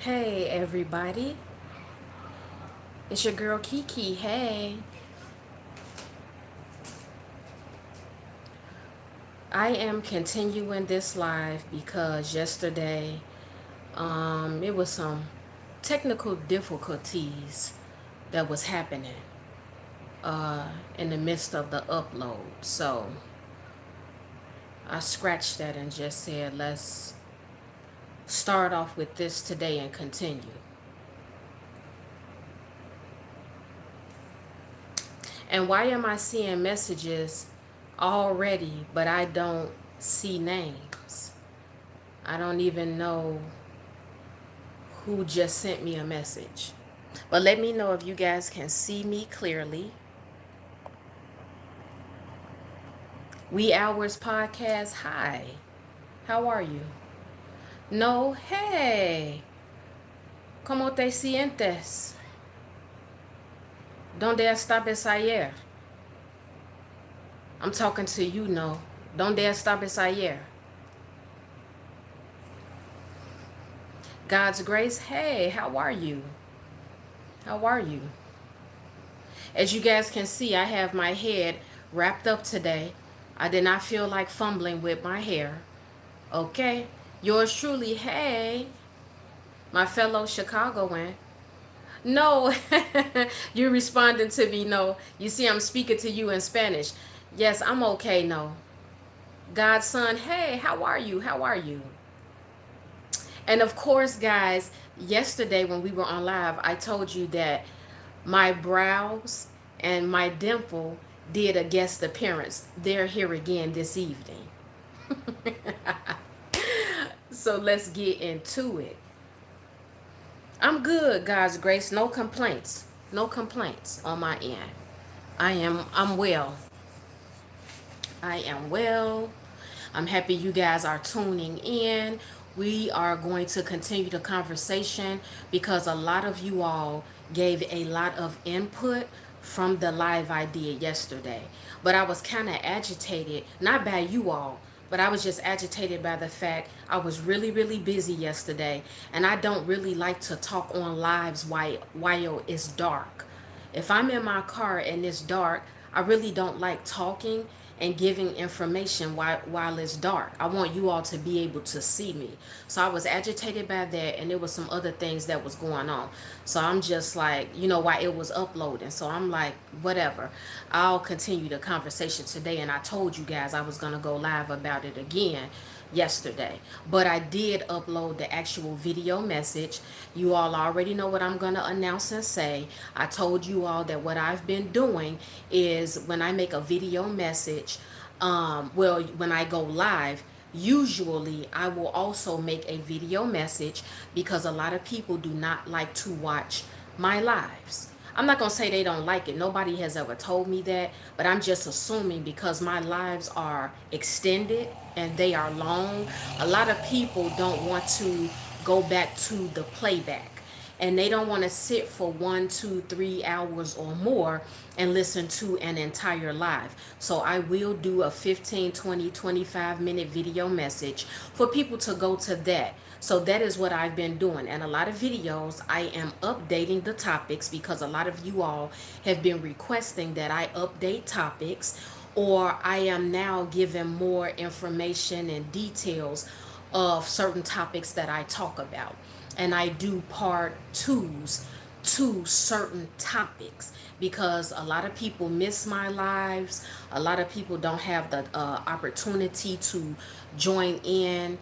Hey everybody, it's your girl Kiki. Hey, I am continuing this live because yesterday it was some technical difficulties that was happening in the midst of the upload. So I scratched that and just said, let's start off with this today and continue. And why am I seeing messages already, but I don't see names? I don't even know who just sent me a message. But let me know if you guys can see me clearly. Wee Hours Podcast, hi. How are you? No, hey. ¿Cómo te sientes? ¿Dónde estabas ayer? I'm talking to you, no. ¿Dónde estabas ayer? God's grace, hey, how are you? How are you? As you guys can see, I have my head wrapped up today. I did not feel like fumbling with my hair. Okay? Yours truly, hey, my fellow Chicagoan. No, you're responding to me, no. You see, I'm speaking to you in Spanish. Yes, I'm okay, no. Godson, hey, how are you? How are you? And of course, guys, yesterday when we were on live, I told you that my brows and my dimple did a guest appearance. They're here again this evening. So let's get into it. I'm good, God's grace. No complaints. No complaints on my end. I'm well. I am well. I'm happy you guys are tuning in. We are going to continue the conversation because a lot of you all gave a lot of input from the live I did yesterday. But I was kind of agitated, not by you all, but I was just agitated by the fact I was really, really busy yesterday. And I don't really like to talk on lives while it's dark. If I'm in my car and it's dark, I really don't like talking and giving information while it's dark. I want you all to be able to see me. So I was agitated by that, and there was some other things that was going on. So I'm just like, while it was uploading. So I'm like, whatever. I'll continue the conversation today, and I told you guys I was going to go live about it again yesterday, but I did upload the actual video message. You all already know what I'm going to announce and say. I told you all that what I've been doing is when I make a video message, when I go live, usually I will also make a video message because a lot of people do not like to watch my lives. I'm not going to say they don't like it. Nobody has ever told me that, but I'm just assuming because my lives are extended and they are long, a lot of people don't want to go back to the playback. And they don't want to sit for 1, 2, 3 hours or more and listen to an entire live. So I will do a 15, 20, 25 minute video message for people to go to that. So that is what I've been doing. And a lot of videos, I am updating the topics because a lot of you all have been requesting that I update topics, or I am now giving more information and details of certain topics that I talk about. And I do part twos to certain topics because a lot of people miss my lives. A lot of people don't have the opportunity to join in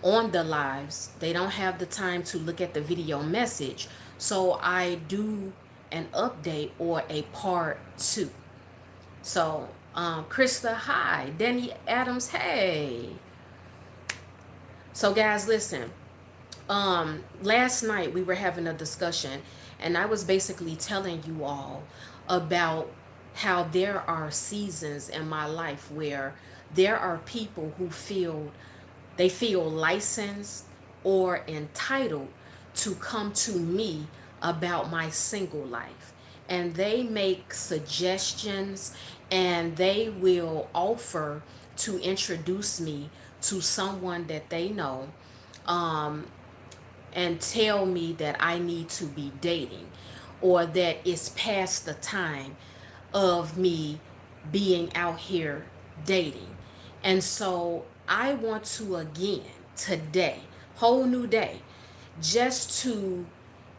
on the lives. They don't have the time to look at the video message. So I do an update or a part two. So Krista, hi. Danny Adams, hey. So guys, listen. Last night we were having a discussion, and I was basically telling you all about how there are seasons in my life where there are people who feel licensed or entitled to come to me about my single life. And they make suggestions and they will offer to introduce me to someone that they know. Um, and tell me that I need to be dating, or that it's past the time of me being out here dating. And so I want to again today, whole new day, just to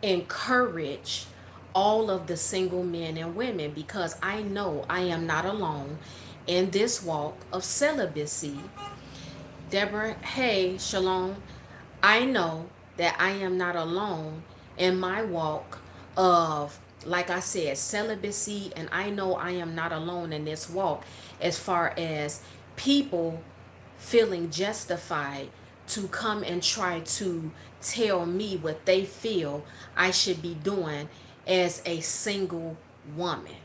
encourage all of the single men and women, because I know I am not alone in this walk of celibacy. Deborah, hey, Shalom. I know that I am not alone in my walk of, like I said, celibacy, and I know I am not alone in this walk as far as people feeling justified to come and try to tell me what they feel I should be doing as a single woman.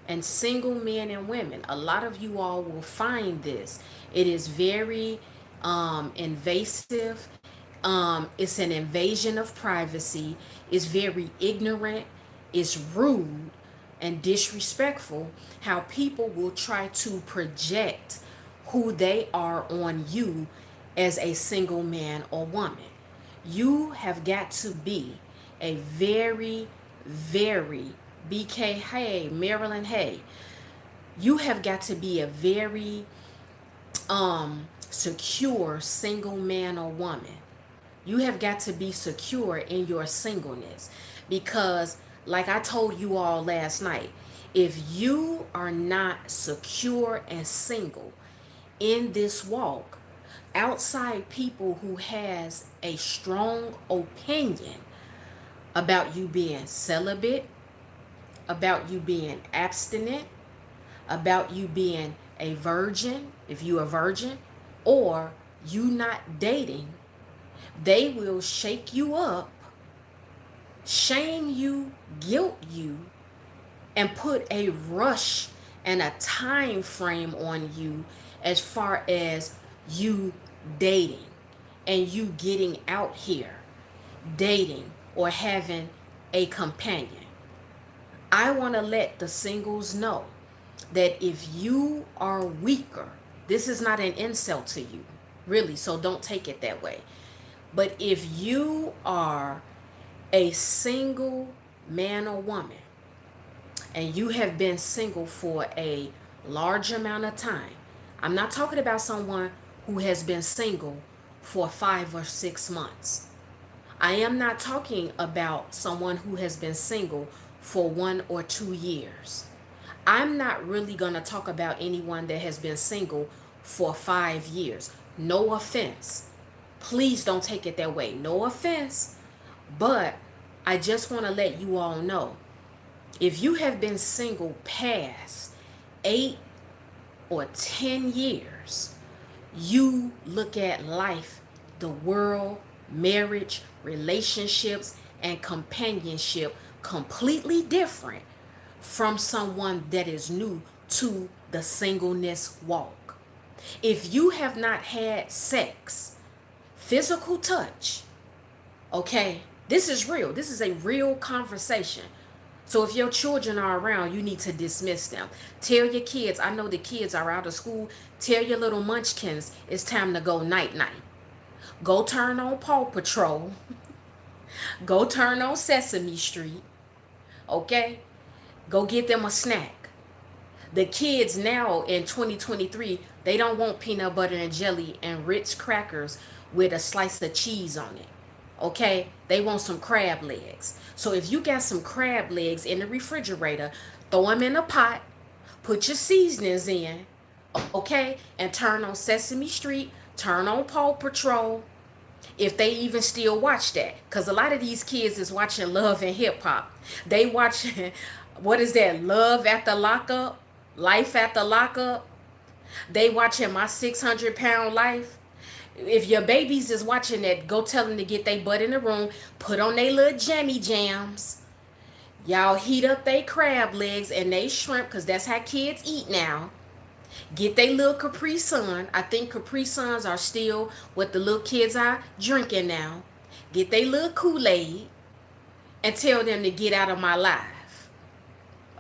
And single men and women, a lot of you all will find this. It is very invasive. It's an invasion of privacy. It's very ignorant. It's rude and disrespectful how people will try to project who they are on you as a single man or woman. You have got to be a very, very BK, hey, Marilyn, hey, you have got to be a very secure single man or woman. You have got to be secure in your singleness, because like I told you all last night, if you are not secure and single in this walk, outside people who has a strong opinion about you being celibate, about you being abstinent, about you being a virgin, if you a virgin, or you not dating, they will shake you up, shame you, guilt you, and put a rush and a time frame on you as far as you dating and you getting out here dating or having a companion. I want to let the singles know that if you are weaker, this is not an insult to you, really, so don't take it that way. But if you are a single man or woman and you have been single for a large amount of time, I'm not talking about someone who has been single for 5 or 6 months. I am not talking about someone who has been single for 1 or 2 years. I'm not really going to talk about anyone that has been single for 5 years. No offense. Please don't take it that way. No offense. But I just want to let you all know, if you have been single past 8 or 10 years, you look at life, the world, marriage, relationships, and companionship completely different from someone that is new to the singleness walk. If you have not had sex, physical touch, okay, this is real. This is a real conversation. So if your children are around, you need to dismiss them. Tell your kids, I know the kids are out of school, tell your little munchkins it's time to go night-night. Go turn on Paw Patrol. Go turn on Sesame Street. Okay? Go get them a snack. The kids now in 2023, they don't want peanut butter and jelly and Ritz crackers with a slice of cheese on it. Okay? They want some crab legs. So if you got some crab legs in the refrigerator, throw them in a pot, put your seasonings in, okay? And turn on Sesame Street, turn on Paw Patrol, if they even still watch that. Because a lot of these kids is watching Love and Hip Hop. They watching, what is that, Love at the Lockup? Life at the Lockup? They watching My 600-Pound Life. If your babies is watching that, go tell them to get their butt in the room, put on their little jammy jams. Y'all heat up their crab legs and they shrimp, because that's how kids eat now. Get their little Capri Sun. I think Capri Suns are still what the little kids are drinking now. Get their little Kool-Aid and tell them to get out of my life.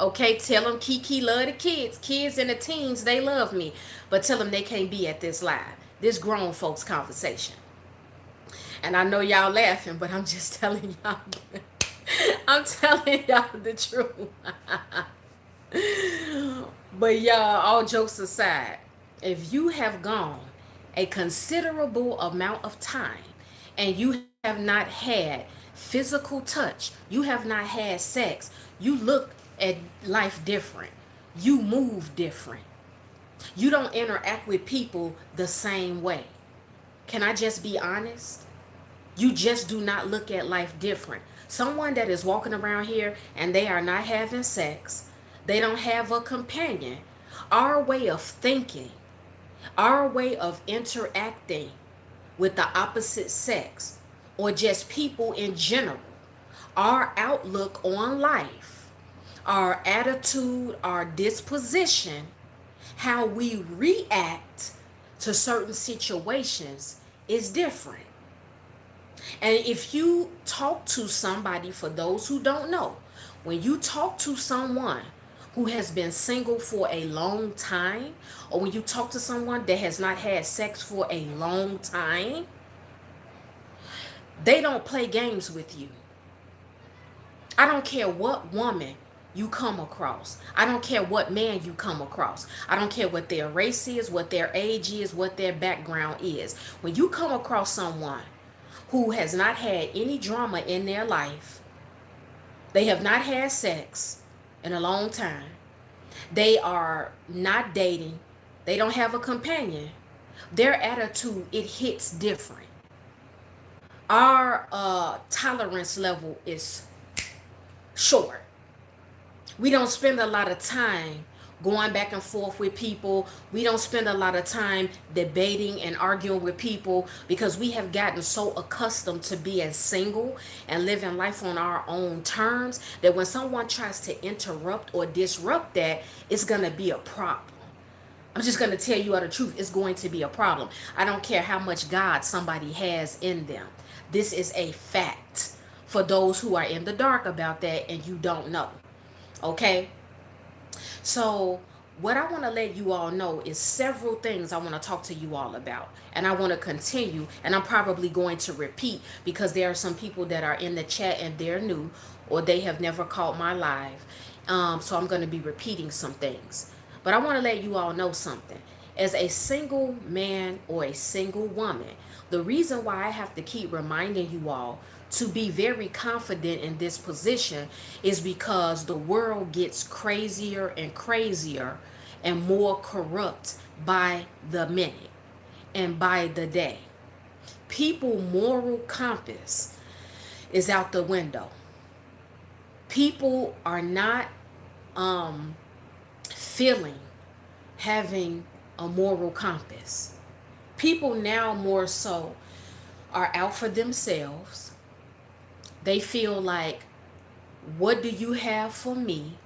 Okay, tell them Kiki love the kids. Kids and the teens, they love me. But tell them they can't be at this live. This grown folks conversation. And I know y'all laughing, but I'm just telling y'all. I'm telling y'all the truth. But y'all, all jokes aside, if you have gone a considerable amount of time and you have not had physical touch, you have not had sex, you look at life different. You move different. You don't interact with people the same way. Can I just be honest? You just do not look at life different. Someone that is walking around here and they are not having sex, they don't have a companion. Our way of thinking, our way of interacting with the opposite sex, or just people in general, our outlook on life, our attitude, our disposition, how we react to certain situations is different. And if you talk to somebody, for those who don't know, when you talk to someone who has been single for a long time, or when you talk to someone that has not had sex for a long time, they don't play games with you. I don't care what woman you come across. I don't care what man you come across. I don't care what their race is, what their age is, what their background is. When you come across someone who has not had any drama in their life, they have not had sex in a long time, they are not dating, they don't have a companion, their attitude, it hits different. Our tolerance level is short. We don't spend a lot of time going back and forth with people. We don't spend a lot of time debating and arguing with people because we have gotten so accustomed to being single and living life on our own terms that when someone tries to interrupt or disrupt that, it's going to be a problem. I'm just going to tell you all the truth. It's going to be a problem. I don't care how much God somebody has in them. This is a fact for those who are in the dark about that and you don't know. Okay? So what I want to let you all know is several things I want to talk to you all about. And I want to continue, and I'm probably going to repeat because there are some people that are in the chat and they're new or they have never caught my live. So I'm going to be repeating some things. But I want to let you all know something. As a single man or a single woman, the reason why I have to keep reminding you all to be very confident in this position is because the world gets crazier and crazier and more corrupt by the minute and by the day. People's moral compass is out the window. People are not feeling having a moral compass. People now more so are out for themselves. They feel like, what do you have for me?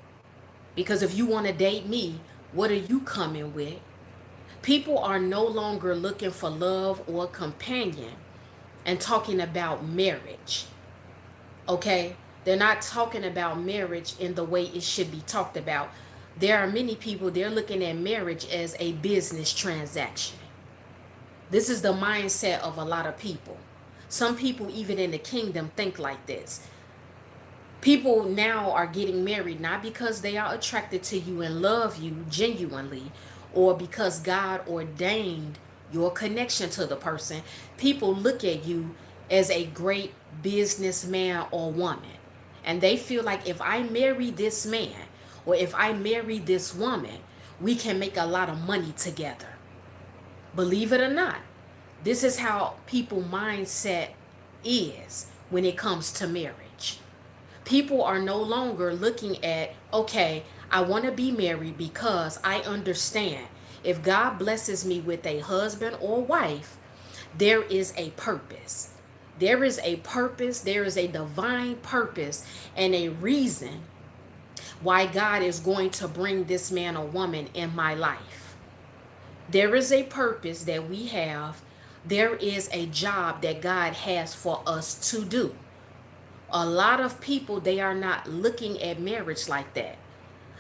Because if you want to date me, what are you coming with? People are no longer looking for love or companion and talking about marriage. Okay? They're not talking about marriage in the way it should be talked about. There are many people, they're looking at marriage as a business transaction. This is the mindset of a lot of people. Some people, even in the kingdom, think like this. People now are getting married not because they are attracted to you and love you genuinely, or because God ordained your connection to the person. People look at you as a great businessman or woman. And they feel like if I marry this man or if I marry this woman, we can make a lot of money together. Believe it or not, this is how people mindset is when it comes to marriage. People are no longer looking at, okay, I want to be married because I understand if God blesses me with a husband or wife, there is a purpose. There is a purpose, there is a divine purpose and a reason why God is going to bring this man or woman in my life. There is a purpose that we have. There is a job that God has for us to do. A lot of people, they are not looking at marriage like that.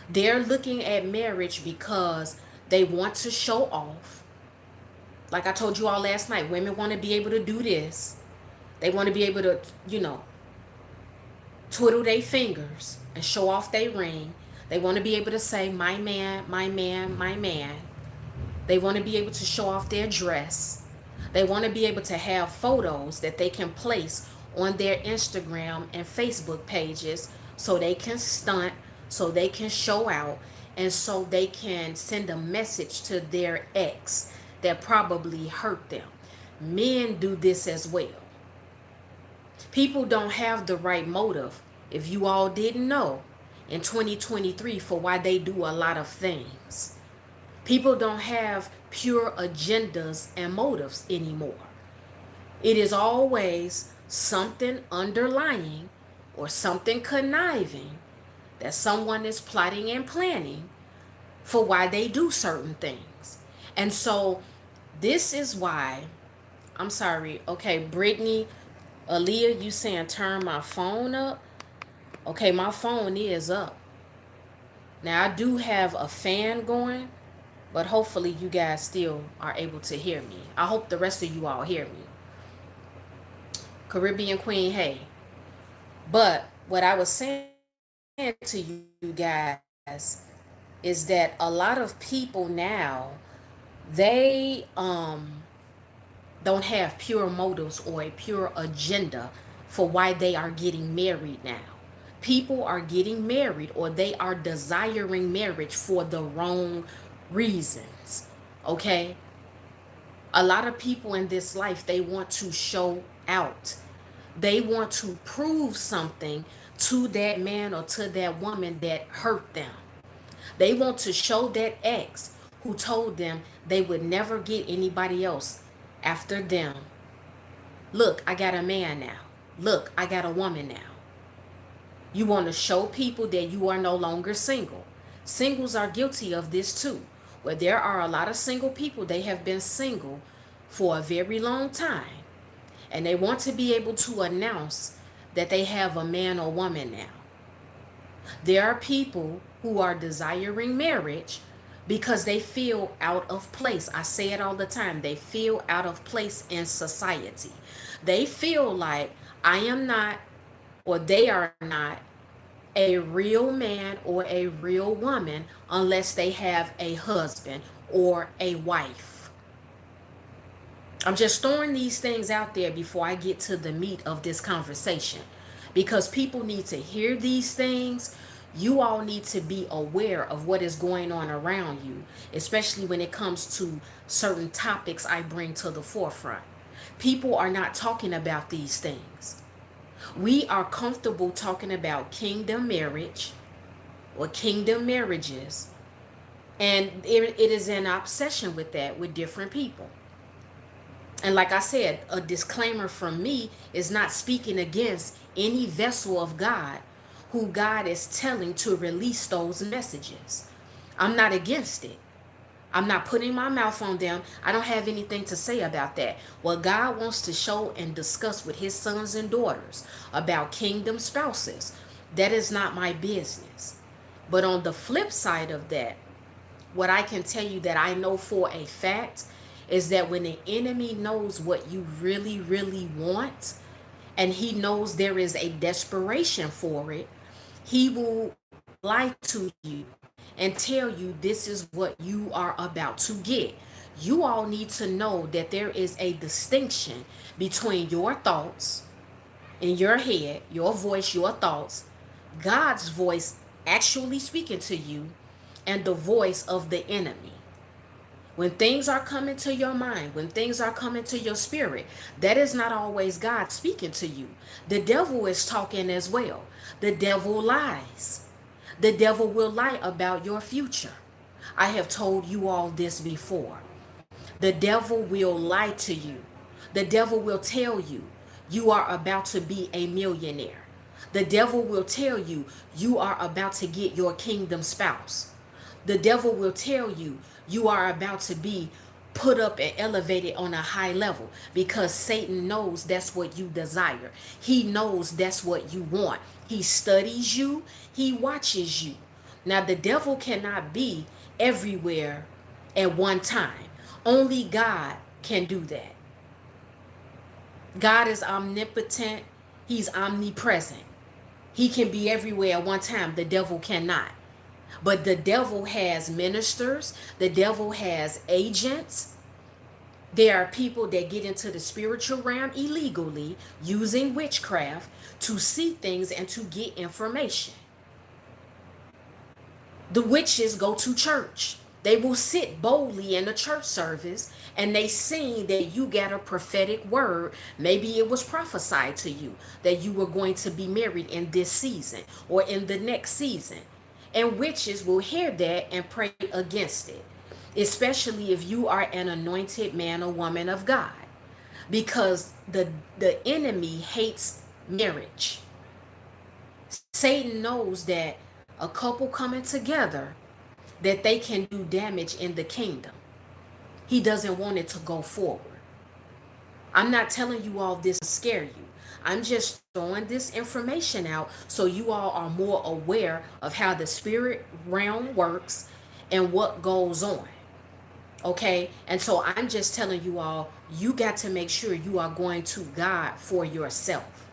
They're looking at marriage because they want to show off. Like I told you all last night, women want to be able to do this. They want to be able to, twiddle their fingers and show off their ring. They want to be able to say, my man, my man, my man. They want to be able to show off their dress. They want to be able to have photos that they can place on their Instagram and Facebook pages so they can stunt, so they can show out, and so they can send a message to their ex that probably hurt them. Men do this as well. People don't have the right motive, if you all didn't know, in 2023 for why they do a lot of things. People don't have pure agendas and motives anymore. It is always something underlying or something conniving that someone is plotting and planning for why they do certain things. And so this is why, I'm sorry, okay, Brittany, Aaliyah, you saying turn my phone up? Okay, my phone is up. Now I do have a fan going, but hopefully you guys still are able to hear me. I hope the rest of you all hear me. Caribbean Queen, hey. But what I was saying to you guys is that a lot of people now, they don't have pure motives or a pure agenda for why they are getting married now. People are getting married or they are desiring marriage for the wrong reasons. Okay? A lot of people in this life, they want to show out. They want to prove something to that man or to that woman that hurt them. They want to show that ex who told them they would never get anybody else after them. Look, I got a man now. Look, I got a woman now. You want to show people that you are no longer single. Singles are guilty of this too. Where there are a lot of single people, they have been single for a very long time. And they want to be able to announce that they have a man or woman now. There are people who are desiring marriage because they feel out of place. I say it all the time. They feel out of place in society. They feel like I am not, or they are not, a real man or a real woman unless they have a husband or a wife. I'm just throwing these things out there before I get to the meat of this conversation, because people need to hear these things. You all need to be aware of what is going on around you, especially when it comes to certain topics I bring to the forefront. People are not talking about these things. We are comfortable talking about kingdom marriage or kingdom marriages, and it is an obsession with that with different people. And like I said, a disclaimer from me is not speaking against any vessel of God who God is telling to release those messages. I'm not against it. I'm not putting my mouth on them. I don't have anything to say about that. What God wants to show and discuss with his sons and daughters about kingdom spouses, that is not my business. But on the flip side of that, what I can tell you that I know for a fact is that when the enemy knows what you really, really want, and he knows there is a desperation for it, he will lie to you and tell you this is what you are about to get. You all need to know that there is a distinction between your thoughts in your head, your voice, your thoughts, God's voice actually speaking to you, and the voice of the enemy. When things are coming to your mind, when things are coming to your spirit, that is not always God speaking to you. The devil is talking as well. The devil lies. The devil will lie about your future. I have told you all this before. The devil will lie to you. The devil will tell you you are about to be a millionaire. The devil will tell you you are about to get your kingdom spouse. The devil will tell you you are about to be put up and elevated on a high level, because Satan knows that's what you desire. He knows that's what you want. He studies you. He watches you. Now, the devil cannot be everywhere at one time. Only God can do that. God is omnipotent. He's omnipresent. He can be everywhere at one time. The devil cannot. But the devil has ministers. The devil has agents. There are people that get into the spiritual realm illegally using witchcraft to see things and to get information. The witches go to church. They will sit boldly in a church service and they sing that you got a prophetic word. Maybe it was prophesied to you that you were going to be married in this season or in the next season. And witches will hear that and pray against it, especially if you are an anointed man or woman of God, because the enemy hates marriage. Satan knows that a couple coming together, that they can do damage in the kingdom. He doesn't want it to go forward. I'm not telling you all this to scare you. I'm just throwing this information out so you all are more aware of how the spirit realm works and what goes on. Okay? And so I'm just telling you all, you got to make sure you are going to God for yourself.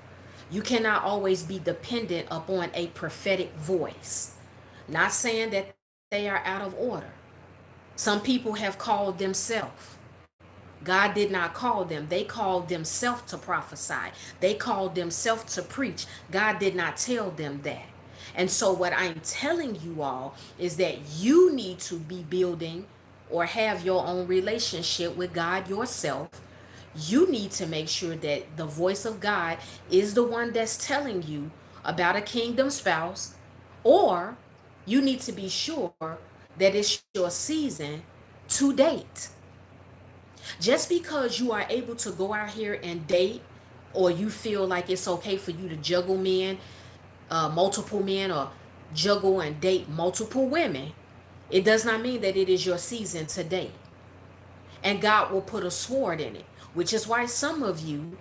You cannot always be dependent upon a prophetic voice. Not saying that they are out of order. Some people have called themselves. God did not call them. They called themselves to prophesy. They called themselves to preach. God did not tell them that. And so what I'm telling you all is that you need to be building or have your own relationship with God yourself. You need to make sure that the voice of God is the one that's telling you about a kingdom spouse, or you need to be sure that it's your season to date. Just because you are able to go out here and date, or you feel like it's okay for you to juggle men, multiple men, or juggle and date multiple women, it does not mean that it is your season to date. And God will put a sword in it, which is why some of you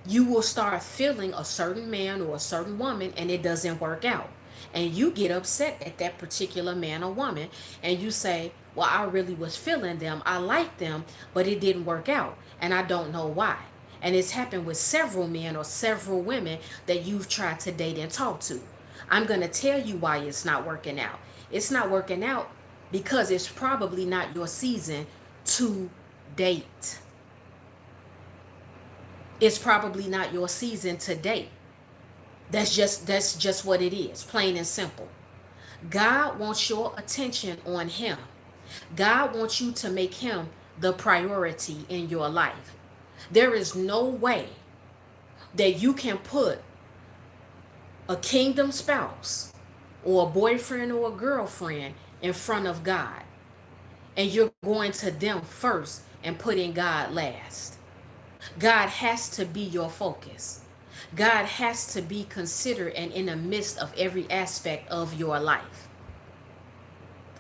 will start feeling a certain man or a certain woman and it doesn't work out. And you get upset at that particular man or woman and you say, well, I really was feeling them. I liked them, but it didn't work out. And I don't know why. And it's happened with several men or several women that you've tried to date and talk to. I'm going to tell you why it's not working out. It's not working out because it's probably not your season to date. It's probably not your season to date. That's just what it is, plain and simple. God wants your attention on him. God wants you to make him the priority in your life. There is no way that you can put a kingdom spouse or a boyfriend or a girlfriend in front of God and you're going to them first and putting God last. God has to be your focus. God has to be considered and in the midst of every aspect of your life.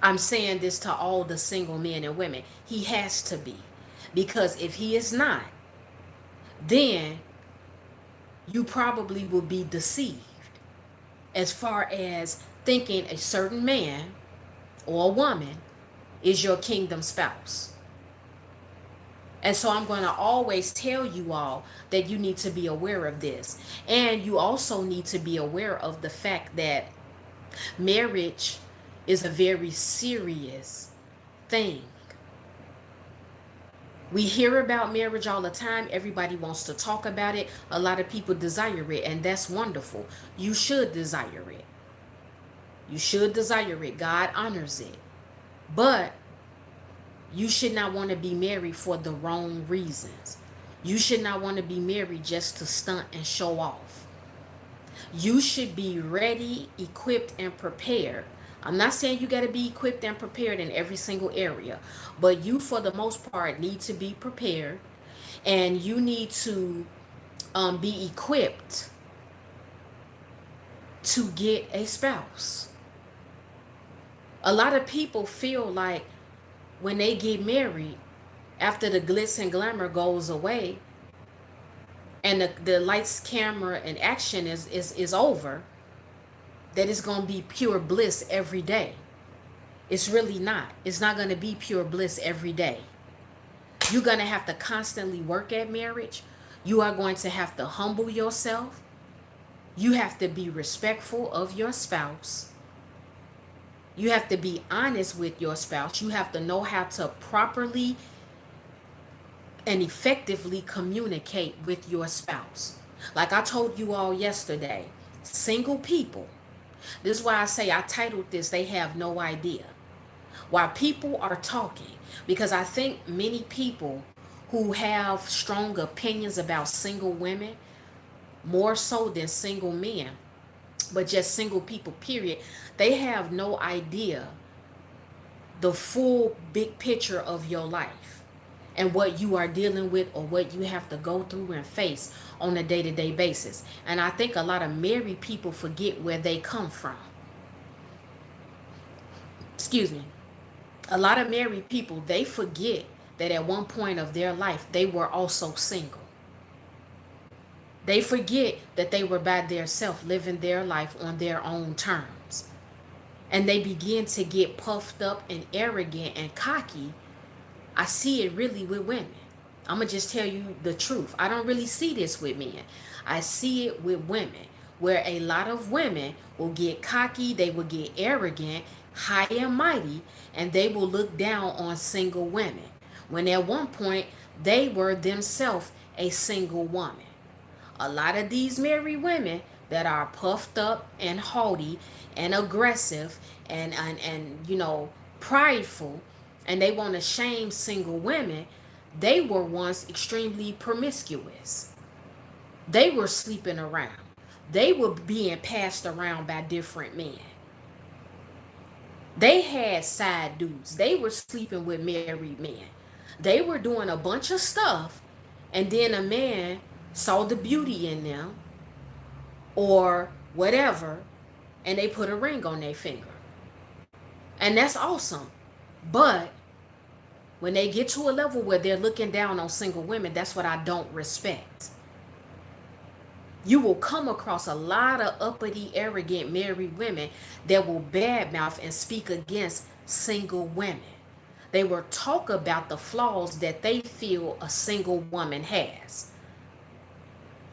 I'm saying this to all the single men and women. He has to be. Because if he is not, then you probably will be deceived as far as thinking a certain man or a woman is your kingdom spouse. And so I'm going to always tell you all that you need to be aware of this. And you also need to be aware of the fact that marriage is a very serious thing. We hear about marriage all the time. Everybody wants to talk about it. A lot of people desire it, and that's wonderful. You should desire it. You should desire it. God honors it. But you should not want to be married for the wrong reasons. You should not want to be married just to stunt and show off. You should be ready, equipped, and prepared. I'm not saying you got to be equipped and prepared in every single area, but you, for the most part, need to be prepared, and you need to be equipped to get a spouse. A lot of people feel like when they get married, after the glitz and glamour goes away and the lights, camera, and action is over, that it's going to be pure bliss every day. It's really not. It's not going to be pure bliss every day. You're going to have to constantly work at marriage. You are going to have to humble yourself. You have to be respectful of your spouse. You have to be honest with your spouse. You have to know how to properly and effectively communicate with your spouse. Like I told you all yesterday, single people, this is why I say I titled this, They Have No Idea. While people are talking, because I think many people who have strong opinions about single women, more so than single men, but just single people, period, they have no idea the full big picture of your life and what you are dealing with or what you have to go through and face on a day-to-day basis. And I think a lot of married people forget where they come from. Excuse me. A lot of married people, they forget that at one point of their life, they were also single. They forget that they were by themselves, living their life on their own terms. And they begin to get puffed up and arrogant and cocky. I see it really with women. I'm going to just tell you the truth. I don't really see this with men. I see it with women, where a lot of women will get cocky, they will get arrogant, high and mighty, and they will look down on single women, when at one point they were themselves a single woman. A lot of these married women that are puffed up and haughty and aggressive and prideful, and they want to shame single women, they were once extremely promiscuous. They were sleeping around. They were being passed around by different men. They had side dudes. They were sleeping with married men. They were doing a bunch of stuff, and then a man saw the beauty in them or whatever, and they put a ring on their finger. And that's awesome. But when they get to a level where they're looking down on single women, that's what I don't respect. You will come across a lot of uppity, arrogant married women that will badmouth and speak against single women. They will talk about the flaws that they feel a single woman has.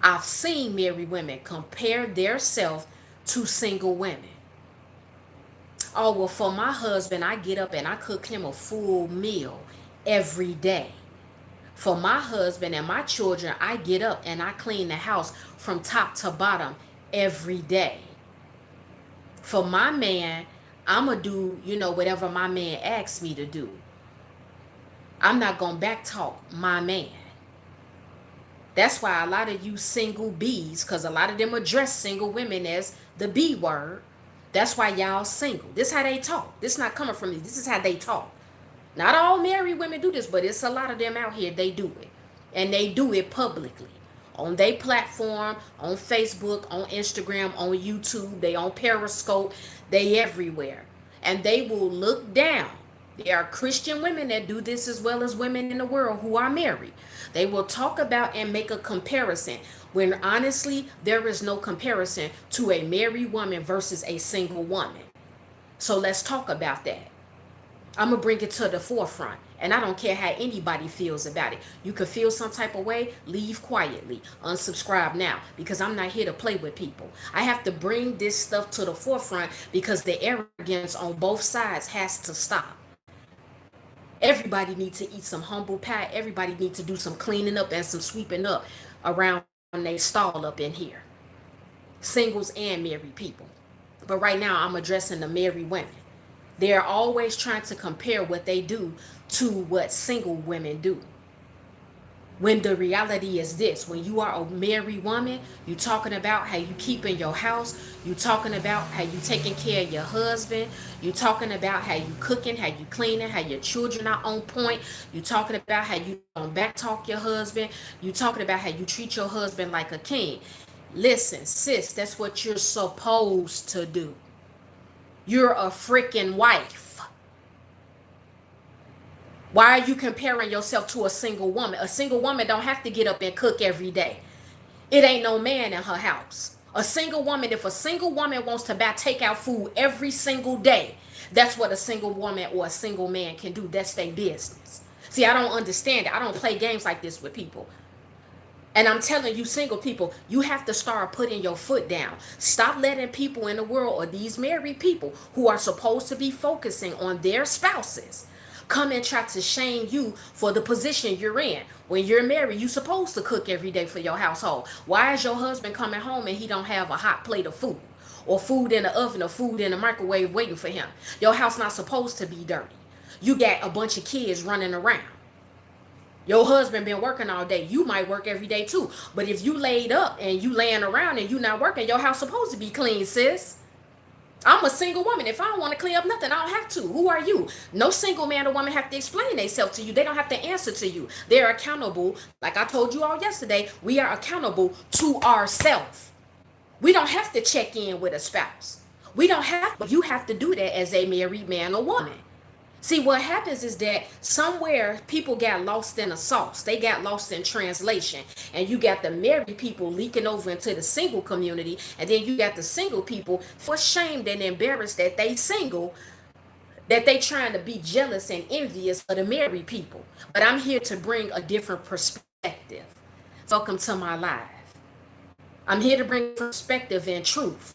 I've seen married women compare their self to single women. Oh, well, for my husband, I get up and I cook him a full meal every day. For my husband and my children, I get up and I clean the house from top to bottom every day. For my man, I'm going to do, whatever my man asks me to do. I'm not going to backtalk my man. That's why a lot of you single bees, because a lot of them address single women as the B word. That's why y'all single. This is how they talk. This is not coming from me. This is how they talk. Not all married women do this, but it's a lot of them out here, they do it. And they do it publicly. On their platform, on Facebook, on Instagram, on YouTube, they on Periscope, they everywhere. And they will look down. There are Christian women that do this as well as women in the world who are married. They will talk about and make a comparison when honestly there is no comparison to a married woman versus a single woman. So let's talk about that. I'm going to bring it to the forefront. And I don't care how anybody feels about it. You could feel some type of way, leave quietly. Unsubscribe now, because I'm not here to play with people. I have to bring this stuff to the forefront because the arrogance on both sides has to stop. Everybody needs to eat some humble pie. Everybody needs to do some cleaning up and some sweeping up around they stall up in here. Singles and married people. But right now I'm addressing the married women. They're always trying to compare what they do to what single women do. When the reality is this, when you are a married woman, you talking about how you keeping your house, you talking about how you taking care of your husband, you talking about how you cooking, how you cleaning, how your children are on point, you talking about how you don't backtalk your husband, you talking about how you treat your husband like a king. Listen, sis, that's what you're supposed to do. You're a freaking wife. Why are you comparing yourself to a single woman? A single woman don't have to get up and cook every day. It ain't no man in her house. A single woman, if a single woman wants to buy takeout food every single day, that's what a single woman or a single man can do. That's their business. See, I don't understand it. I don't play games like this with people. And I'm telling you, single people, you have to start putting your foot down. Stop letting people in the world, or these married people who are supposed to be focusing on their spouses, come and try to shame you for the position you're in. When you're married, you're supposed to cook every day for your household. Why is your husband coming home and he don't have a hot plate of food, or food in the oven, or food in the microwave waiting for him? Your house not supposed to be dirty. You got a bunch of kids running around. Your husband been working all day. You might work every day too. But if you laid up and you laying around and you not working, your house supposed to be clean, sis. I'm a single woman. If I don't want to clean up nothing, I don't have to. Who are you? No single man or woman have to explain themselves to you. They don't have to answer to you. They're accountable. Like I told you all yesterday, we are accountable to ourselves. We don't have to check in with a spouse. We don't have, but you have to do that as a married man or woman. See, what happens is that somewhere people got lost in a sauce. They got lost in translation. And you got the married people leaking over into the single community. And then you got the single people for ashamed and embarrassed that they single, that they trying to be jealous and envious of the married people. But I'm here to bring a different perspective. Welcome to my life. I'm here to bring perspective and truth.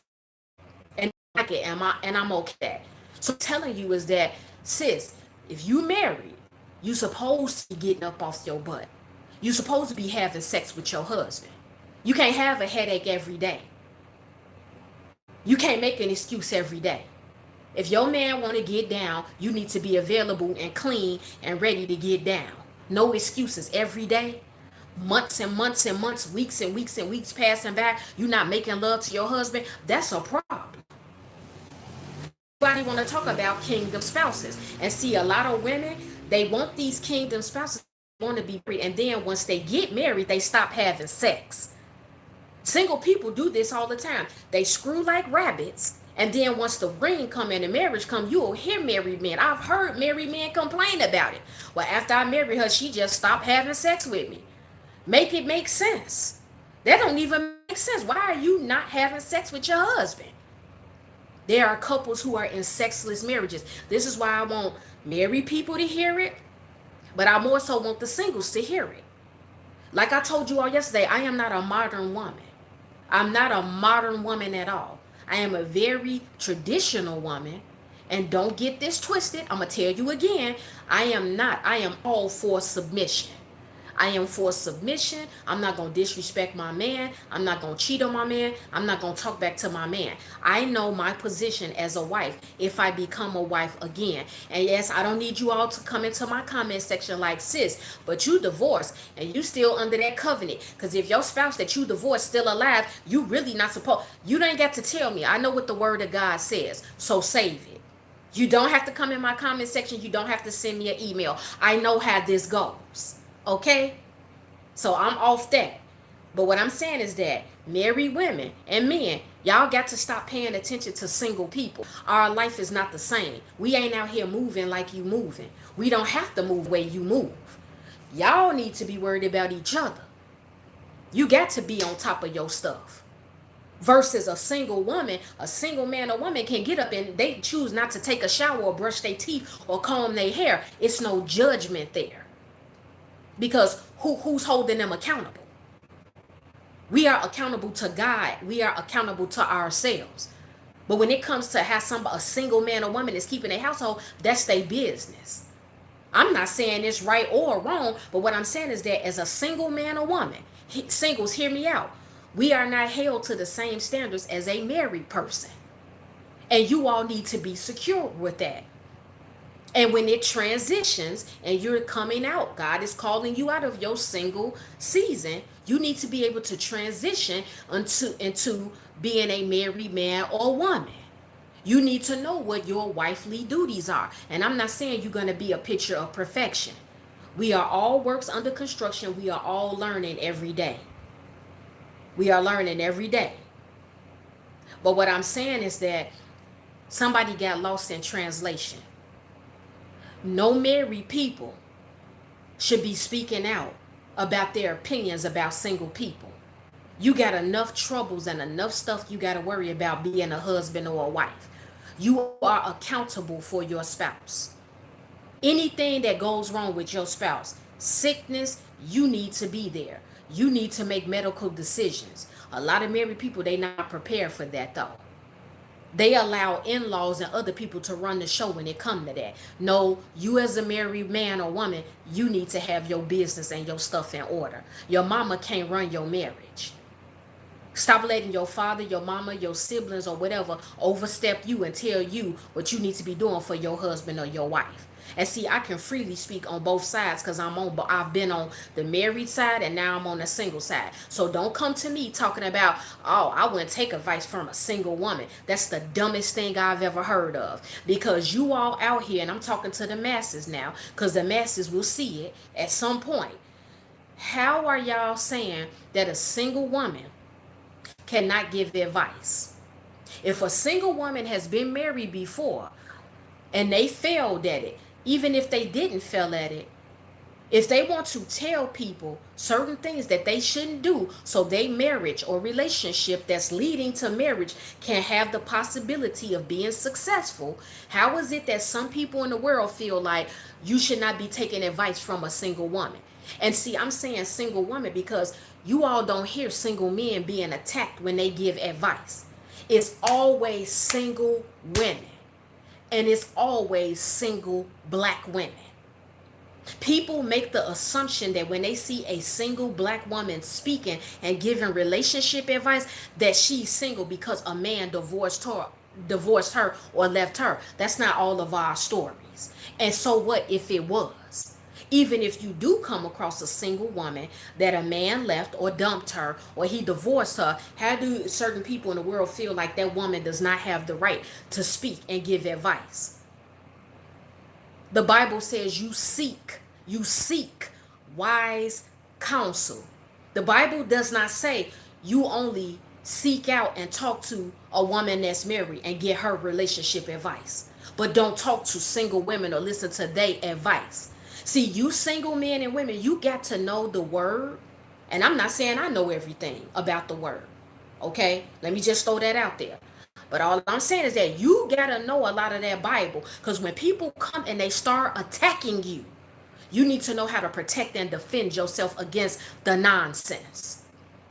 And like it, and I'm okay. So telling you is that, sis, if you married, you supposed to be getting up off your butt. You supposed to be having sex with your husband. You can't have a headache every day. You can't make an excuse every day. If your man want to get down, you need to be available and clean and ready to get down. No excuses every day. Months and months and months, weeks and weeks and weeks passing by, you not making love to your husband. That's a problem. Everybody want to talk about kingdom spouses, and see, a lot of women, they want these kingdom spouses, want to be married, and then once they get married, they stop having sex. Single people do this all the time. They screw like rabbits, and then once the ring come and the marriage come, you'll hear married men. I've heard married men complain about it. Well, after I married her, she just stopped having sex with me. Make it make sense. That don't even make sense. Why are you not having sex with your husband? There are couples who are in sexless marriages. This is why I want married people to hear it, but I more so want the singles to hear it. Like I told you all yesterday, I am not a modern woman. I'm not a modern woman at all. I am a very traditional woman. And don't get this twisted. I'm going to tell you again, I am not. I am all for submission. I am for submission. I'm not going to disrespect my man. I'm not going to cheat on my man. I'm not going to talk back to my man. I know my position as a wife if I become a wife again. And yes, I don't need you all to come into my comment section like, sis, but you divorced and you still under that covenant. Because if your spouse that you divorced still alive, you really not supposed, you ain't got to tell me. I know what the word of God says. So save it. You don't have to come in my comment section. You don't have to send me an email. I know how this goes. Okay? So I'm off that. But what I'm saying is that married women and men, y'all got to stop paying attention to single people. Our life is not the same. We ain't out here moving like you moving. We don't have to move the way you move. Y'all need to be worried about each other. You got to be on top of your stuff. Versus a single woman, a single man or woman can get up and they choose not to take a shower or brush their teeth or comb their hair. It's no judgment there. Because who's holding them accountable? We are accountable to God. We are accountable to ourselves. But when it comes to how a single man or woman is keeping a household, that's their business. I'm not saying it's right or wrong, but what I'm saying is that as a single man or woman, singles, hear me out. We are not held to the same standards as a married person. And you all need to be secure with that. And when it transitions and you're coming out, God is calling you out of your single season, you need to be able to transition into being a married man or woman. You need to know what your wifely duties are. And I'm not saying you're going to be a picture of perfection. We are all works under construction. We are all learning every day. We are learning every day. But what I'm saying is that somebody got lost in translation. No married people should be speaking out about their opinions about single people. You got enough troubles and enough stuff you got to worry about being a husband or a wife. You are accountable for your spouse. Anything that goes wrong with your spouse, sickness, you need to be there. You need to make medical decisions. A lot of married people, they not prepared for that though. They allow in-laws and other people to run the show when it come to that. No, you as a married man or woman, you need to have your business and your stuff in order. Your mama can't run your marriage. Stop letting your father, your mama, your siblings or whatever overstep you and tell you what you need to be doing for your husband or your wife. And see, I can freely speak on both sides because I've been on the married side and now I'm on the single side. So don't come to me talking about, oh, I wouldn't take advice from a single woman. That's the dumbest thing I've ever heard of. Because you all out here, and I'm talking to the masses now, because the masses will see it at some point. How are y'all saying that a single woman cannot give advice? If a single woman has been married before and they failed at it, even if they didn't fail at it, if they want to tell people certain things that they shouldn't do so their marriage or relationship that's leading to marriage can have the possibility of being successful, how is it that some people in the world feel like you should not be taking advice from a single woman? And see, I'm saying single woman because you all don't hear single men being attacked when they give advice. It's always single women. And it's always single black women. People make the assumption that when they see a single black woman speaking and giving relationship advice, that she's single because a man divorced her or left her. That's not all of our stories. And so what if it was? Even if you do come across a single woman that a man left or dumped her or he divorced her, how do certain people in the world feel like that woman does not have the right to speak and give advice? The Bible says you seek wise counsel. The Bible does not say you only seek out and talk to a woman that's married and get her relationship advice, but don't talk to single women or listen to their advice. See, you single men and women, you got to know the word. And I'm not saying I know everything about the word. Okay? Let me just throw that out there. But all I'm saying is that you got to know a lot of that Bible. Because when people come and they start attacking you, you need to know how to protect and defend yourself against the nonsense.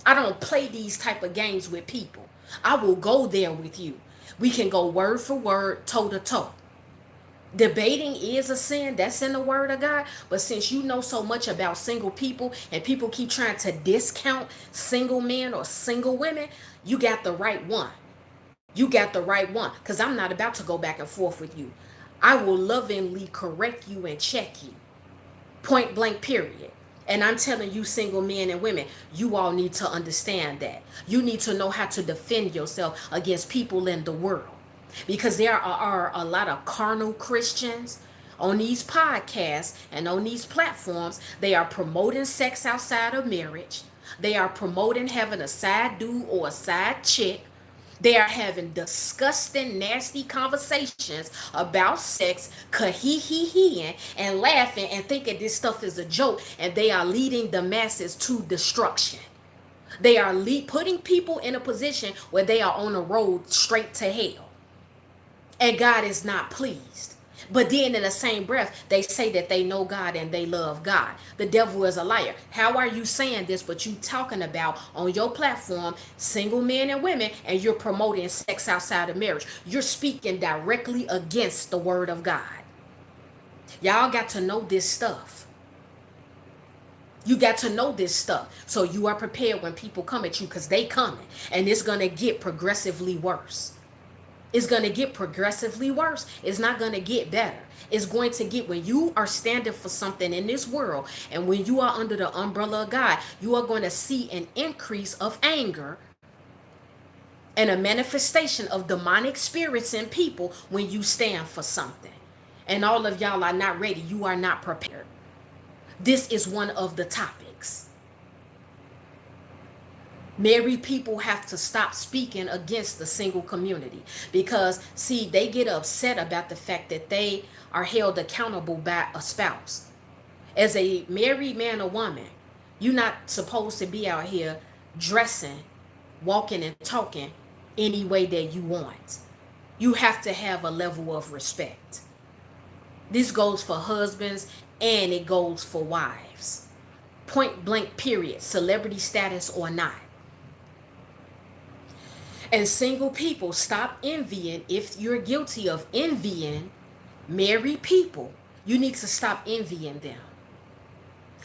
I don't play these type of games with people. I will go there with you. We can go word for word, toe to toe. Debating is a sin. That's in the word of God. But since you know so much about single people and people keep trying to discount single men or single women, you got the right one. You got the right one. Because I'm not about to go back and forth with you. I will lovingly correct you and check you. Point blank, period. And I'm telling you, single men and women, you all need to understand that. You need to know how to defend yourself against people in the world. Because there are a lot of carnal Christians on these podcasts and on these platforms. They are promoting sex outside of marriage. They are promoting having a side dude or a side chick. They are having disgusting, nasty conversations about sex, and laughing and thinking this stuff is a joke. And they are leading the masses to destruction. They are putting people in a position where they are on a road straight to hell. And God is not pleased. But then in the same breath, they say that they know God and they love God. The devil is a liar. How are you saying this, but you talking about on your platform, single men and women, and you're promoting sex outside of marriage? You're speaking directly against the word of God. Y'all got to know this stuff. You got to know this stuff. So you are prepared when people come at you, because they coming. And it's going to get progressively worse. It's going to get progressively worse. It's not going to get better. It's going to get, when you are standing for something in this world and when you are under the umbrella of God, you are going to see an increase of anger and a manifestation of demonic spirits in people when you stand for something. And all of y'all are not ready. You are not prepared. This is one of the topics. Married people have to stop speaking against the single community because, see, they get upset about the fact that they are held accountable by a spouse. As a married man or woman, you're not supposed to be out here dressing, walking, and talking any way that you want. You have to have a level of respect. This goes for husbands and it goes for wives. Point blank period, celebrity status or not. And single people, stop envying. If you're guilty of envying married people, you need to stop envying them.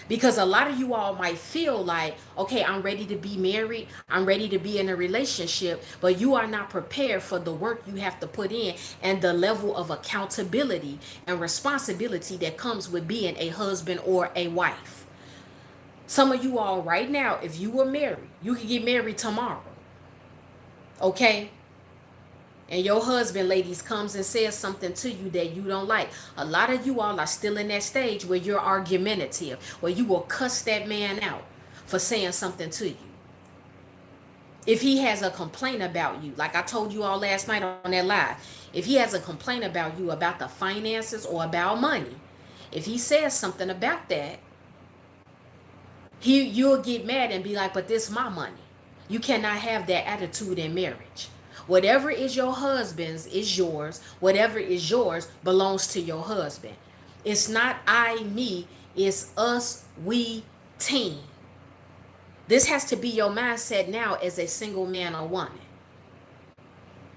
Because a lot of you all might feel like, okay, I'm ready to be married, I'm ready to be in a relationship, but you are not prepared for the work you have to put in and the level of accountability and responsibility that comes with being a husband or a wife. Some of you all right now, if you were married, you could get married tomorrow. Okay? And your husband, ladies, comes and says something to you that you don't like. A lot of you all are still in that stage where you're argumentative, where you will cuss that man out for saying something to you. If he has a complaint about you, like I told you all last night on that live, if he has a complaint about you about the finances or about money, if he says something about that, you'll get mad and be like, but this is my money. You cannot have that attitude in marriage. Whatever is your husband's is yours. Whatever is yours belongs to your husband. It's not I, me. It's us, we, team. This has to be your mindset now as a single man or woman.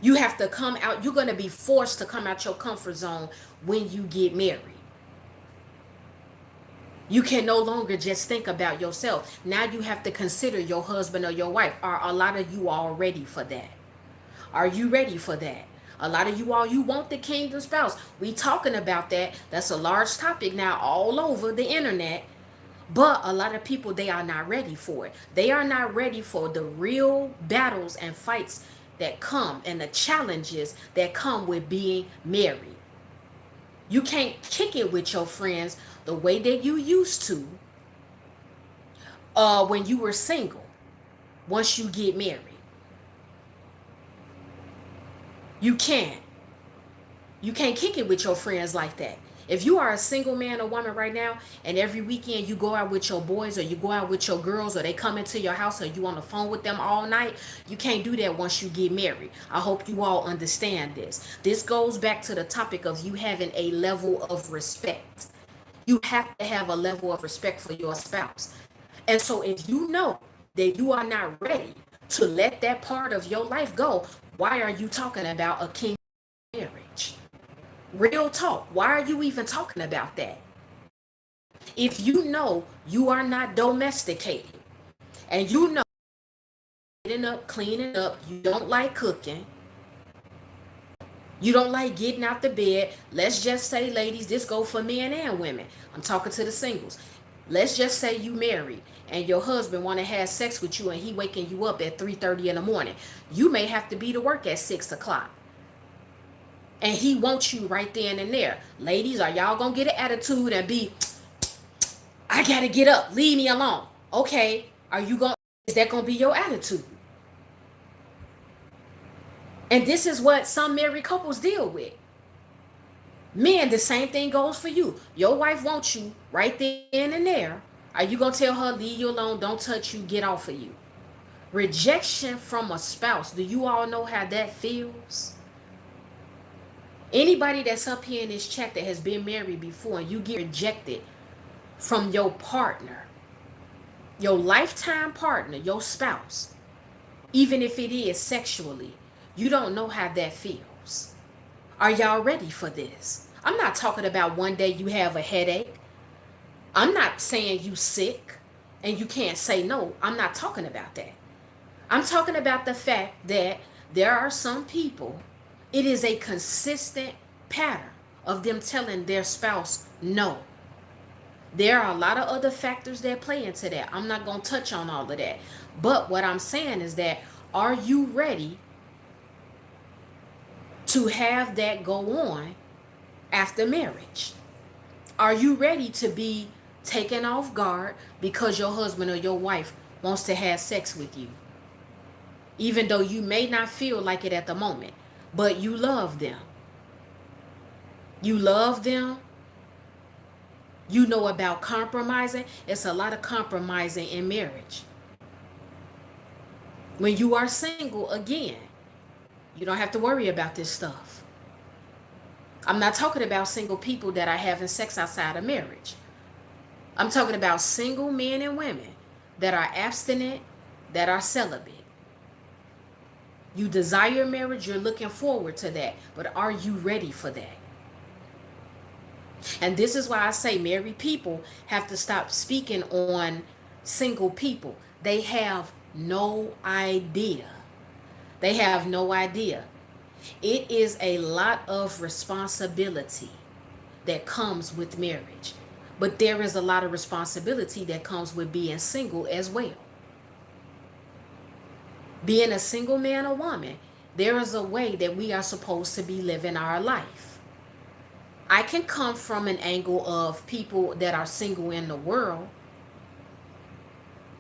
You have to come out. You're going to be forced to come out your comfort zone when you get married. You can no longer just think about yourself. Now you have to consider your husband or your wife. Are a lot of you all ready for that? Are you ready for that? A lot of you all, you want the kingdom spouse. We talking about that. That's a large topic now all over the internet. But a lot of people, they are not ready for it. They are not ready for the real battles and fights that come and the challenges that come with being married. You can't kick it with your friends the way that you used to when you were single once you get married. You can't. You can't kick it with your friends like that. If you are a single man or woman right now, and every weekend you go out with your boys or you go out with your girls or they come into your house or you on the phone with them all night, you can't do that once you get married. I hope you all understand this. This goes back to the topic of you having a level of respect. You have to have a level of respect for your spouse. And so if you know that you are not ready to let that part of your life go, why are you talking about a king marriage? Real talk. Why are you even talking about that? If you know you are not domesticated and you know getting up, cleaning up, you don't like cooking, you don't like getting out the bed. Let's just say, ladies, this go for men and women. I'm talking to the singles. Let's just say you married and your husband want to have sex with you and he waking you up at 3:30 in the morning. You may have to be to work at 6 o'clock. And he wants you right then and there. Ladies, are y'all going to get an attitude and be, I got to get up, leave me alone? Okay, is that going to be your attitude? And this is what some married couples deal with. Men, the same thing goes for you. Your wife wants you right then and there. Are you going to tell her, leave you alone, don't touch you, get off of you? Rejection from a spouse. Do you all know how that feels? Anybody that's up here in this chat that has been married before and you get rejected from your partner, your lifetime partner, your spouse, even if it is sexually, you don't know how that feels. Are y'all ready for this? I'm not talking about one day you have a headache. I'm not saying you sick and you can't say no. I'm not talking about that. I'm talking about the fact that there are some people, it is a consistent pattern of them telling their spouse no. There are a lot of other factors that play into that. I'm not going to touch on all of that. But what I'm saying is that, are you ready to have that go on after marriage? Are you ready to be taken off guard because your husband or your wife wants to have sex with you? Even though you may not feel like it at the moment, but you love them. You love them. You know about compromising. It's a lot of compromising in marriage. When you are single, again, you don't have to worry about this stuff. I'm not talking about single people that are having sex outside of marriage. I'm talking about single men and women that are abstinent, that are celibate. You desire marriage, you're looking forward to that, but are you ready for that? And this is why I say married people have to stop speaking on single people. They have no idea. They have no idea. It is a lot of responsibility that comes with marriage. But there is a lot of responsibility that comes with being single as well. Being a single man or woman, there is a way that we are supposed to be living our life. I can come from an angle of people that are single in the world,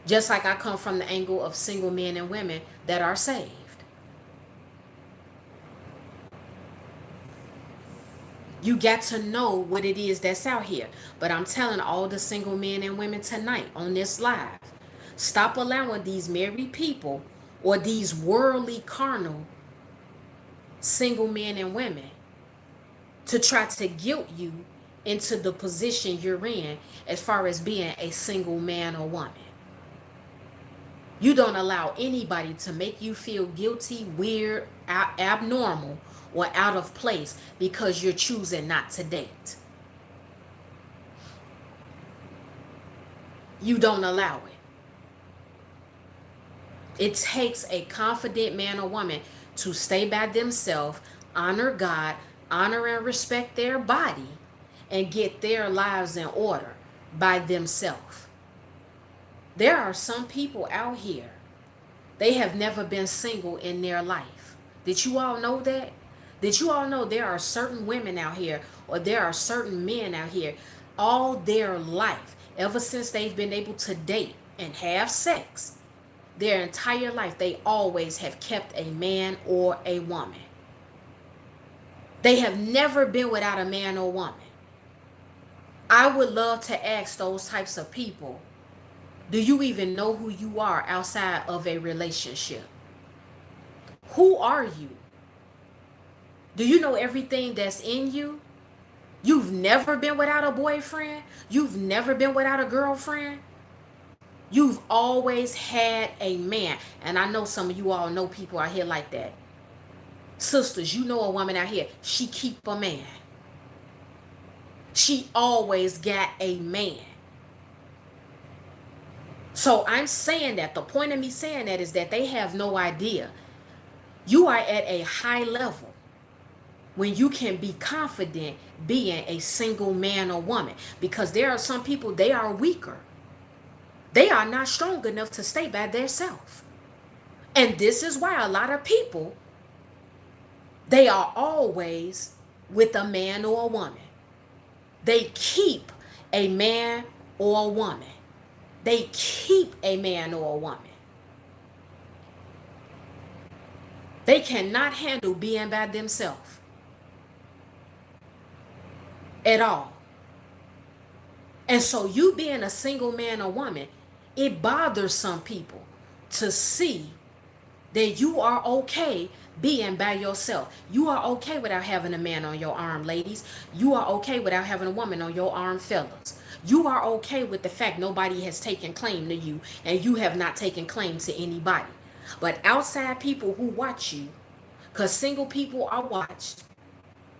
just like I come from the angle of single men and women that are saved. You got to know what it is that's out here. But I'm telling all the single men and women tonight on this live, stop allowing these married people or these worldly carnal single men and women to try to guilt you into the position you're in as far as being a single man or woman. You don't allow anybody to make you feel guilty, weird, abnormal, or out of place because you're choosing not to date. You don't allow it. It takes a confident man or woman to stay by themselves, honor God, honor and respect their body, and get their lives in order by themselves. There are some people out here, they have never been single in their life. Did you all know that? Did you all know there are certain women out here, or there are certain men out here, all their life, ever since they've been able to date and have sex, their entire life, they always have kept a man or a woman. They have never been without a man or woman. I would love to ask those types of people, do you even know who you are outside of a relationship? Who are you? Do you know everything that's in you? You've never been without a boyfriend. You've never been without a girlfriend. You've always had a man. And I know some of you all know people out here like that. Sisters, you know a woman out here, she keep a man. She always got a man. So I'm saying that, the point of me saying that is that they have no idea. You are at a high level when you can be confident being a single man or woman. Because there are some people, they are weaker. They are not strong enough to stay by themselves. And this is why a lot of people, they are always with a man or a woman. They keep a man or a woman. They keep a man or a woman. They cannot handle being by themselves at all. And so you being a single man or woman, it bothers some people to see that you are okay being by yourself. You are okay without having a man on your arm, ladies. You are okay without having a woman on your arm, fellas. You are okay with the fact nobody has taken claim to you and you have not taken claim to anybody. But outside people who watch you, because single people are watched,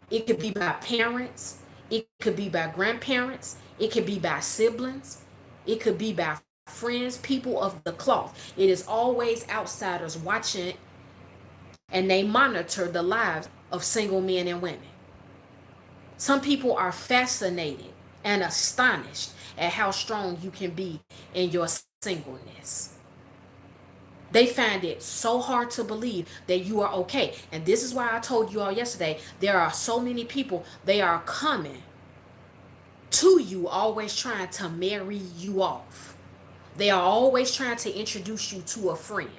it could be by parents, it could be by grandparents, it could be by siblings, it could be by friends, people of the cloth. It is always outsiders watching, and they monitor the lives of single men and women. Some people are fascinated and astonished at how strong you can be in your singleness. They find it so hard to believe that you are okay. And this is why I told you all yesterday, there are so many people, they are coming to you, always trying to marry you off. They are always trying to introduce you to a friend.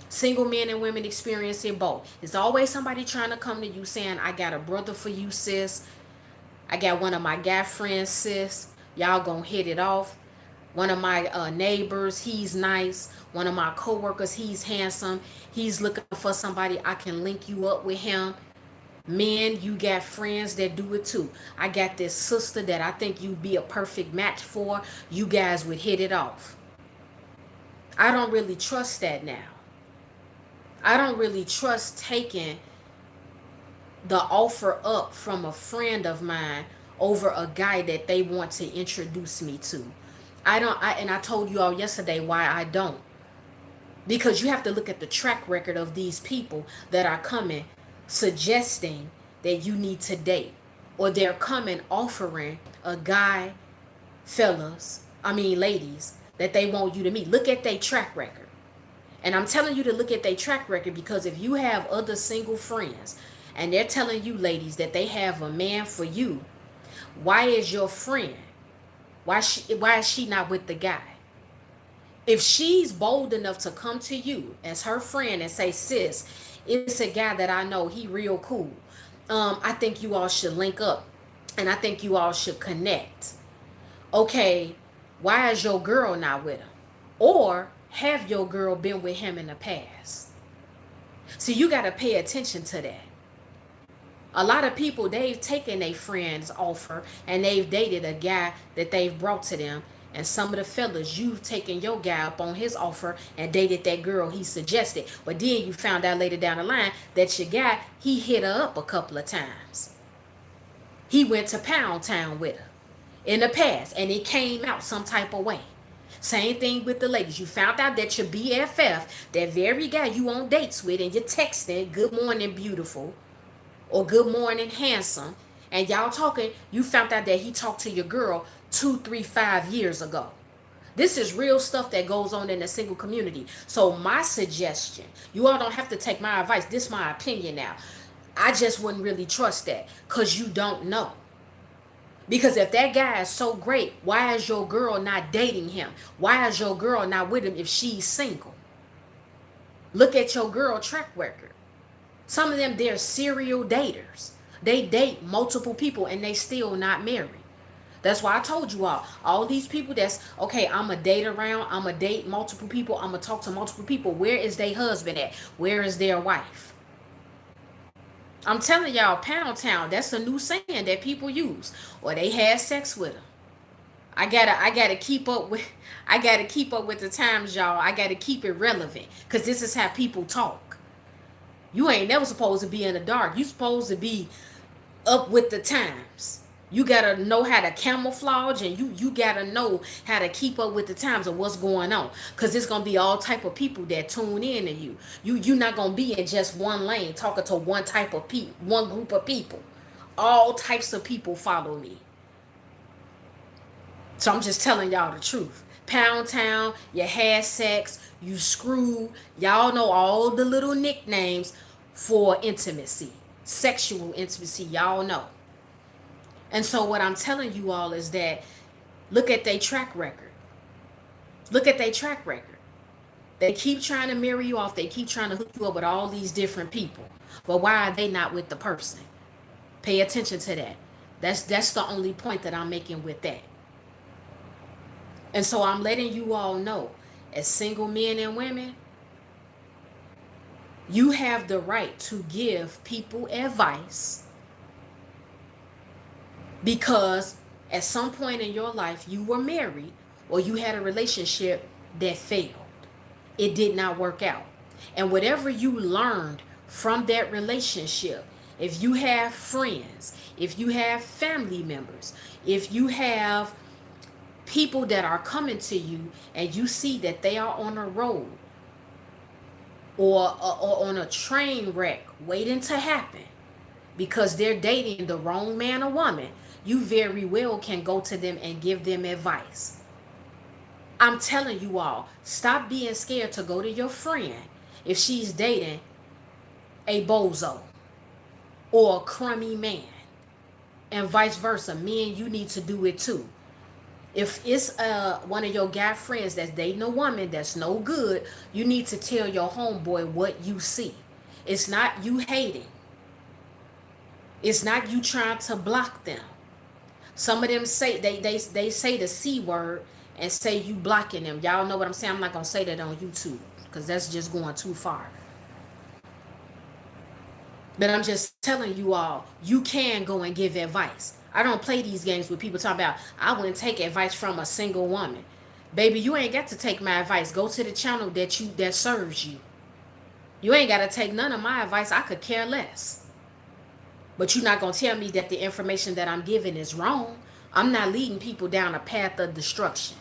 Single men and women experience it both. There's always somebody trying to come to you saying, I got a brother for you, sis. I got one of my guy friends, sis. Y'all gonna hit it off. One of my neighbors, he's nice. One of my coworkers, he's handsome. He's looking for somebody, I can link you up with him. Men, you got friends that do it too. I got this sister that I think you'd be a perfect match for. You guys would hit it off. I don't really trust that now. I don't really trust taking the offer up from a friend of mine over a guy that they want to introduce me to. And I told you all yesterday why I don't. Because you have to look at the track record of these people that are coming suggesting that you need to date, or they're coming offering a guy, ladies, that they want you to meet. Look at their track record. And I'm telling you to look at their track record because if you have other single friends and they're telling you, ladies, that they have a man for you, why is your friend, why is she not with the guy? If she's bold enough to come to you as her friend and say, sis, it's a guy that I know, he real cool. I think you all should link up and I think you all should connect. Okay, why is your girl not with him? Or have your girl been with him in the past? So you got to pay attention to that. A lot of people, they've taken a friend's offer and they've dated a guy that they've brought to them. And some of the fellas, you've taken your guy up on his offer and dated that girl he suggested. But then you found out later down the line that your guy, he hit her up a couple of times. He went to Pound Town with her in the past and it came out some type of way. Same thing with the ladies. You found out that your BFF, that very guy you on dates with and you're texting, good morning, beautiful, or good morning, handsome, and y'all talking, you found out that he talked to your girl 2, 3, 5 years ago. This is real stuff that goes on in the single community. So my suggestion, you all don't have to take my advice. This is my opinion now. I just wouldn't really trust that because you don't know. Because if that guy is so great, why is your girl not dating him? Why is your girl not with him if she's single? Look at your girl track record. Some of them, they're serial daters. They date multiple people and they still not married. That's why I told you all these people that's, okay, I'm going to date around, I'm going to date multiple people, I'm going to talk to multiple people. Where is their husband at? Where is their wife? I'm telling y'all, Pound Town, that's a new saying that people use. Or they had sex with them. I gotta keep up with the times, y'all. I gotta keep it relevant. Cause this is how people talk. You ain't never supposed to be in the dark. You supposed to be up with the times. You gotta know how to camouflage and you gotta know how to keep up with the times of what's going on. Cause it's gonna be all type of people that tune in to you. You're not gonna be in just one lane talking to one type of people, one group of people. All types of people follow me. So I'm just telling y'all the truth. Pound Town, you had sex, you screwed. Y'all know all the little nicknames for intimacy, sexual intimacy, y'all know. And so what I'm telling you all is that look at their track record. Look at their track record. They keep trying to marry you off. They keep trying to hook you up with all these different people. But why are they not with the person? Pay attention to that. That's the only point that I'm making with that. And so I'm letting you all know, as single men and women, you have the right to give people advice because at some point in your life you were married or you had a relationship that failed. It did not work out. And whatever you learned from that relationship, if you have friends, if you have family members, if you have people that are coming to you and you see that they are on a road or on a train wreck waiting to happen because they're dating the wrong man or woman, you very well can go to them and give them advice. I'm telling you all, stop being scared to go to your friend if she's dating a bozo or a crummy man, and vice versa. Men, you need to do it too. If it's one of your guy friends that's dating a woman that's no good, you need to tell your homeboy what you see. It's not you hating. It's not you trying to block them. Some of them say they say the C word and say you blocking them. Y'all know what I'm saying? I'm not gonna say that on YouTube because that's just going too far. But I'm just telling you all, you can go and give advice. I don't play these games with people talking about, I wouldn't take advice from a single woman. Baby, you ain't got to take my advice. Go to the channel that serves you. You ain't got to take none of my advice. I could care less. But you're not going to tell me that the information that I'm giving is wrong. I'm not leading people down a path of destruction.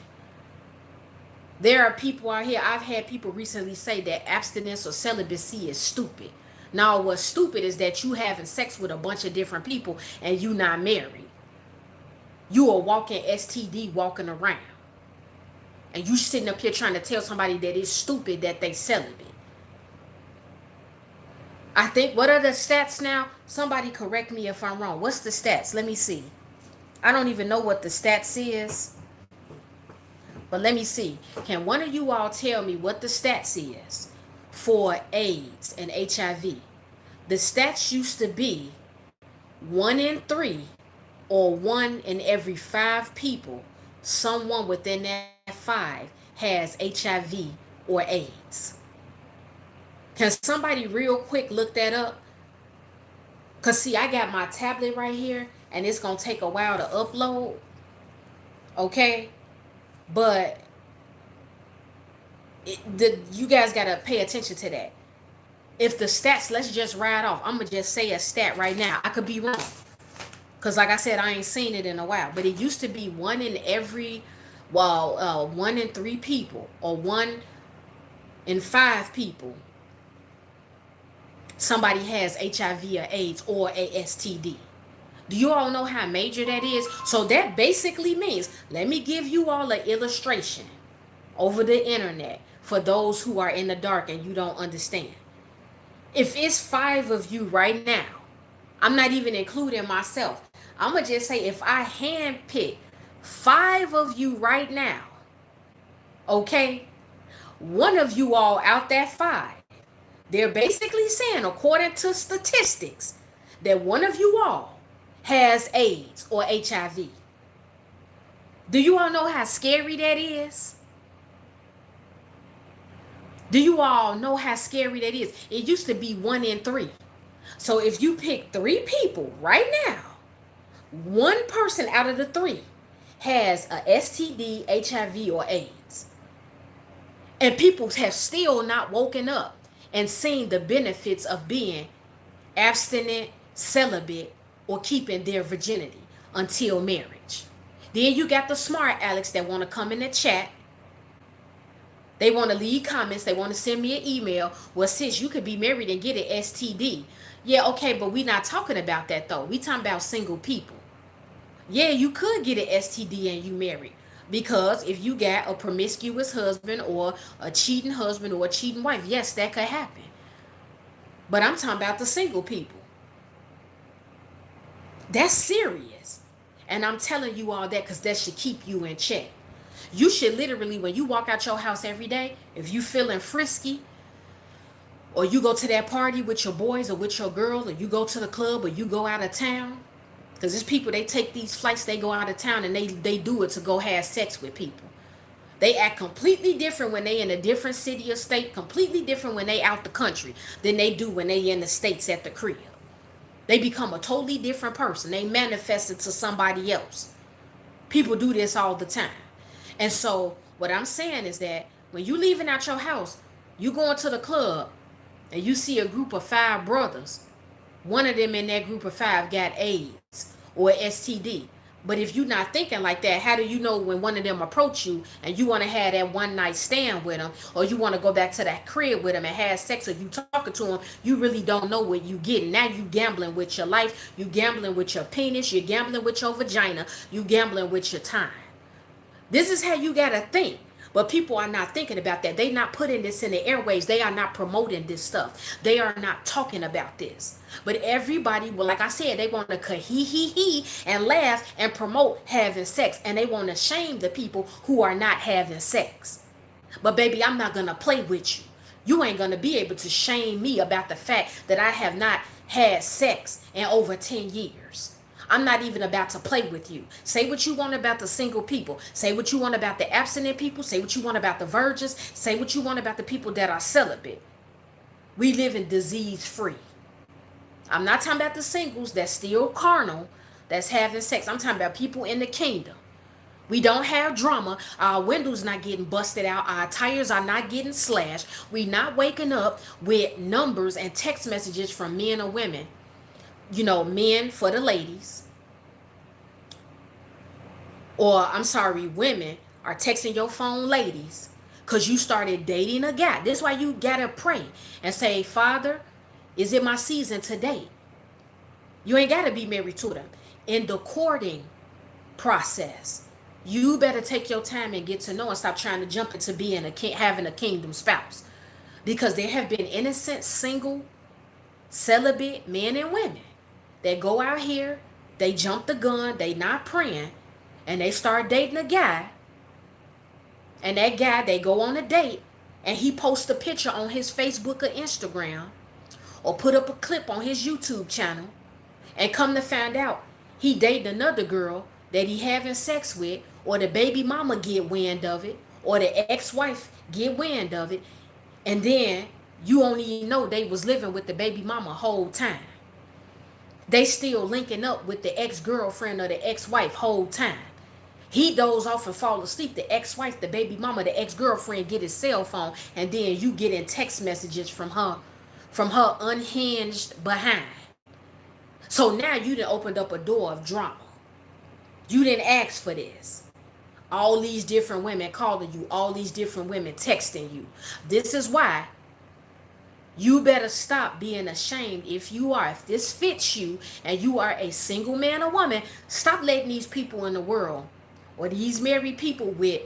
There are people out here, I've had people recently say that abstinence or celibacy is stupid. Now, what's stupid is that you having sex with a bunch of different people and you not married. You a walking STD walking around. And you sitting up here trying to tell somebody that it's stupid that they celibate. I think, what are the stats now? Somebody correct me if I'm wrong. What's the stats? Let me see. I don't even know what the stats is. But let me see. Can one of you all tell me what the stats is for AIDS and HIV? The stats used to be 1 in 3 or 1 in every 5 people, someone within that 5 has HIV or AIDS. Can somebody real quick look that up? Because see, I got my tablet right here and it's going to take a while to upload. Okay? But you guys got to pay attention to that. If the stats, let's just ride off. I'm going to just say a stat right now. I could be wrong. Because like I said, I ain't seen it in a while. But it used to be 1 in every, 1 in 3 people or 1 in 5 people. Somebody has HIV or AIDS or a STD. Do you all know how major that is? So that basically means, let me give you all an illustration over the internet for those who are in the dark and you don't understand. If it's 5 of you right now, I'm not even including myself. I'm going to just say if I handpick 5 of you right now, okay, one of you all out that 5, they're basically saying, according to statistics, that one of you all has AIDS or HIV. Do you all know how scary that is? Do you all know how scary that is? It used to be 1 in 3. So if you pick 3 people right now, 1 person out of the 3 has a STD, HIV, or AIDS. And people have still not woken up and seen the benefits of being abstinent, celibate, or keeping their virginity until marriage. Then you got the smart Alex that want to come in the chat. They want to leave comments. They want to send me an email. Well, sis, you could be married and get an STD. Yeah, okay, but we not talking about that though. We talking about single people. Yeah, you could get an STD and you married. Because if you got a promiscuous husband or a cheating husband or a cheating wife, yes, that could happen. But I'm talking about the single people. That's serious. And I'm telling you all that because that should keep you in check. You should literally, when you walk out your house every day, if you feeling frisky, or you go to that party with your boys or with your girls, or you go to the club or you go out of town, because there's people, they take these flights, they go out of town and they do it to go have sex with people. They act completely different when they in a different city or state, completely different when they out the country than they do when they in the States at the crib. They become a totally different person. They manifest it to somebody else. People do this all the time. And so what I'm saying is that when you leaving out your house, you going to the club and you see a group of 5 brothers. One of them in that group of 5 got AIDS or STD. But if you're not thinking like that, how do you know when one of them approach you and you want to have that one night stand with them, or you want to go back to that crib with them and have sex, or you talking to them, you really don't know what you getting. Now you gambling with your life, you gambling with your penis, you're gambling with your vagina, you gambling with your time. This is how you got to think. But people are not thinking about that. They not putting this in the airwaves. They are not promoting this stuff. They are not talking about this. But everybody, well, like I said, they want to hee and laugh and promote having sex. And they want to shame the people who are not having sex. But baby, I'm not going to play with you. You ain't going to be able to shame me about the fact that I have not had sex in over 10 years. I'm not even about to play with you. Say what you want about the single people. Say what you want about the abstinent people. Say what you want about the virgins. Say what you want about the people that are celibate. We live in disease free. I'm not talking about the singles that's still carnal, that's having sex. I'm talking about people in the kingdom. We don't have drama. Our windows not getting busted out. Our tires are not getting slashed. We not waking up with numbers and text messages from men or women. You know, men for the ladies. Or I'm sorry, women are texting your phone, ladies, because you started dating a guy. This is why you gotta pray and say, Father, is it my season to date? You ain't gotta be married to them. In the courting process, you better take your time and get to know and stop trying to jump into being having a kingdom spouse. Because there have been innocent, single, celibate men and women that go out here, they jump the gun, they not praying, and they start dating a guy. And that guy, they go on a date, and he posts a picture on his Facebook or Instagram, or put up a clip on his YouTube channel, and come to find out he dating another girl that he having sex with, or the baby mama get wind of it, or the ex-wife get wind of it, and then you only know they was living with the baby mama whole time. They still linking up with the ex-girlfriend or the ex-wife whole time. He doze off and fall asleep. The ex-wife, the baby mama, the ex-girlfriend get his cell phone, and then you getting text messages from her unhinged behind. So now you done opened up a door of drama. You didn't ask for this. All these different women calling you, all these different women texting you. This is why you better stop being ashamed if this fits you and you are a single man or woman. Stop letting these people in the world, or these married people with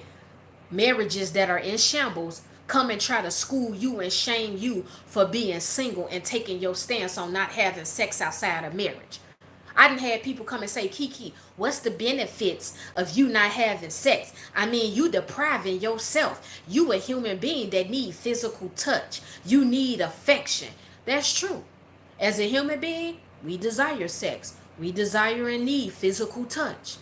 marriages that are in shambles, come and try to school you and shame you for being single and taking your stance on not having sex outside of marriage. I done had people come and say, Kiki, what's the benefits of you not having sex? I mean, you depriving yourself. You a human being that need physical touch. You need affection. That's true. As a human being, we desire sex. We desire and need physical touch.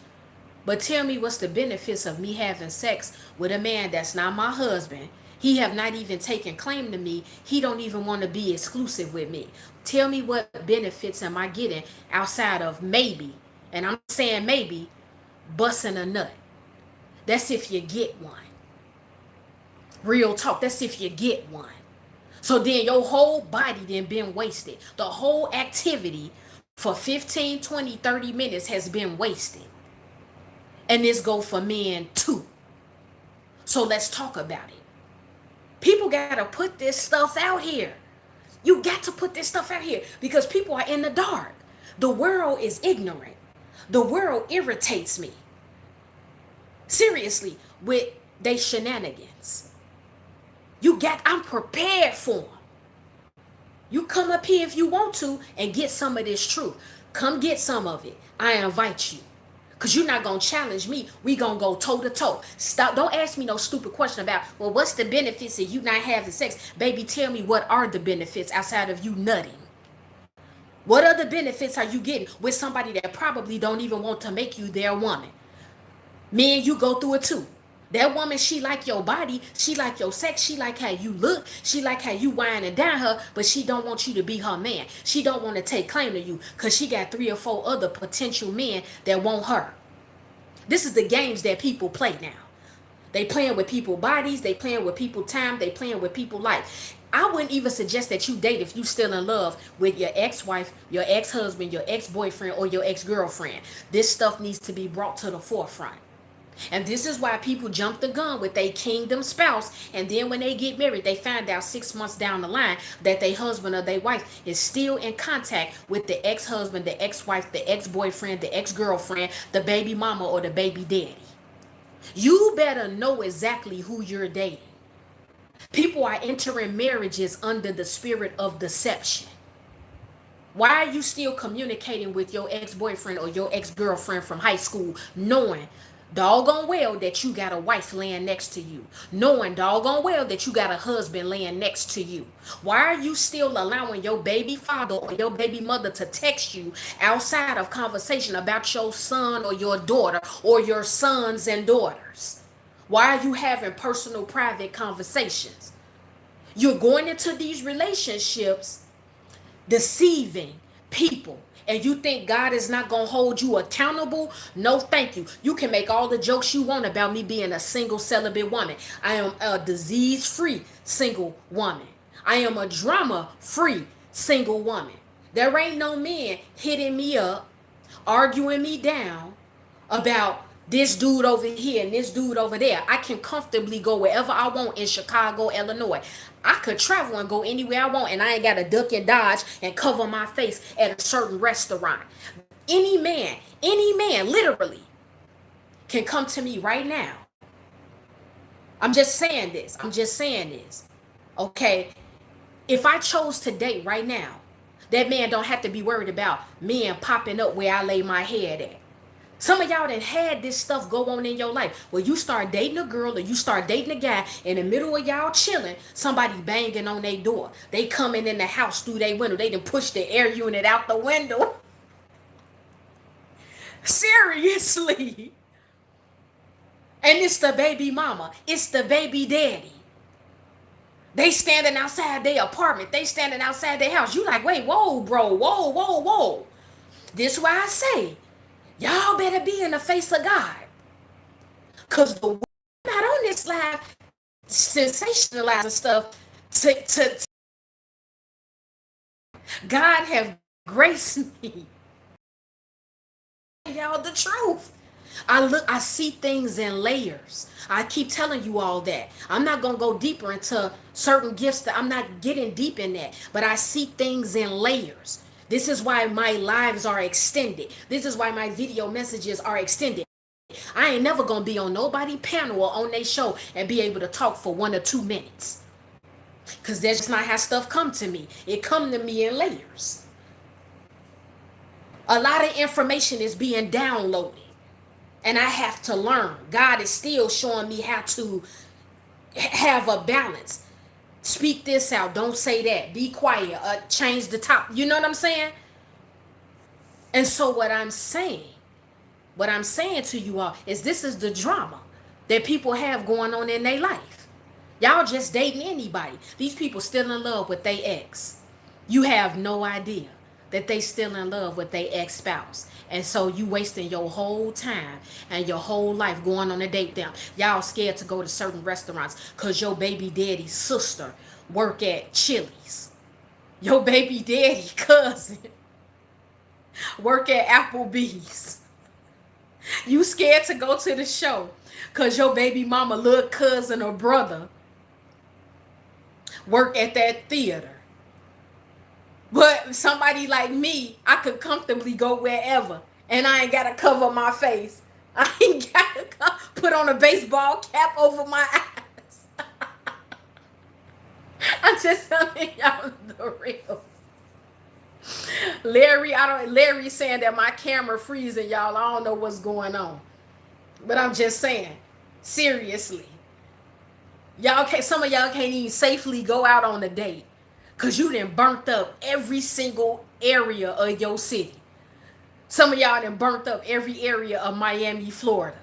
But tell me what's the benefits of me having sex with a man that's not my husband. He have not even taken claim to me. He don't even want to be exclusive with me. Tell me what benefits am I getting outside of maybe, and I'm saying maybe, busting a nut. That's if you get one. Real talk, that's if you get one. So then your whole body then been wasted. The whole activity for 15, 20, 30 minutes has been wasted. And this go for men too. So let's talk about it. People got to put this stuff out here. You got to put this stuff out here because people are in the dark. The world is ignorant. The world irritates me. Seriously, with they shenanigans. I'm prepared for them. You come up here if you want to and get some of this truth. Come get some of it. I invite you. Because you're not going to challenge me. We going to go toe to toe. Stop. Don't ask me no stupid question about, well, what's the benefits of you not having sex? Baby, tell me what are the benefits outside of you nutting? What other benefits are you getting with somebody that probably don't even want to make you their woman? Me and you go through it too. That woman, she like your body. She like your sex. She like how you look. She like how you whine and dine her, but she don't want you to be her man. She don't want to take claim to you because she got 3 or 4 other potential men that want her. This is the games that people play now. They playing with people's bodies. They playing with people's time. They playing with people's life. I wouldn't even suggest that you date if you still in love with your ex-wife, your ex-husband, your ex-boyfriend, or your ex-girlfriend. This stuff needs to be brought to the forefront. And this is why people jump the gun with their kingdom spouse, and then when they get married, they find out 6 months down the line that their husband or their wife is still in contact with the ex-husband, the ex-wife, the ex-boyfriend, the ex-girlfriend, the baby mama, or the baby daddy. You better know exactly who you're dating. People are entering marriages under the spirit of deception. Why are you still communicating with your ex-boyfriend or your ex-girlfriend from high school knowing doggone well that you got a wife laying next to you, knowing doggone well that you got a husband laying next to you? Why are you still allowing your baby father or your baby mother to text you outside of conversation about your son or your daughter or your sons and daughters? Why are you having personal private conversations? You're going into these relationships deceiving, people. And you think God is not going to hold you accountable? No, thank you. You can make all the jokes you want about me being a single celibate woman. I am a disease-free single woman. I am a drama-free single woman. There ain't no man hitting me up, arguing me down about this dude over here and this dude over there. I can comfortably go wherever I want in Chicago, Illinois. I could travel and go anywhere I want, and I ain't got to duck and dodge and cover my face at a certain restaurant. Any man, literally, can come to me right now. I'm just saying this. Okay? If I chose to date right now, that man don't have to be worried about men popping up where I lay my head at. Some of y'all done had this stuff go on in your life where you start dating a girl or you start dating a guy, in the middle of y'all chilling, somebody banging on their door. They coming in the house through their window. They done push the air unit out the window. Seriously. And it's the baby mama. It's the baby daddy. They standing outside their apartment. They standing outside their house. You like, wait, whoa, bro. Whoa. This is why I say, y'all better be in the face of God. Because the world not on this live sensationalizing stuff to God have graced me. Y'all the truth. I see things in layers. I keep telling you all that. I'm not going to go deeper into certain gifts that I'm not getting deep in that, but I see things in layers. This is why my lives are extended. This is why my video messages are extended. I ain't never going to be on nobody panel or on their show and be able to talk for 1 or 2 minutes. Because that's just not how stuff come to me. It come to me in layers. A lot of information is being downloaded. And I have to learn. God is still showing me how to have a balance. Speak this out. Don't say that. Be quiet. Change the top. You know what I'm saying? And so what I'm saying to you all is this is the drama that people have going on in their life. Y'all just dating anybody. These people still in love with their ex. You have no idea that they still in love with their ex-spouse. And so you wasting your whole time and your whole life going on a date down. Y'all scared to go to certain restaurants because your baby daddy's sister work at Chili's. Your baby daddy cousin work at Applebee's. You scared to go to the show because your baby mama, little cousin or brother work at that theater. But somebody like me, I could comfortably go wherever. And I ain't got to cover my face. I ain't got to put on a baseball cap over my eyes. I'm just telling y'all the real. Larry's saying that my camera freezing, y'all. I don't know what's going on. But I'm just saying, seriously. Some of y'all can't even safely go out on a date. Because you done burnt up every single area of your city. Some of y'all done burnt up every area of Miami, Florida.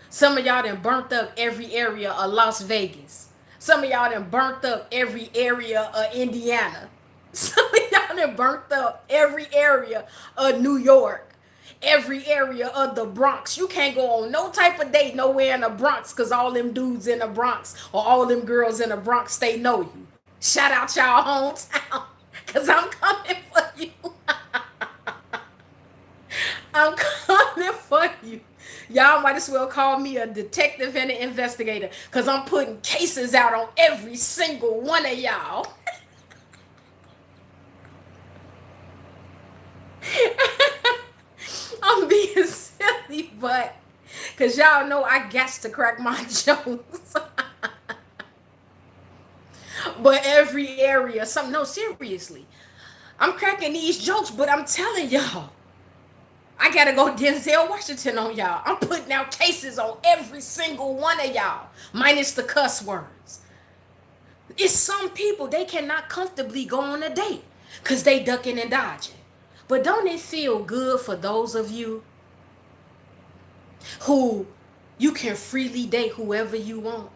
Some of y'all done burnt up every area of Las Vegas. Some of y'all done burnt up every area of Indiana. Some of y'all done burnt up every area of New York. Every area of the Bronx. You can't go on no type of date nowhere in the Bronx because all them dudes in the Bronx or all them girls in the Bronx, they know you. Shout out y'all hometown, because I'm coming for you. I'm coming for you. Y'all might as well call me a detective and an investigator, because I'm putting cases out on every single one of y'all. I'm being silly, but because y'all know I got to crack my jokes. But every area, seriously. I'm cracking these jokes, but I'm telling y'all, I gotta go Denzel Washington on y'all. I'm putting out cases on every single one of y'all, minus the cuss words. It's some people, they cannot comfortably go on a date because they ducking and dodging. But don't it feel good for those of you who you can freely date whoever you want?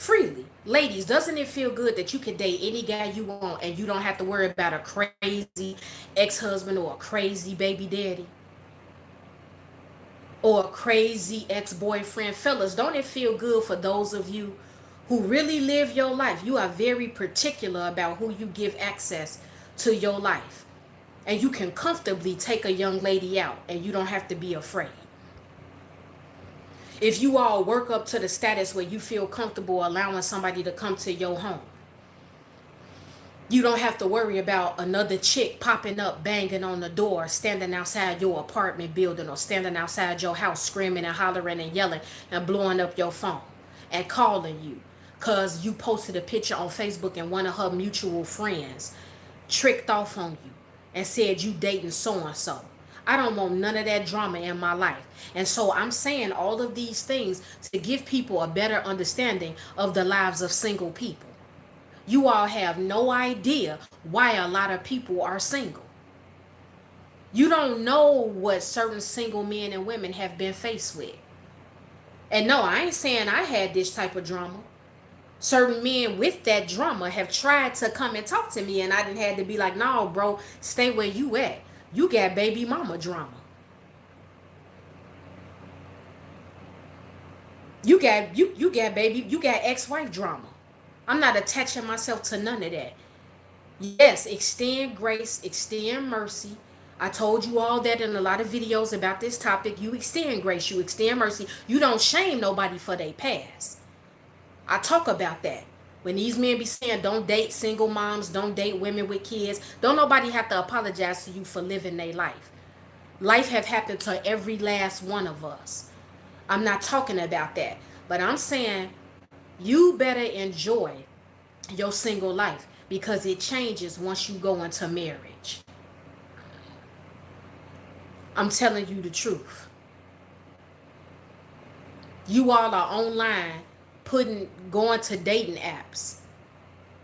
freely. Ladies, doesn't it feel good that you can date any guy you want and you don't have to worry about a crazy ex-husband or a crazy baby daddy or a crazy ex-boyfriend? Fellas, don't it feel good for those of you who really live your life? You are very particular about who you give access to your life. And you can comfortably take a young lady out and you don't have to be afraid. If you all work up to the status where you feel comfortable allowing somebody to come to your home, you don't have to worry about another chick popping up, banging on the door, standing outside your apartment building or standing outside your house screaming and hollering and yelling and blowing up your phone and calling you because you posted a picture on Facebook and one of her mutual friends tricked off on you and said you dating so-and-so. I don't want none of that drama in my life. And so I'm saying all of these things to give people a better understanding of the lives of single people. You all have no idea why a lot of people are single. You don't know what certain single men and women have been faced with. And no, I ain't saying I had this type of drama. Certain men with that drama have tried to come and talk to me, and I didn't have to be like, no, bro, stay where you at. You got baby mama drama. You got ex-wife drama. I'm not attaching myself to none of that. Yes, extend grace, extend mercy. I told you all that in a lot of videos about this topic. You extend grace, you extend mercy. You don't shame nobody for their past. I talk about that. When these men be saying don't date single moms, don't date women with kids, don't nobody have to apologize to you for living their life. Life have happened to every last one of us. I'm not talking about that. But I'm saying you better enjoy your single life because it changes once you go into marriage. I'm telling you the truth. You all are online going to dating apps.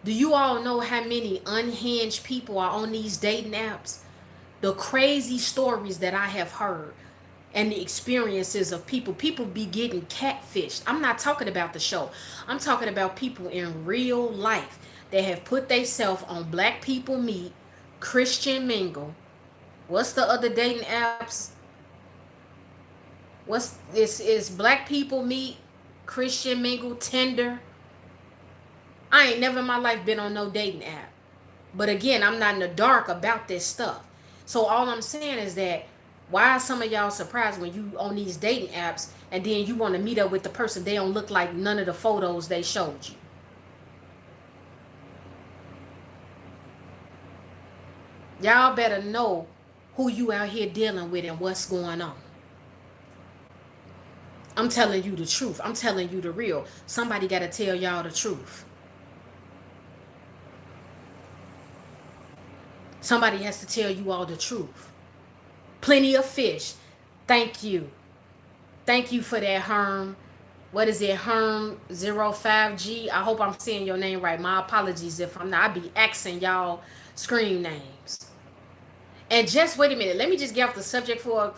Do you all know how many unhinged people are on these dating apps? The crazy stories that I have heard and the experiences of people be getting catfished. I'm not talking about the show. I'm talking about people in real life that have put themselves on Black People Meet, Christian Mingle. What's the other dating apps? What's this is Black People Meet, Christian Mingle, Tinder. I ain't never in my life been on no dating app. But again, I'm not in the dark about this stuff. So all I'm saying is that why are some of y'all surprised when you on these dating apps and then you want to meet up with the person, they don't look like none of the photos they showed you? Y'all better know who you out here dealing with and what's going on. I'm telling you the truth. I'm telling you the real. Somebody got to tell y'all the truth. Somebody has to tell you all the truth. Plenty of fish. Thank you. Thank you for that, Herm. What is it, Herm 05G? I hope I'm saying your name right. My apologies if I'm not. I be asking y'all screen names. And just wait a minute. Let me just get off the subject for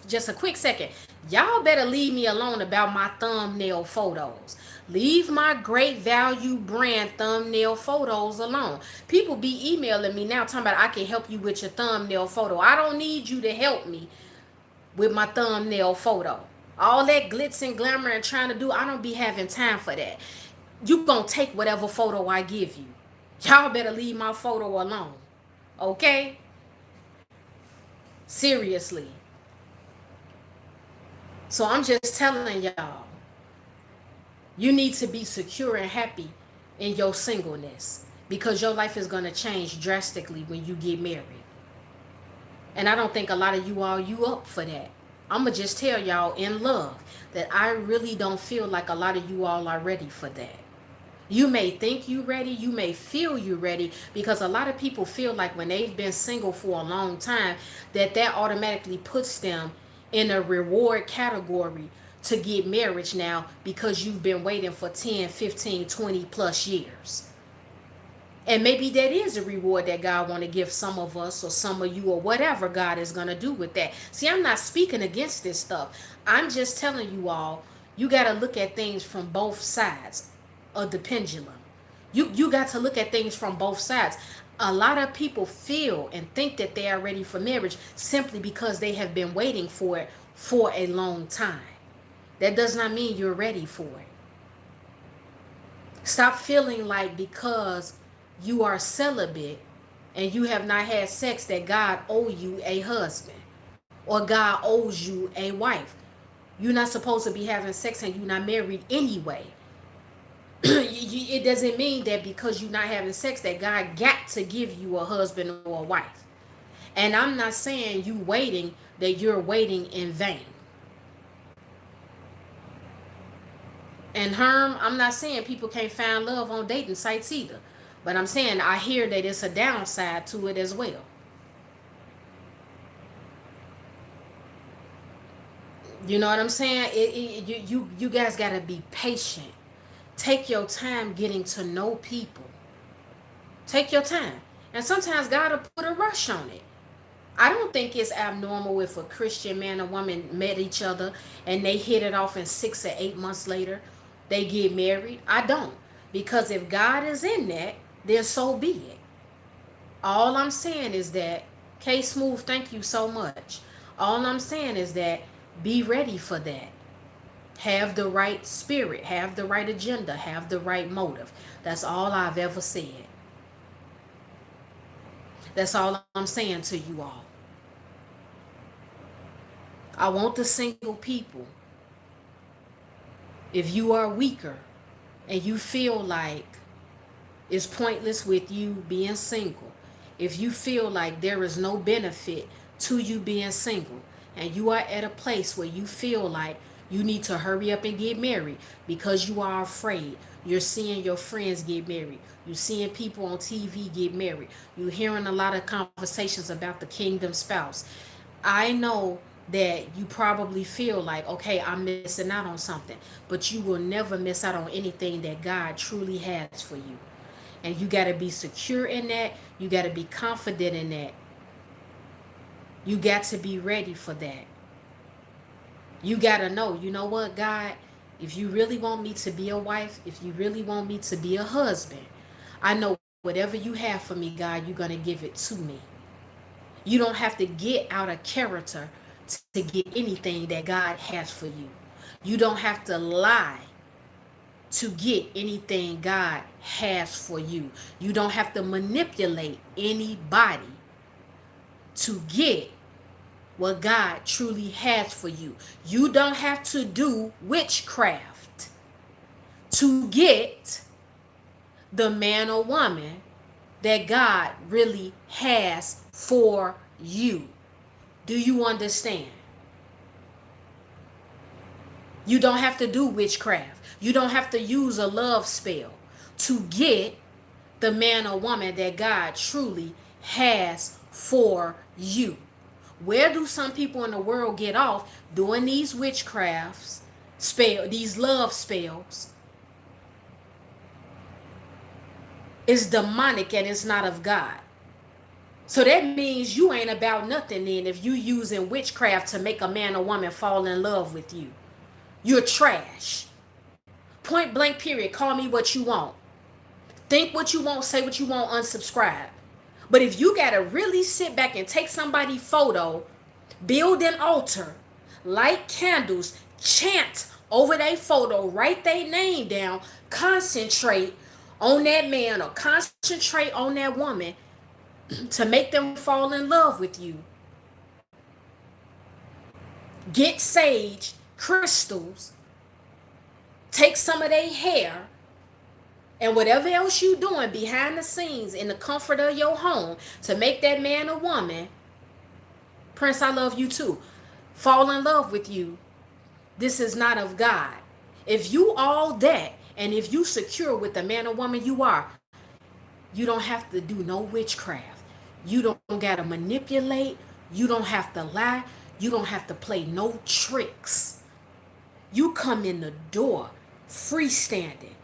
just a quick second. Y'all better leave me alone about my thumbnail photos. Leave my great value brand thumbnail photos alone. People be emailing me now talking about I can help you with your thumbnail photo. I don't need you to help me with my thumbnail photo. All that glitz and glamour and trying to do, I don't be having time for that. You gonna take whatever photo I give you. Y'all better leave my photo alone. Okay? Seriously. So I'm just telling y'all, you need to be secure and happy in your singleness because your life is going to change drastically when you get married. And I don't think a lot of you up for that. I'm going to just tell y'all in love that I really don't feel like a lot of you all are ready for that. You may think you ready, you may feel you ready, because a lot of people feel like when they've been single for a long time, that automatically puts them in a reward category to get marriage now because you've been waiting for 10, 15, 20 plus years. And maybe that is a reward that God want to give some of us or some of you or whatever God is going to do with that. See, I'm not speaking against this stuff. I'm just telling you all, you got to look at things from both sides. of the pendulum. You got to look at things from both sides. A lot of people feel and think that they are ready for marriage simply because they have been waiting for it for a long time. That does not mean you're ready for it. Stop feeling like because you are celibate and you have not had sex that God owes you a husband or God owes you a wife. You're not supposed to be having sex and you're not married anyway. It doesn't mean that because you're not having sex that God got to give you a husband or a wife. And I'm not saying you waiting that you're waiting in vain. And Herm, I'm not saying people can't find love on dating sites either. But I'm saying I hear that it's a downside to it as well. You know what I'm saying? You guys gotta be patient. Take your time getting to know people. Take your time. And sometimes God will put a rush on it. I don't think it's abnormal if a Christian man and woman met each other and they hit it off and 6 or 8 months later they get married. I don't. Because if God is in that, then so be it. All I'm saying is that, K Smooth, thank you so much. All I'm saying is that be ready for that. Have the right spirit, have the right agenda, have the right motive. That's all I've ever said. That's all I'm saying to you all. I want the single people. If you are weaker and you feel like it's pointless with you being single, if you feel like there is no benefit to you being single, and you are at a place where you feel like you need to hurry up and get married because you are afraid, you're seeing your friends get married, you're seeing people on TV get married, you're hearing a lot of conversations about the kingdom spouse. I know that you probably feel like, okay, I'm missing out on something, but you will never miss out on anything that God truly has for you. And you got to be secure in that. You got to be confident in that. You got to be ready for that. You got to know, you know what, God, if you really want me to be a wife, if you really want me to be a husband, I know whatever you have for me, God, you're going to give it to me. You don't have to get out of character to get anything that God has for you. You don't have to lie to get anything God has for you. You don't have to manipulate anybody to get what God truly has for you. You don't have to do witchcraft to get the man or woman that God really has for you. Do you understand? You don't have to do witchcraft. You don't have to use a love spell to get the man or woman that God truly has for you. Where do some people in the world get off doing these witchcrafts, these love spells? It's demonic and it's not of God. So that means you ain't about nothing then if you using witchcraft to make a man or woman fall in love with you. You're trash. Point blank period. Call me what you want. Think what you want, say what you want, unsubscribe. But if you gotta really sit back and take somebody's photo, build an altar, light candles, chant over their photo, write their name down, concentrate on that man or concentrate on that woman to make them fall in love with you. Get sage, crystals, take some of their hair, and whatever else you doing behind the scenes in the comfort of your home to make that man or woman, Prince, I love you too, fall in love with you. This is not of God. If you all that, and if you secure with the man or woman you are, you don't have to do no witchcraft. You don't got to manipulate. You don't have to lie. You don't have to play no tricks. You come in the door freestanding,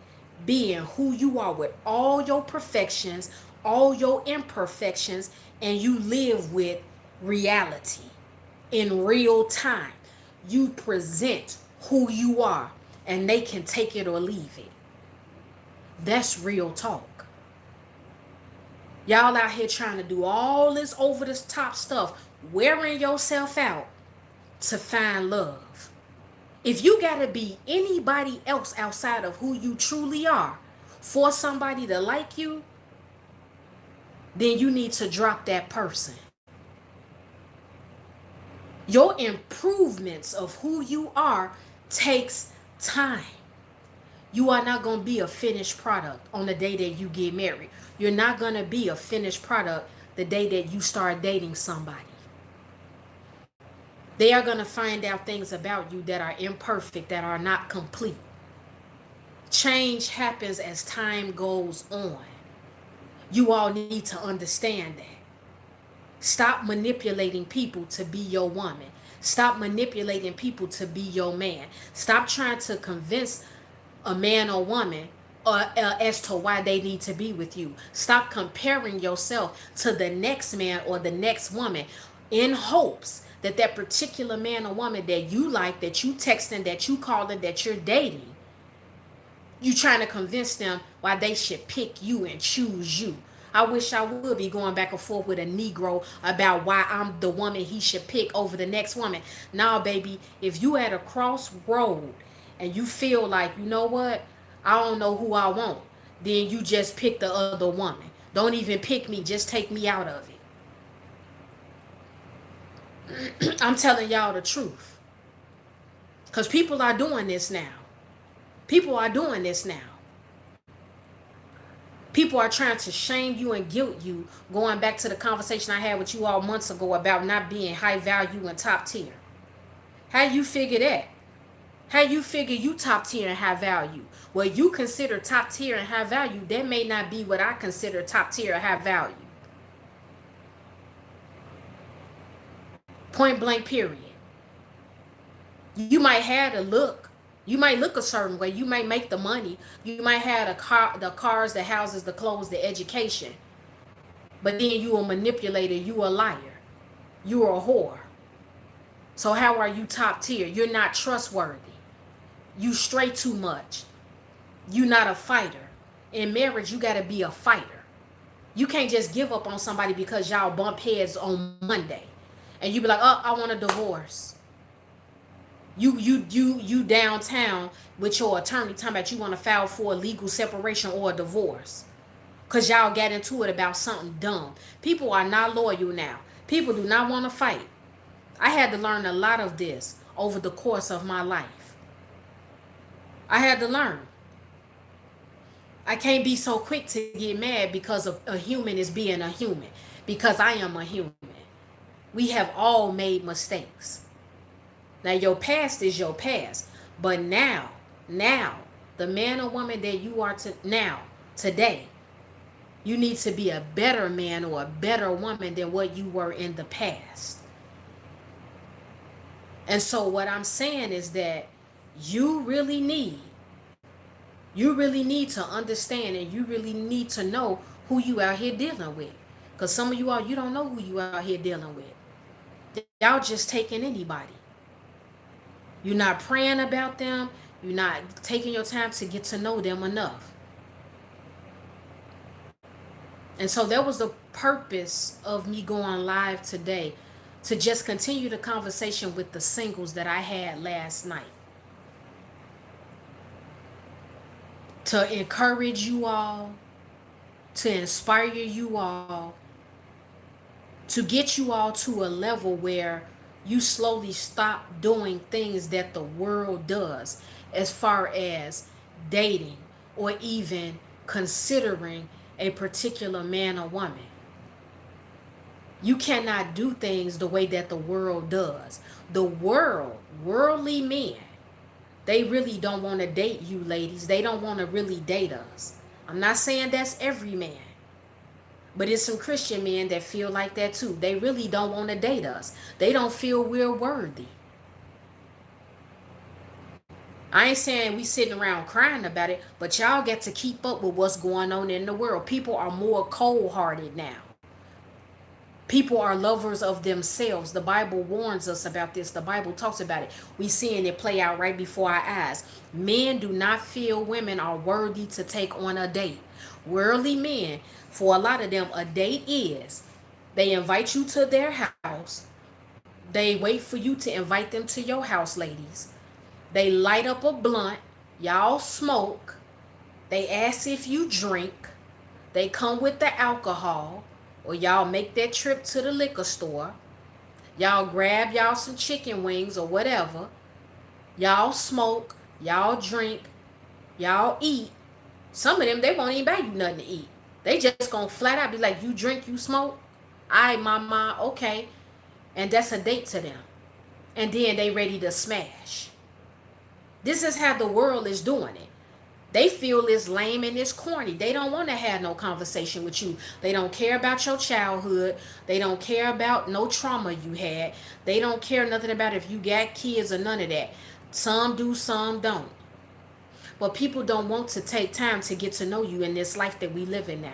being who you are with all your perfections, all your imperfections, and you live with reality in real time. You present who you are, and they can take it or leave it. That's real talk. Y'all out here trying to do all this over the top stuff, wearing yourself out to find love. If you gotta be anybody else outside of who you truly are for somebody to like you, then you need to drop that person. Your improvements of who you are takes time. You are not going to be a finished product on the day that you get married. You're not going to be a finished product the day that you start dating somebody. They are going to find out things about you that are imperfect, that are not complete. Change happens as time goes on. You all need to understand that. Stop manipulating people to be your woman. Stop manipulating people to be your man. Stop trying to convince a man or woman as to why they need to be with you. Stop comparing yourself to the next man or the next woman in hopes that that particular man or woman that you like, that you texting, that you calling, that you're dating, you trying to convince them why they should pick you and choose you. I wish I would be going back and forth with a Negro about why I'm the woman he should pick over the next woman. Nah, baby, if you at a crossroad and you feel like, you know what, I don't know who I want, then you just pick the other woman. Don't even pick me, just take me out of it. I'm telling y'all the truth. Because people are doing this now. People are doing this now. People are trying to shame you and guilt you, going back to the conversation I had with you all months ago about not being high value and top tier. How you figure that? How you figure you top tier and high value? What you consider top tier and high value, that may not be what I consider top tier or high value. Point blank period. You might have a look. You might look a certain way. You might make the money. You might have the cars, the houses, the clothes, the education. But then you a manipulator. You a liar. You are a whore. So how are you top tier? You're not trustworthy. You stray too much. You not a fighter. In marriage, you got to be a fighter. You can't just give up on somebody because y'all bump heads on Monday. And you be like, oh, I want a divorce. You downtown with your attorney talking about you want to file for a legal separation or a divorce. Because y'all got into it about something dumb. People are not loyal now. People do not want to fight. I had to learn a lot of this over the course of my life. I had to learn. I can't be so quick to get mad because a human is being a human. Because I am a human. We have all made mistakes. Now, your past is your past. But now, the man or woman that you are today, you need to be a better man or a better woman than what you were in the past. And so what I'm saying is that you really need to understand, and you really need to know who you out here dealing with. Because some of you all, you don't know who you out here dealing with. Y'all just taking anybody. You're not praying about them. You're not taking your time to get to know them enough. And so that was the purpose of me going live today, to just continue the conversation with the singles that I had last night. To encourage you all, to inspire you all, to get you all to a level where you slowly stop doing things that the world does as far as dating or even considering a particular man or woman. You cannot do things the way that the world does. The worldly men, they really don't want to date you ladies. They don't want to really date us. I'm not saying that's every man. But it's some Christian men that feel like that too. They really don't want to date us. They don't feel we're worthy. I ain't saying we sitting around crying about it, but y'all get to keep up with what's going on in the world. People are more cold-hearted now. People are lovers of themselves. The Bible warns us about this. The Bible talks about it. We seeing it play out right before our eyes. Men do not feel women are worthy to take on a date. Worldly men, for a lot of them, a date is they invite you to their house. They wait for you to invite them to your house, ladies. They light up a blunt. Y'all smoke. They ask if you drink. They come with the alcohol. Or y'all make that trip to the liquor store. Y'all grab y'all some chicken wings or whatever. Y'all smoke. Y'all drink. Y'all eat. Some of them, they won't even buy you nothing to eat. They just gonna flat out be like, you drink, you smoke? Alright, mama, okay. And that's a date to them. And then they ready to smash. This is how the world is doing it. They feel it's lame and it's corny. They don't want to have no conversation with you. They don't care about your childhood. They don't care about no trauma you had. They don't care nothing about if you got kids or none of that. Some do, some don't. But people don't want to take time to get to know you in this life that we live in now.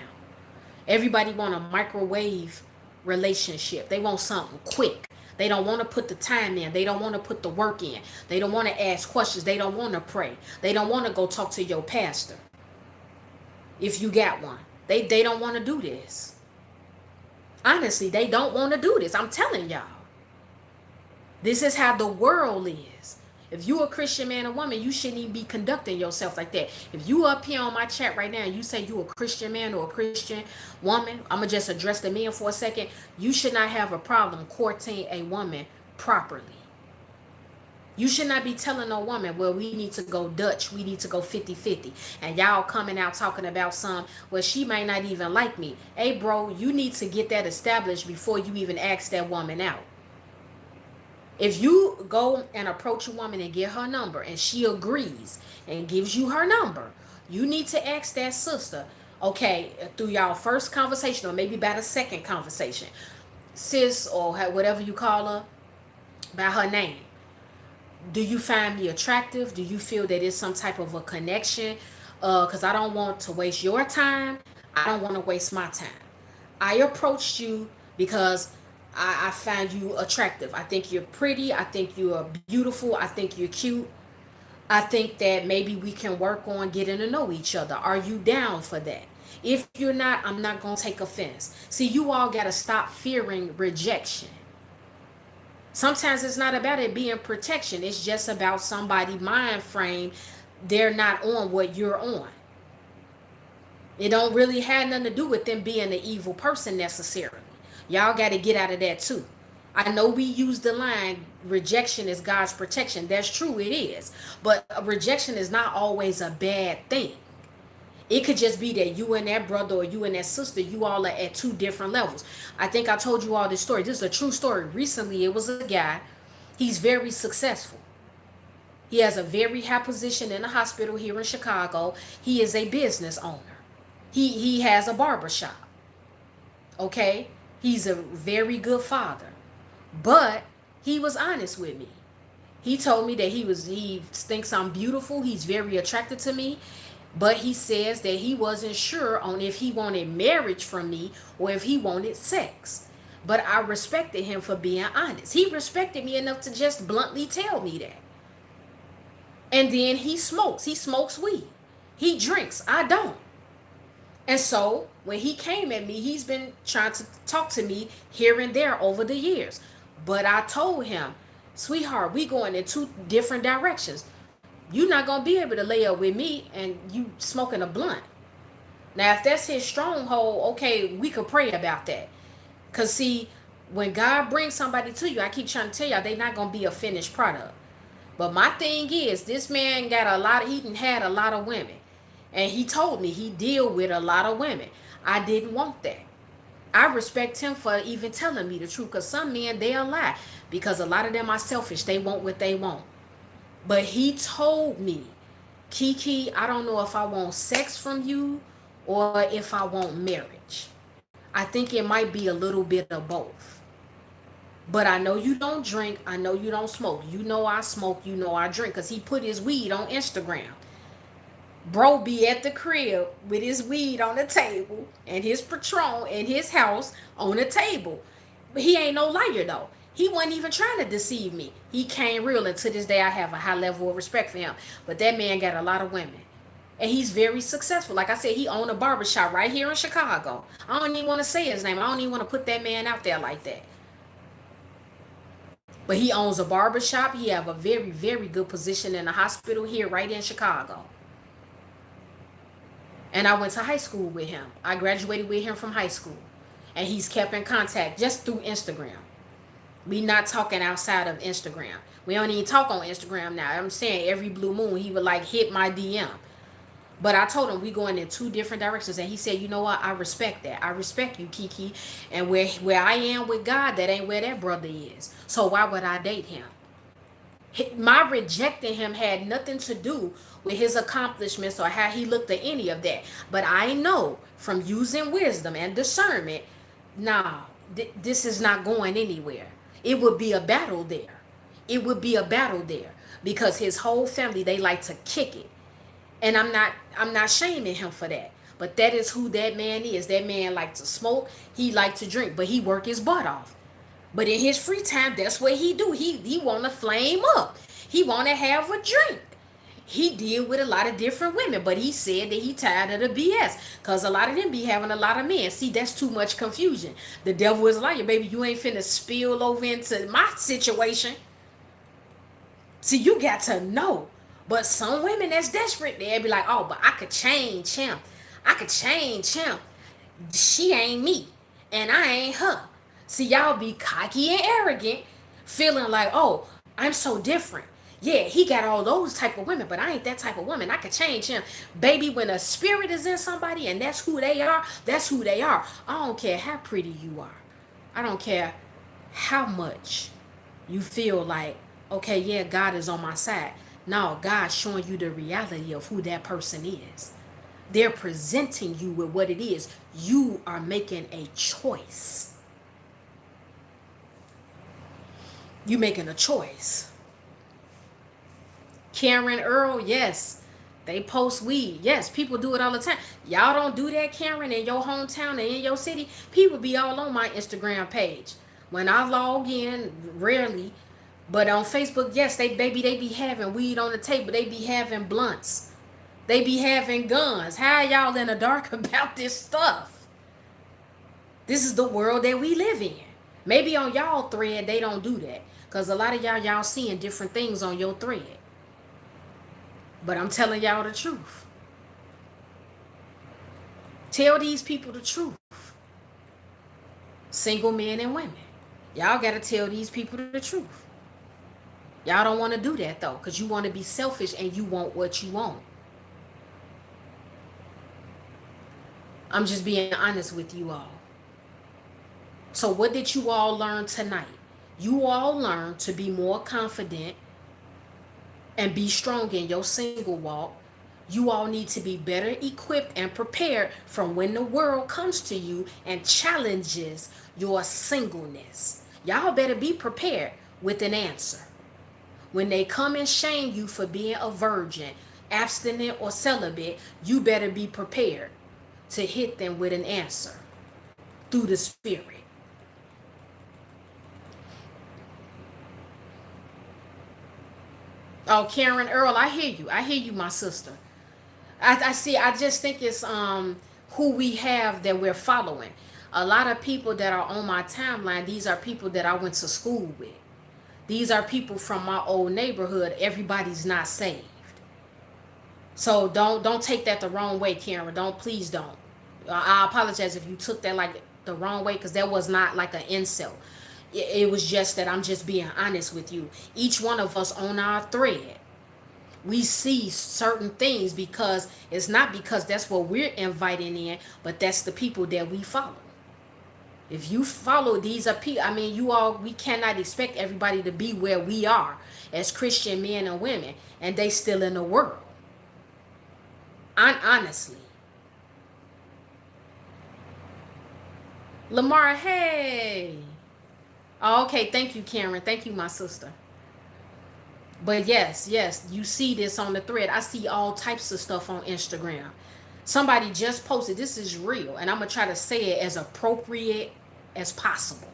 Everybody want a microwave relationship. They want something quick. They don't want to put the time in. They don't want to put the work in. They don't want to ask questions. They don't want to pray. They don't want to go talk to your pastor. If you got one. They don't want to do this. Honestly, they don't want to do this. I'm telling y'all. This is how the world is. If you a Christian man or woman, you shouldn't even be conducting yourself like that. If you up here on my chat right now and you say you a Christian man or a Christian woman, I'm going to just address the men for a second. You should not have a problem courting a woman properly. You should not be telling a woman, well, we need to go Dutch. We need to go 50-50. And y'all coming out talking about some, well, she might not even like me. Hey, bro, you need to get that established before you even ask that woman out. If you go and approach a woman and get her number and she agrees and gives you her number, you need to ask that sister, okay, through y'all first conversation or maybe by the second conversation, sis or whatever you call her, by her name. Do you find me attractive? Do you feel that it's some type of a connection? Because I don't want to waste your time. I don't want to waste my time. I approached you because I find you attractive. I think you're pretty. I think you're beautiful. I think you're cute. I think that maybe we can work on getting to know each other. Are you down for that? If you're not, I'm not going to take offense. See, you all got to stop fearing rejection. Sometimes it's not about it being protection. It's just about somebody's mind frame. They're not on what you're on. It don't really have nothing to do with them being an evil person necessarily. Y'all got to get out of that too. I know we use the line, rejection is God's protection. That's true, it is. But rejection is not always a bad thing. It could just be that you and that brother or you and that sister, you all are at two different levels. I think I told you all this story. This is a true story. Recently, it was a guy. He's very successful. He has a very high position in the hospital here in Chicago. He is a business owner. He has a barbershop. Okay? He's a very good father. But he was honest with me. He told me that he thinks I'm beautiful. He's very attracted to me. But he says that he wasn't sure on if he wanted marriage from me or if he wanted sex. But I respected him for being honest. He respected me enough to just bluntly tell me that. And then he smokes. He smokes weed. He drinks. I don't. And so when he came at me, he's been trying to talk to me here and there over the years. But I told him, sweetheart, we going in two different directions. You're not going to be able to lay up with me and you smoking a blunt. Now, if that's his stronghold, okay, we could pray about that. Because, see, when God brings somebody to you, I keep trying to tell y'all, they're not going to be a finished product. But my thing is, this man he done had a lot of women. And he told me he deal with a lot of women. I didn't want that. I respect him for even telling me the truth. Because some men, they'll lie. Because a lot of them are selfish. They want what they want. But he told me, Kiki, I don't know if I want sex from you or if I want marriage. I think it might be a little bit of both. But I know you don't drink. I know you don't smoke. You know I smoke. You know I drink. Because he put his weed on Instagram. Bro be at the crib with his weed on the table and his Patron in his house on the table. He ain't no liar though. He wasn't even trying to deceive me. He came real, and to this day I have a high level of respect for him. But that man got a lot of women. And he's very successful. Like I said, he owned a barbershop right here in Chicago. I don't even want to say his name. I don't even want to put that man out there like that. But he owns a barbershop. He have a very, very good position in the hospital here right in Chicago. And I went to high school with him. I graduated with him from high school. And he's kept in contact just through Instagram. We not talking outside of Instagram. We don't even talk on Instagram now. I'm saying every blue moon he would like hit my DM. But I told him we going in two different directions, and he said, "You know what? I respect that. I respect you, Kiki. And where I am with God, that ain't where that brother is. So why would I date him? My rejecting him had nothing to do with his accomplishments or how he looked at any of that. But I know from using wisdom and discernment, nah, this is not going anywhere. It would be a battle there. It would be a battle there because his whole family, they like to kick it. And I'm not shaming him for that. But that is who that man is. That man like to smoke, he like to drink, but he work his butt off. But in his free time, that's what he do. He want to flame up. He want to have a drink. He deal with a lot of different women, but he said that he tired of the BS because a lot of them be having a lot of men. See, that's too much confusion. The devil is a liar, baby. You ain't finna spill over into my situation. See, you got to know. But some women that's desperate, they'll be like, oh, but I could change him. I could change him. She ain't me, and I ain't her. See, y'all be cocky and arrogant, feeling like, oh, I'm so different. Yeah, he got all those type of women, but I ain't that type of woman. I could change him. Baby, when a spirit is in somebody and that's who they are, that's who they are. I don't care how pretty you are. I don't care how much you feel like, okay, yeah, God is on my side. No, God's showing you the reality of who that person is. They're presenting you with what it is. You are making a choice. You making a choice. Karen Earl, yes. They post weed. Yes, people do it all the time. Y'all don't do that, Karen, in your hometown and in your city. People be all on my Instagram page. When I log in, rarely, but on Facebook, yes, they be having weed on the table. They be having blunts. They be having guns. How y'all in the dark about this stuff? This is the world that we live in. Maybe on y'all thread, they don't do that. Because a lot of y'all seeing different things on your thread. But I'm telling y'all the truth. Tell these people the truth. Single men and women. Y'all got to tell these people the truth. Y'all don't want to do that though, because you want to be selfish and you want what you want. I'm just being honest with you all. So what did you all learn tonight? You all learned to be more confident and be strong in your single walk. You all need to be better equipped and prepared from when the world comes to you and challenges your singleness. Y'all better be prepared with an answer. When they come and shame you for being a virgin, abstinent, or celibate, you better be prepared to hit them with an answer through the Spirit. Oh, Karen Earl, I hear you. I hear you, my sister. I see. I just think it's who we have that we're following. A lot of people that are on my timeline, these are people that I went to school with. These are people from my old neighborhood. Everybody's not saved. So don't take that the wrong way, Karen. Please don't. I apologize if you took that like the wrong way, because that was not like an insult. It was just that I'm just being honest with you. Each one of us on our thread, we see certain things because it's not because that's what we're inviting in, but that's the people that we follow. If you follow, these are people, we cannot expect everybody to be where we are as Christian men and women, and they still in the world. Honestly. Lamar, hey. Oh, okay, thank you, Karen. Thank you, my sister. But yes, you see this on the thread. I see all types of stuff on Instagram. Somebody just posted, this is real, and I'm going to try to say it as appropriate as possible.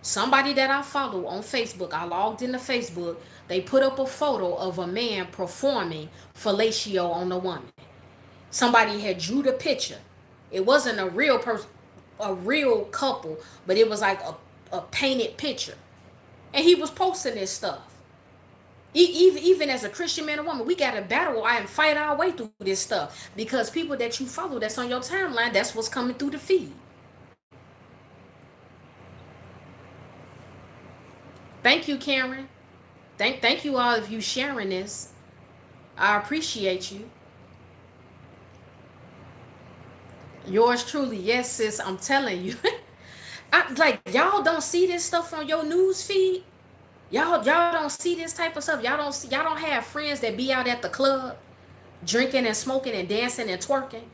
Somebody that I follow on Facebook, I logged into Facebook, they put up a photo of a man performing fellatio on a woman. Somebody had drew the picture. It wasn't a real person, a real couple, but it was like a painted picture. And he was posting this stuff. Even as a Christian man or woman, we got to battle and fight our way through this stuff, because people that you follow, that's on your timeline, that's what's coming through the feed. Thank you, Karen. Thank you all of you sharing this. I appreciate you. Yours truly, yes, sis. I'm telling you. Like, y'all don't see this stuff on your news feed. Y'all don't see this type of stuff. Y'all don't have friends that be out at the club drinking and smoking and dancing and twerking.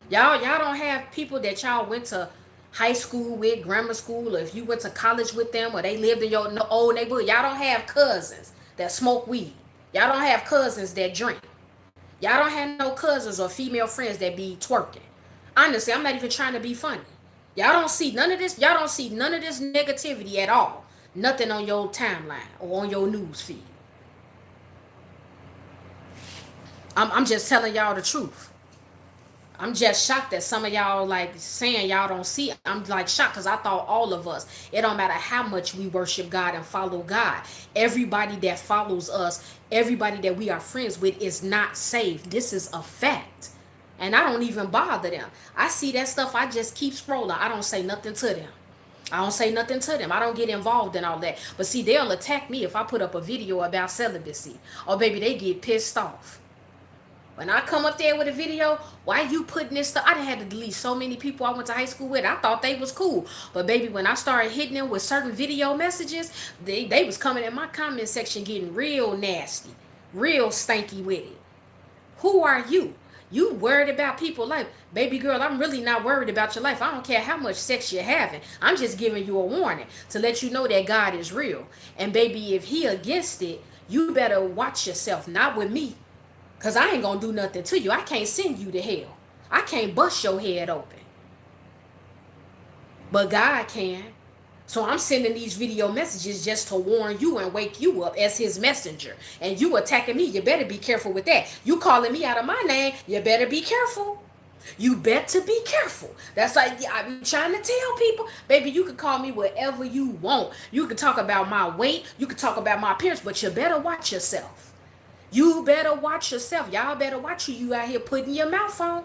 Y'all don't have people that y'all went to high school with, grammar school, or if you went to college with them, or they lived in your old neighborhood. Y'all don't have cousins that smoke weed. Y'all don't have cousins that drink. Y'all don't have no cousins or female friends that be twerking. Honestly, I'm not even trying to be funny. Y'all don't see none of this. Y'all don't see none of this negativity at all. Nothing on your timeline or on your news feed. I'm just telling y'all the truth. I'm just shocked that some of y'all like saying y'all don't see. I'm like shocked, because I thought all of us, it don't matter how much we worship God and follow God, everybody that follows us, everybody that we are friends with is not saved. This is a fact. And I don't even bother them. I see that stuff, I just keep scrolling. I don't say nothing to them. I don't say nothing to them. I don't get involved in all that. But see, they'll attack me if I put up a video about celibacy. Or baby, they get pissed off. When I come up there with a video, why you putting this stuff? I done had to delete so many people I went to high school with. I thought they was cool. But baby, when I started hitting them with certain video messages, they was coming in my comment section getting real nasty, real stanky with it. Who are you? You worried about people's life. Baby girl, I'm really not worried about your life. I don't care how much sex you're having. I'm just giving you a warning to let you know that God is real. And baby, if he against it, you better watch yourself, not with me. Because I ain't going to do nothing to you. I can't send you to hell. I can't bust your head open. But God can. So I'm sending these video messages just to warn you and wake you up as his messenger. And you attacking me, you better be careful with that. You calling me out of my name, you better be careful. You better be careful. That's like, I'm trying to tell people, baby, you can call me whatever you want. You can talk about my weight. You can talk about my appearance, but you better watch yourself. You better watch yourself. Y'all better watch who you out here putting your mouth on.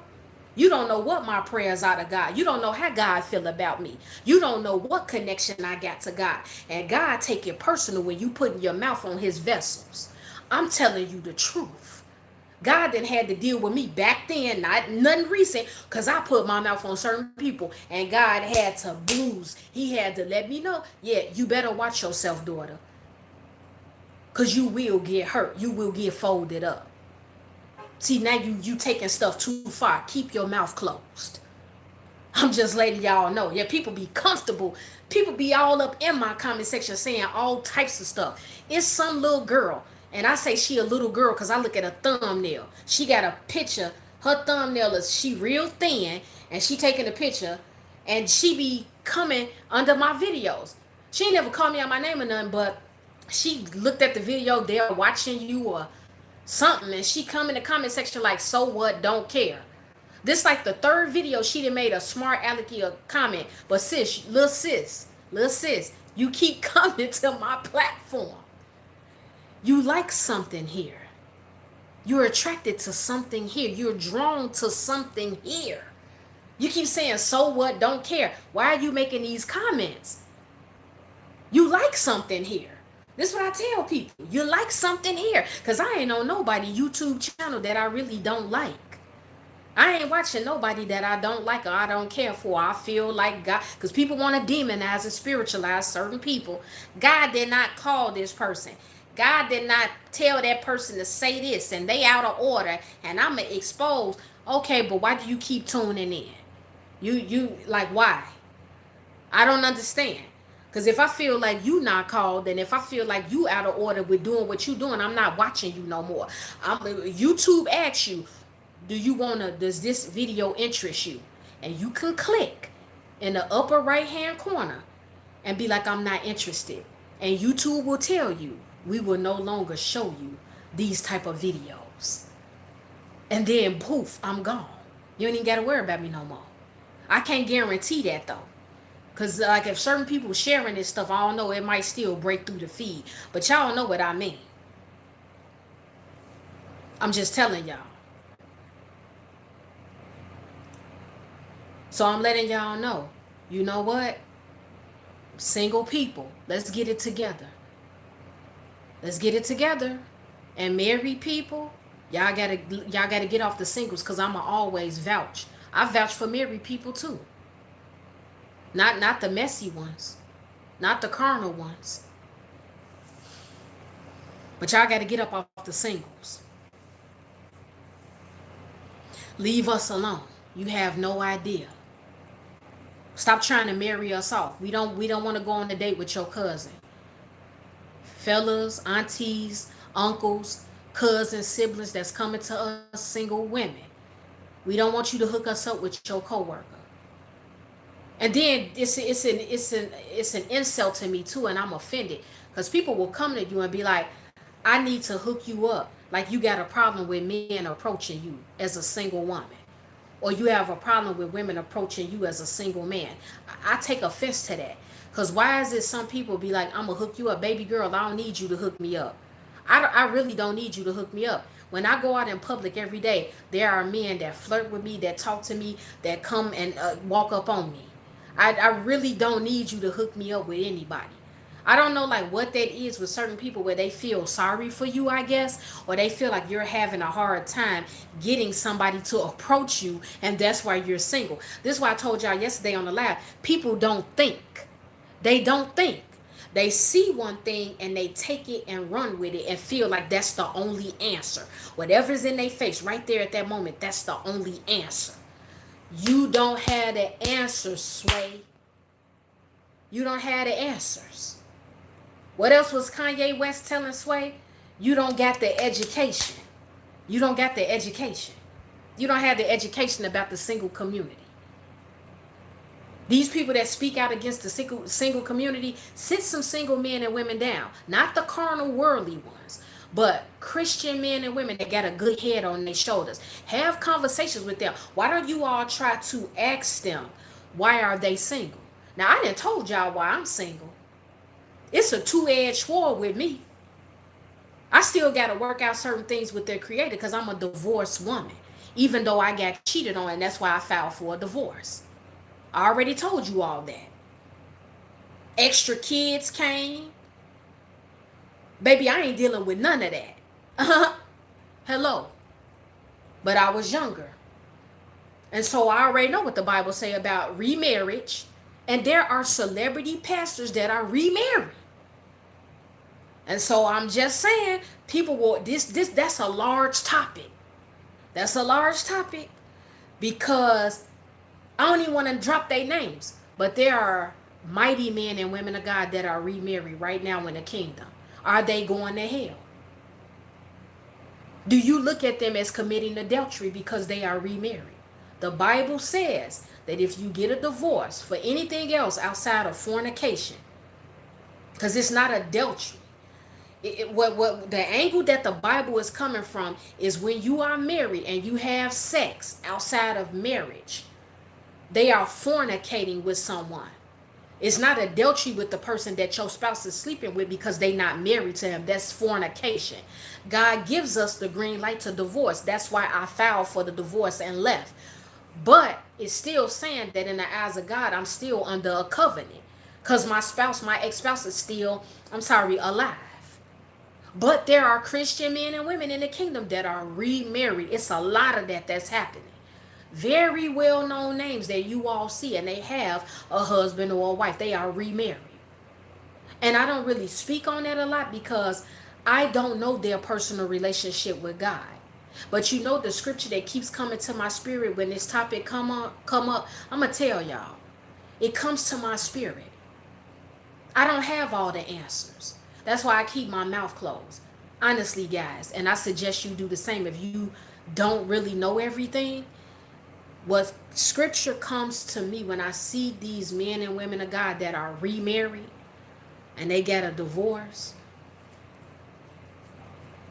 You don't know what my prayers are to God. You don't know how God feel about me. You don't know what connection I got to God. And God take it personal when you putting your mouth on his vessels. I'm telling you the truth. God done had to deal with me back then, not nothing recent, because I put my mouth on certain people, and God had to bruise. He had to let me know, yeah, you better watch yourself, daughter. Because you will get hurt. You will get folded up. See, now you taking stuff too far. Keep your mouth closed. I'm just letting y'all know. Yeah, people be comfortable. People be all up in my comment section saying all types of stuff. It's some little girl. And I say she a little girl because I look at her thumbnail. She got a picture. Her thumbnail is she real thin. And she taking a picture. And she be coming under my videos. She ain't never called me out my name or nothing, but she looked at the video, they're watching you or something, and she come in the comment section like, so what, don't care. This like the third video she done made a smart alecky comment. But sis, little sis, you keep coming to my platform. You like something here. You're attracted to something here. You're drawn to something here. You keep saying, so what, don't care. Why are you making these comments? You like something here. This is what I tell people. You like something here. Because I ain't on nobody YouTube channel that I really don't like. I ain't watching nobody that I don't like or I don't care for. I feel like God, because people want to demonize and spiritualize certain people. God did not call this person. God did not tell that person to say this, and they out of order, and I'm going to expose. Okay, but why do you keep tuning in? You like, why? I don't understand. Because if I feel like you not called, and if I feel like you out of order with doing what you doing, I'm not watching you no more. YouTube asks you, does this video interest you? And you can click in the upper right hand corner. and be like, I'm not interested. And YouTube will tell you, we will no longer show you these type of videos. And then poof, I'm gone. You don't even got to worry about me no more. I can't guarantee that though. Because like if certain people sharing this stuff, I don't know, it might still break through the feed. But y'all know what I mean. I'm just telling y'all. So I'm letting y'all know, you know what? Single people, let's get it together. Let's get it together. And married people, y'all gotta get off the singles, because I'ma always vouch. I vouch for married people too. Not the messy ones. Not the carnal ones. But y'all gotta get up off the singles. Leave us alone. You have no idea. Stop trying to marry us off. We don't want to go on a date with your cousin. Fellas, aunties, uncles, cousins, siblings that's coming to us, single women. We don't want you to hook us up with your coworker. And then it's an insult to me too, and I'm offended because people will come to you and be like, I need to hook you up. Like you got a problem with men approaching you as a single woman, or you have a problem with women approaching you as a single man. I take offense to that. Because why is it some people be like, I'm going to hook you up. Baby girl, I don't need you to hook me up. I really don't need you to hook me up. When I go out in public every day, there are men that flirt with me, that talk to me, that come and walk up on me. I really don't need you to hook me up with anybody. I don't know like what that is with certain people where they feel sorry for you, I guess, or they feel like you're having a hard time getting somebody to approach you, and that's why you're single. This is why I told y'all yesterday on the live, people don't think. They don't think. They see one thing and they take it and run with it and feel like that's the only answer. Whatever's in their face right there at that moment, that's the only answer. You don't have the answers, Sway. You don't have the answers. What else was Kanye West telling Sway? You don't got the education. You don't got the education. You don't have the education about the single community. These people that speak out against the single community, sit some single men and women down. Not the carnal, worldly ones, but Christian men and women that got a good head on their shoulders. Have conversations with them. Why don't you all try to ask them, why are they single? Now, I done told y'all why I'm single. It's a two-edged sword with me. I still got to work out certain things with their creator because I'm a divorced woman, even though I got cheated on, and that's why I filed for a divorce. I already told you all that. Extra kids came. Baby, I ain't dealing with none of that. Hello. But I was younger. And so I already know what the Bible say about remarriage. And there are celebrity pastors that are remarried. And so I'm just saying, people will, that's a large topic. That's a large topic because I don't even want to drop their names, but there are mighty men and women of God that are remarried right now in the kingdom. Are they going to hell? Do you look at them as committing adultery because they are remarried? The Bible says that if you get a divorce for anything else outside of fornication, because it's not adultery. What the angle that the Bible is coming from is when you are married and you have sex outside of marriage, they are fornicating with someone. It's not adultery with the person that your spouse is sleeping with because they not married to him. That's fornication. God gives us the green light to divorce. That's why I filed for the divorce and left. But it's still saying that in the eyes of God, I'm still under a covenant because my ex-spouse is still, alive. But there are Christian men and women in the kingdom that are remarried. It's a lot of that's happening. Very well-known names that you all see, and they have a husband or a wife. They are remarried. And I don't really speak on that a lot because I don't know their personal relationship with God. But you know the scripture that keeps coming to my spirit when this topic come up, I'm going to tell y'all. It comes to my spirit. I don't have all the answers. That's why I keep my mouth closed. Honestly, guys, and I suggest you do the same. If you don't really know everything, What scripture comes to me when I see these men and women of God that are remarried and they get a divorce,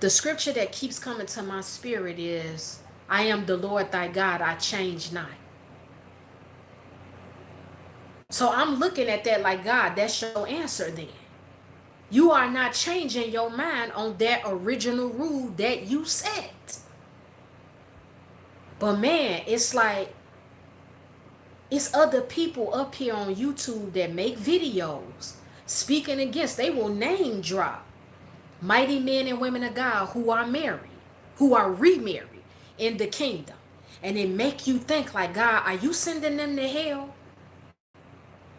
the scripture that keeps coming to my spirit is, I am the Lord thy God, I change not. So I'm looking at that like, God, that's your answer then. You are not changing your mind on that original rule that you set. But man, it's like, it's other people up here on YouTube that make videos speaking against, they will name drop mighty men and women of God who are married, who are remarried in the kingdom. And it make you think like, God, are you sending them to hell?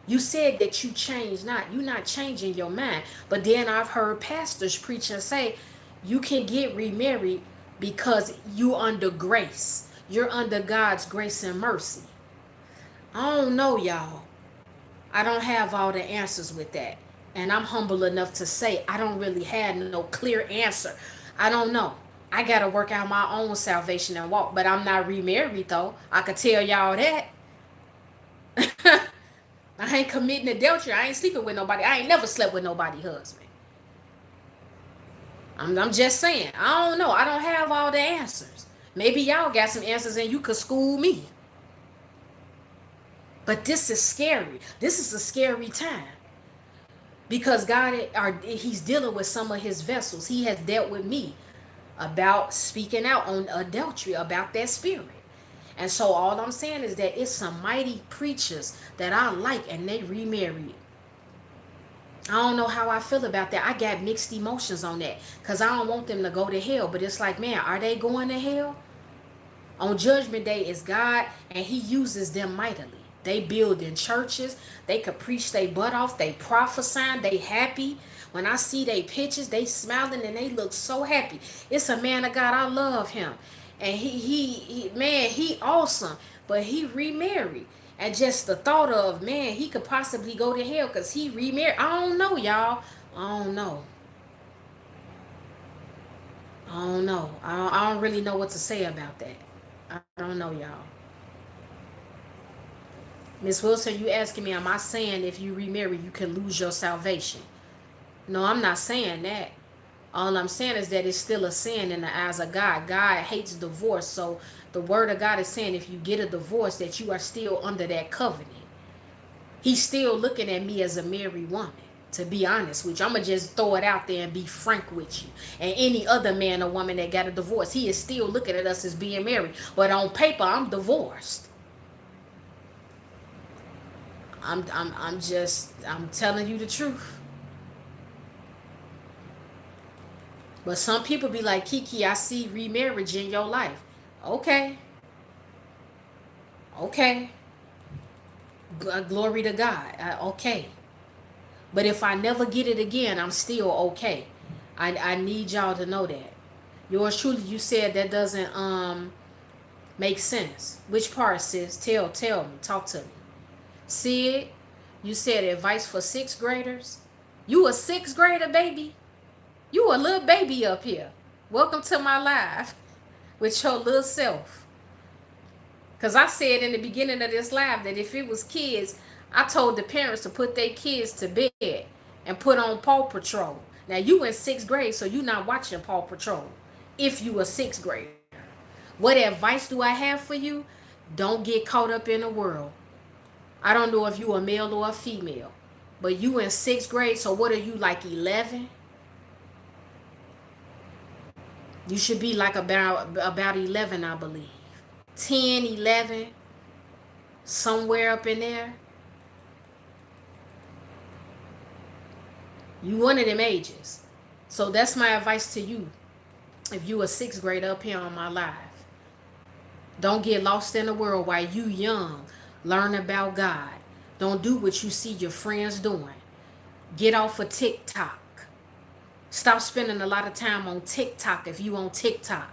You said that you changed not. You're not changing your mind. But then I've heard pastors preach and say, you can get remarried because you under grace. You're under God's grace and mercy. I don't know, y'all. I don't have all the answers with that. And I'm humble enough to say I don't really have no clear answer. I don't know. I got to work out my own salvation and walk. But I'm not remarried, though. I could tell y'all that. I ain't committing adultery. I ain't sleeping with nobody. I ain't never slept with nobody's husband. I'm just saying. I don't know. I don't have all the answers. Maybe y'all got some answers and you could school me. But this is scary. This is a scary time. Because God, he's dealing with some of his vessels. He has dealt with me about speaking out on adultery, about that spirit. And so all I'm saying is that it's some mighty preachers that I like and they remarried. I don't know how I feel about that. I got mixed emotions on that because I don't want them to go to hell. But it's like, man, are they going to hell? On Judgment Day is God, and he uses them mightily. They build in churches. They could preach their butt off. They prophesying. They happy. When I see they pictures, they smiling and they look so happy. It's a man of God. I love him. And he awesome. But he remarried. And just the thought of, man, he could possibly go to hell because he remarried. I don't know, y'all. I don't know. I don't really know what to say about that. I don't know, y'all. Miss Wilson, you asking me, am I saying if you remarry, you can lose your salvation? No, I'm not saying that. All I'm saying is that it's still a sin in the eyes of God. God hates divorce. So the word of God is saying if you get a divorce, that you are still under that covenant. He's still looking at me as a married woman. To be honest with you, I'm going to just throw it out there and be frank with you. And any other man or woman that got a divorce, he is still looking at us as being married. But on paper, I'm divorced. I'm telling you the truth. But some people be like, Kiki, I see remarriage in your life. Okay. Glory to God. Okay. But if I never get it again, I'm still okay. I need y'all to know that. Yours truly, you said that doesn't make sense. Which part, sis? Tell me. Talk to me. Sid, you said advice for 6th graders. You a 6th grader, baby? You a little baby up here. Welcome to my live with your little self. Because I said in the beginning of this live that if it was kids, I told the parents to put their kids to bed and put on Paw Patrol. Now, you in 6th grade, so you not watching Paw Patrol if you a 6th grader. What advice do I have for you? Don't get caught up in the world. I don't know if you a male or a female, but you in 6th grade, so what are you, like 11? You should be like about 11, I believe. 10, 11, somewhere up in there. You one of them ages. So that's my advice to you. If you a 6th grader up here on my live, don't get lost in the world while you young. Learn about God. Don't do what you see your friends doing. Get off of TikTok. Stop spending a lot of time on TikTok if you on TikTok.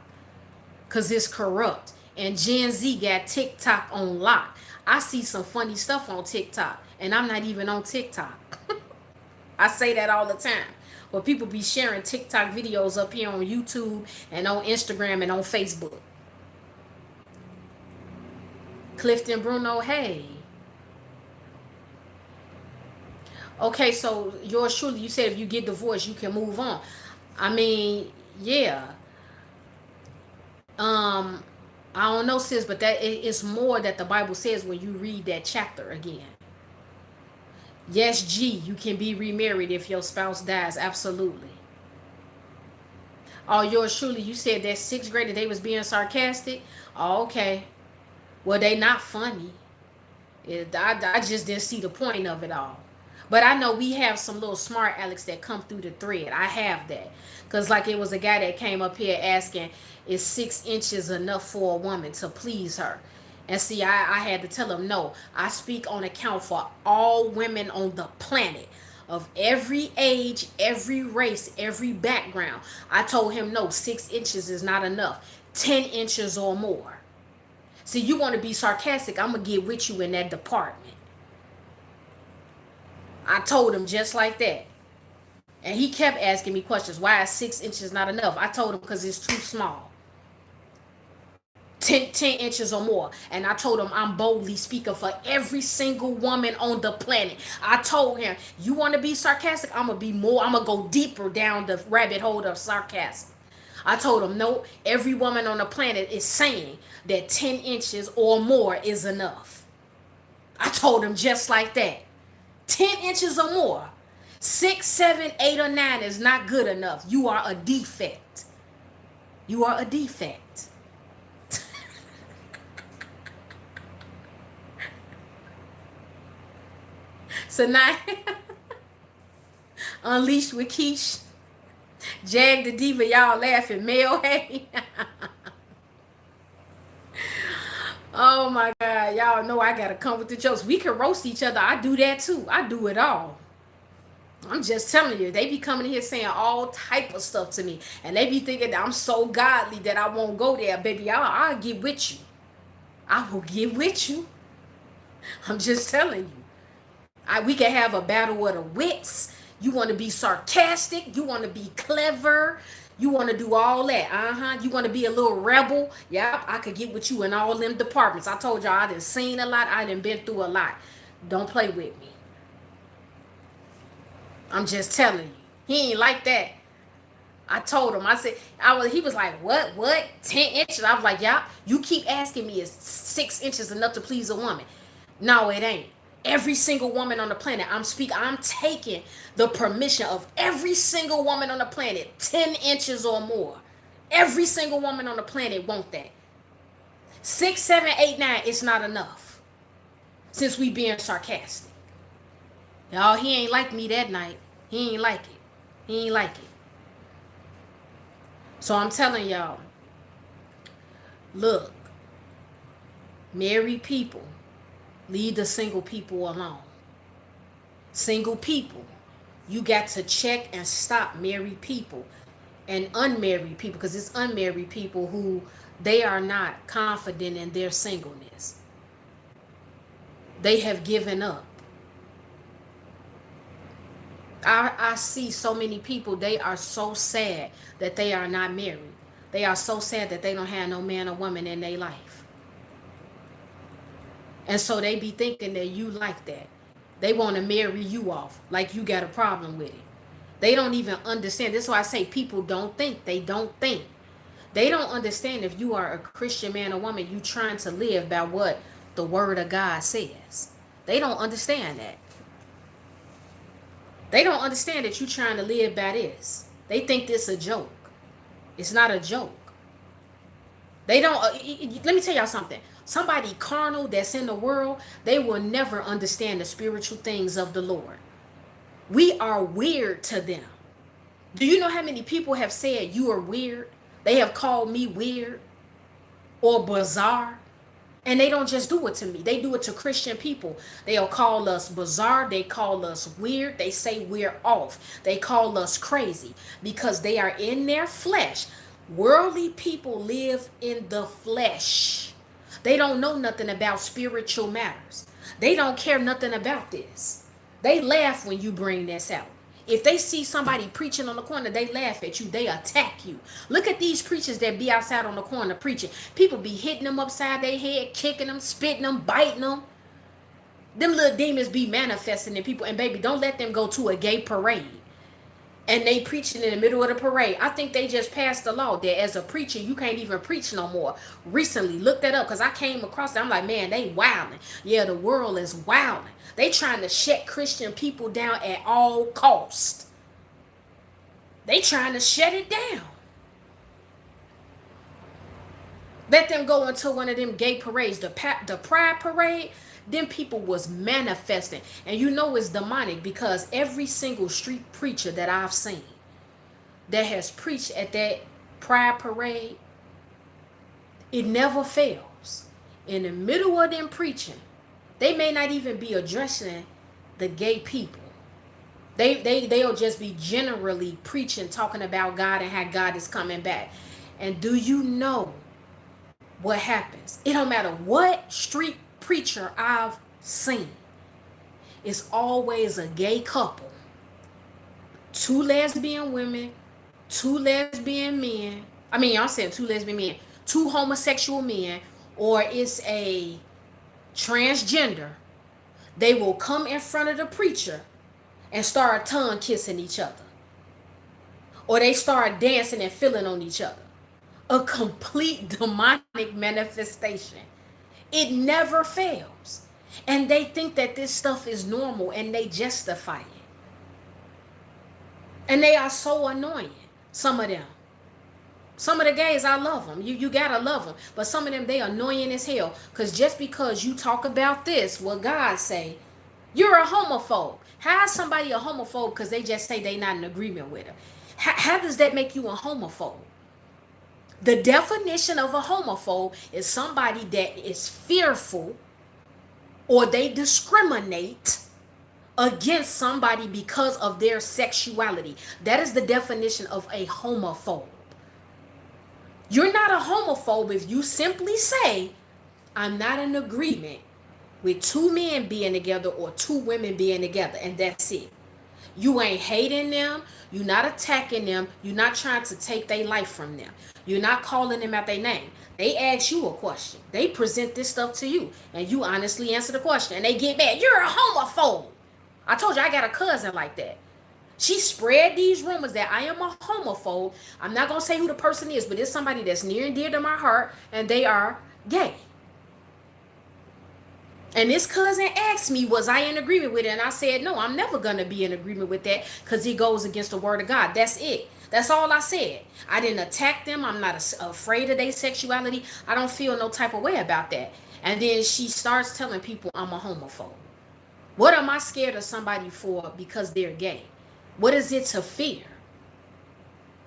Because it's corrupt. And Gen Z got TikTok on lock. I see some funny stuff on TikTok. And I'm not even on TikTok. I say that all the time. But people be sharing TikTok videos up here on YouTube and on Instagram and on Facebook. Clifton Bruno, hey. Okay, so yours truly, you said if you get divorced, you can move on. I mean, yeah. Um, I don't know, sis, but it's more that the Bible says when you read that chapter again. Yes, G, you can be remarried if your spouse dies. Absolutely. Oh, yours truly, you said that sixth grader, they was being sarcastic. Oh, okay. Well, they not funny. I just didn't see the point of it all. But I know we have some little smart Alex that come through the thread. I have that. Because, like, it was a guy that came up here asking, is 6 inches enough for a woman to please her? And see, I had to tell him, no, I speak on account for all women on the planet of every age, every race, every background. I told him, no, 6 inches is not enough. 10 inches or more. See, you want to be sarcastic, I'm going to get with you in that department. I told him just like that. And he kept asking me questions. Why is 6 inches not enough? I told him because it's too small. 10 inches or more. And I told him I'm boldly speaking for every single woman on the planet. I told him, you want to be sarcastic? I'm going to go deeper down the rabbit hole of sarcasm. I told him, no, every woman on the planet is saying that 10 inches or more is enough. I told him just like that. 10 inches or more. 6, 7, 8, or 9 is not good enough. You are a defect. You are a defect. So now, Unleashed with Keish, Jag the Diva, y'all laughing. Male, hey. Oh my God, y'all know I gotta come with the jokes. We can roast each other. I do that too. I do it all. I'm just telling you, they be coming here saying all type of stuff to me, and they be thinking that I'm so godly that I won't go there, baby. I'll get with you. I will get with you. I'm just telling you. We can have a battle of the wits. You want to be sarcastic. You want to be clever. You want to do all that. You want to be a little rebel. Yep, I could get with you in all them departments. I told y'all I done seen a lot. I done been through a lot. Don't play with me. I'm just telling you. He ain't like that. I told him. He was like, what? 10 inches? I was like, yeah. You keep asking me, is 6 inches enough to please a woman? No, it ain't. Every single woman on the planet, I'm taking the permission of every single woman on the planet, 10 inches or more. Every single woman on the planet want that. 6, 7, 8, 9, it's not enough. Since we being sarcastic. Y'all, he ain't like me that night. He ain't like it. He ain't like it. So I'm telling y'all, look, married people, leave the single people alone. Single people, you got to check and stop married people and unmarried people, because it's unmarried people who they are not confident in their singleness. They have given up. I see so many people, they are so sad that they are not married. They are so sad that they don't have no man or woman in their life. And so they be thinking that you like that. They want to marry you off like you got a problem with it. They don't even understand. This is why I say people don't think. They don't think. They don't understand if you are a Christian man or woman, you trying to live by what the word of God says. They don't understand that. They don't understand that you're trying to live by this. They think this a joke. It's not a joke. They don't, let me tell y'all something. Somebody carnal that's in the world, they will never understand the spiritual things of the Lord. We are weird to them. Do you know how many people have said you are weird? They have called me weird or bizarre. And they don't just do it to me. They do it to Christian people. They'll call us bizarre. They call us weird. They say we're off. They call us crazy because they are in their flesh. Worldly people live in the flesh. They don't know nothing about spiritual matters. They don't care nothing about this. They laugh when you bring this out. If they see somebody preaching on the corner, they laugh at you. They attack you. Look at these preachers that be outside on the corner preaching. People be hitting them upside their head, kicking them, spitting them, biting them. Them little demons be manifesting in people. And baby, don't let them go to a gay parade and they preaching in the middle of the parade. I think they just passed the law that as a preacher, you can't even preach no more. Recently, look that up because I came across it. I'm like, man, they wilding. Yeah, the world is wilding. They trying to shut Christian people down at all cost. They trying to shut it down. Let them go into one of them gay parades, the pride parade. Them people was manifesting. And you know it's demonic because every single street preacher that I've seen that has preached at that pride parade, it never fails. In the middle of them preaching, they may not even be addressing the gay people. They'll just be generally preaching, talking about God and how God is coming back. And do you know what happens? It don't matter what street preacher I've seen. It's always a gay couple. 2 lesbian women, 2 lesbian men. I mean, y'all said 2 lesbian men, 2 homosexual men, or it's a transgender. They will come in front of the preacher and start tongue kissing each other. Or they start dancing and feeling on each other. A complete demonic manifestation. It never fails. And they think that this stuff is normal and they justify it. And they are so annoying, some of them. Some of the gays, I love them. You gotta love them. But some of them, they annoying as hell. Because just because you talk about this, what God say, you're a homophobe. How is somebody a homophobe because they just say they not in agreement with her? How does that make you a homophobe? The definition of a homophobe is somebody that is fearful or they discriminate against somebody because of their sexuality. That is the definition of a homophobe. You're not a homophobe if you simply say, I'm not in agreement with 2 men being together or 2 women being together, and that's it. You ain't hating them. You're not attacking them. You're not trying to take their life from them. You're not calling them out their name. They ask you a question. They present this stuff to you, and you honestly answer the question, and they get mad. You're a homophobe. I told you I got a cousin like that. She spread these rumors that I am a homophobe. I'm not going to say who the person is, but it's somebody that's near and dear to my heart, and they are gay. And this cousin asked me, was I in agreement with it? And I said, no, I'm never going to be in agreement with that because it goes against the word of God. That's it. That's all I said. I didn't attack them. I'm not afraid of their sexuality. I don't feel no type of way about that. And then she starts telling people I'm a homophobe. What am I scared of somebody for because they're gay? What is it to fear?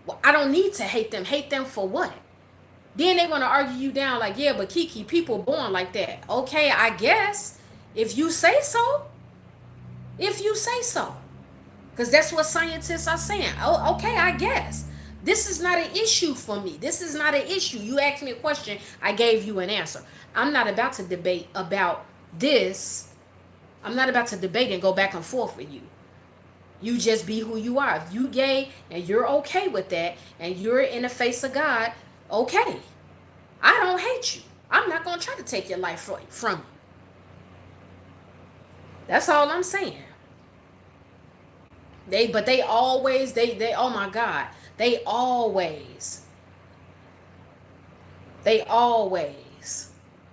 Well, I don't need to hate them. Hate them for what? Then they want to argue you down like, yeah, but Kiki, people born like that. Okay, I guess. If you say so. If you say so. Because that's what scientists are saying. Oh, okay, I guess. This is not an issue for me. This is not an issue. You asked me a question. I gave you an answer. I'm not about to debate about this. I'm not about to debate and go back and forth with you. You just be who you are. If you gay and you're okay with that and you're in the face of God, okay. I don't hate you. I'm not going to try to take your life from you. That's all I'm saying. They always, oh my God, they always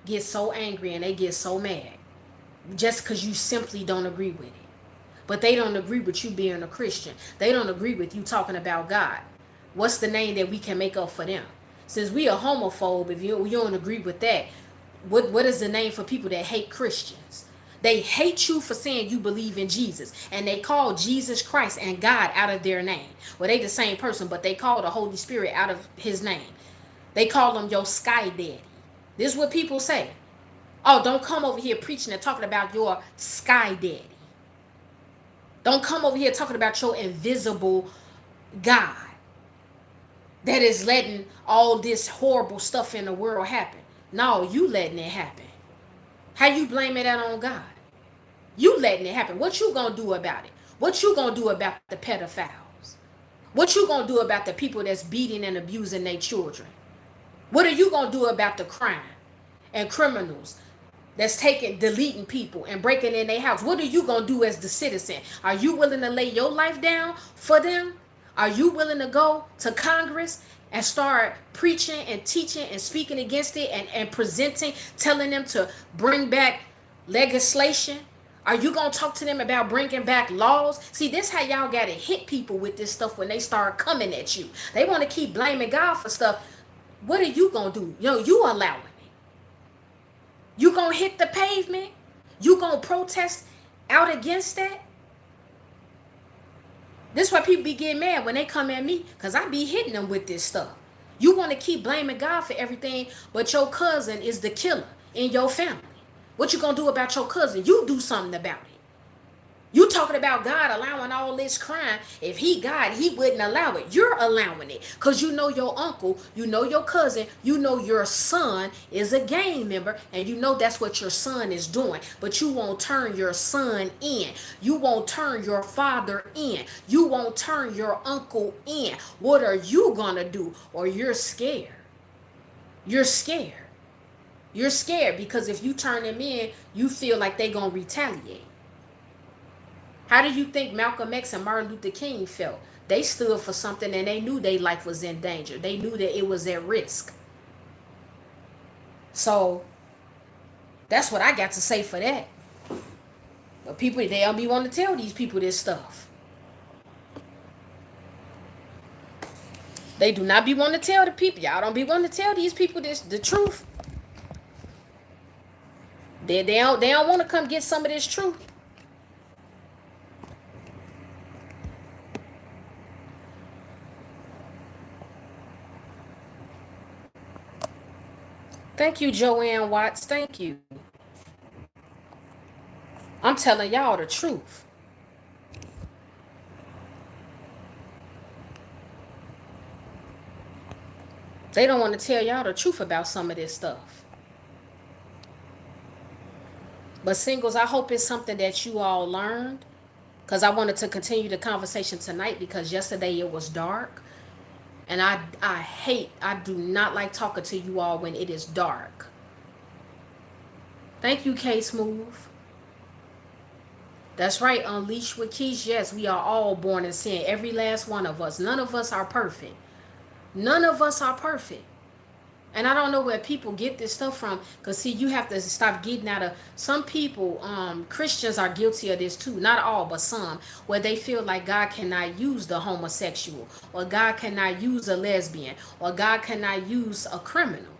get so angry and they get so mad just because you simply don't agree with it. But they don't agree with you being a Christian. They don't agree with you talking about God. What's the name that we can make up for them? Since we are homophobe, if you don't agree with that, what is the name for people that hate Christians? They hate you for saying you believe in Jesus. And they call Jesus Christ and God out of their name. Well, they the same person, but they call the Holy Spirit out of his name. They call him your sky daddy. This is what people say. Oh, don't come over here preaching and talking about your sky daddy. Don't come over here talking about your invisible God that is letting all this horrible stuff in the world happen. No, you letting it happen. How you blaming that on God? You letting it happen. What you gonna do about it? What you gonna do about the pedophiles? What you gonna do about the people that's beating and abusing their children? What are you gonna do about the crime and criminals that's deleting people and breaking in their house? What are you gonna do as the citizen? Are you willing to lay your life down for them? Are you willing to go to Congress and start preaching and teaching and speaking against it and presenting, telling them to bring back legislation? Are you going to talk to them about bringing back laws? See, this how y'all got to hit people with this stuff when they start coming at you. They want to keep blaming God for stuff. What are you going to do? You allowing it. You going to hit the pavement? You going to protest out against that? This is why people be getting mad when they come at me, because I be hitting them with this stuff. You want to keep blaming God for everything, but your cousin is the killer in your family. What you going to do about your cousin? You do something about it. You talking about God allowing all this crime. If he God, he wouldn't allow it. You're allowing it because you know your uncle, you know your cousin, you know your son is a gang member, and you know that's what your son is doing. But you won't turn your son in. You won't turn your father in. You won't turn your uncle in. What are you gonna do? Or you're scared. You're scared. You're scared because if you turn them in, you feel like they gonna retaliate. How do you think Malcolm X and Martin Luther King felt? They stood for something and they knew their life was in danger. They knew that it was at risk. So that's what I got to say for that. But people, they don't be wanting to tell these people this stuff. They do not be wanting to tell the people. Y'all don't be wanting to tell these people the truth. They don't want to come get some of this truth. Thank you, Joanne Watts. Thank you. I'm telling y'all the truth. They don't want to tell y'all the truth about some of this stuff. But singles, I hope it's something that you all learned, because I wanted to continue the conversation tonight because yesterday it was dark. And I do not like talking to you all when it is dark. Thank you, K-Smooth. That's right, Unleash with Keish. Yes, we are all born in sin. Every last one of us. None of us are perfect. None of us are perfect. And I don't know where people get this stuff from. Because, see, you have to stop getting out of... Some people, Christians are guilty of this too. Not all, but some. Where they feel like God cannot use the homosexual. Or God cannot use a lesbian. Or God cannot use a criminal.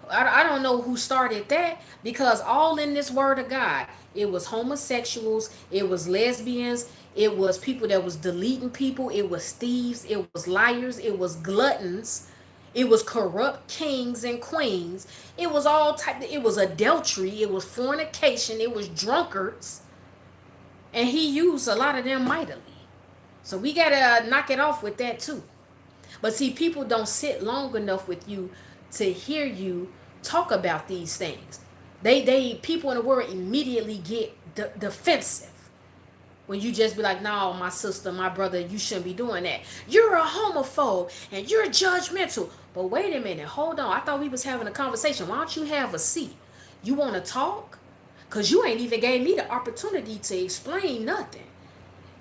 I don't know who started that. Because all in this word of God, it was homosexuals. It was lesbians. It was people that was deleting people. It was thieves. It was liars. It was gluttons. It was corrupt kings and queens. It was all it was adultery. It was fornication. It was drunkards. And he used a lot of them mightily. So we got to knock it off with that too. But see, people don't sit long enough with you to hear you talk about these things. People in the world immediately get defensive. When you just be like, no, my sister, my brother, you shouldn't be doing that. You're a homophobe and you're judgmental. But wait a minute, hold on. I thought we was having a conversation. Why don't you have a seat? You want to talk? Because you ain't even gave me the opportunity to explain nothing.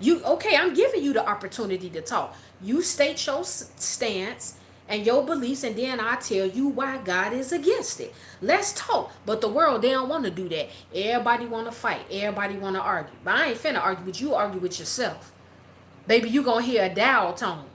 Okay, I'm giving you the opportunity to talk. You state your stance and your beliefs, and then I tell you why God is against it. Let's talk. But the world, they don't want to do that. Everybody want to fight. Everybody want to argue. But I ain't finna argue with you. Argue with yourself. Baby, you gonna hear a dial tone.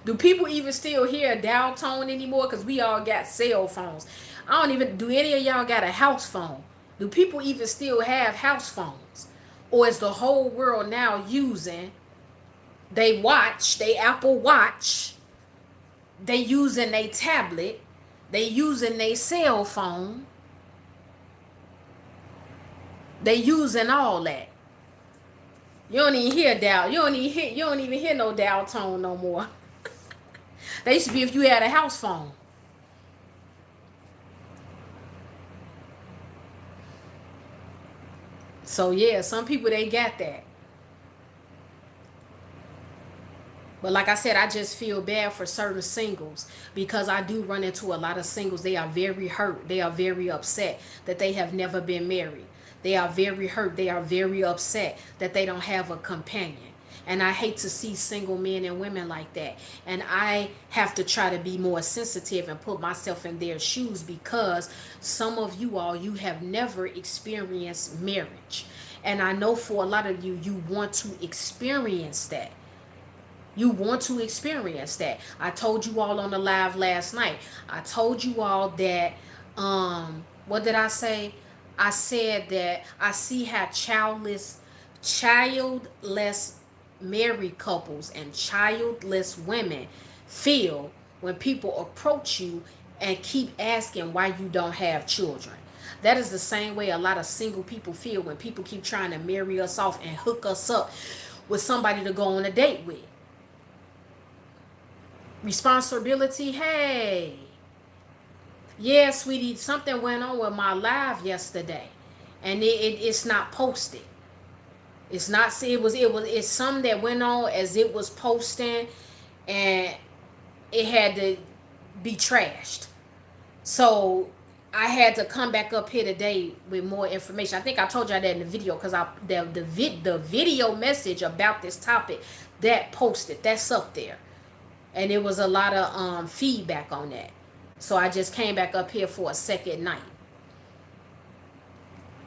Do people even still hear a dial tone anymore? Because we all got cell phones. Do any of y'all got a house phone? Do people even still have house phones? Or is the whole world now using... They Apple Watch, they using their tablet, they using their cell phone, they using all that. You don't even hear dial. You don't even hear no dial tone no more. They used to be if you had a house phone. So yeah, some people they got that. But like I said, I just feel bad for certain singles because I do run into a lot of singles. They are very hurt. They are very upset that they have never been married. They are very hurt. They are very upset that they don't have a companion. And I hate to see single men and women like that. And I have to try to be more sensitive and put myself in their shoes because some of you all, you have never experienced marriage. And I know for a lot of you, you want to experience that. You want to experience that. I told you all on the live last night. I told you all that what did I say? I said that I see how childless married couples and childless women feel when people approach you and keep asking why you don't have children. That is the same way a lot of single people feel when people keep trying to marry us off and hook us up with somebody to go on a date with. Responsibility, hey. Yeah, sweetie, something went on with my live yesterday. And it's not posted. It's not, see, it's something that went on as it was posting, and it had to be trashed. So I had to come back up here today with more information. I think I told y'all that in the video because the video message about this topic that posted, that's up there. And it was a lot of feedback on that. So I just came back up here for a second night.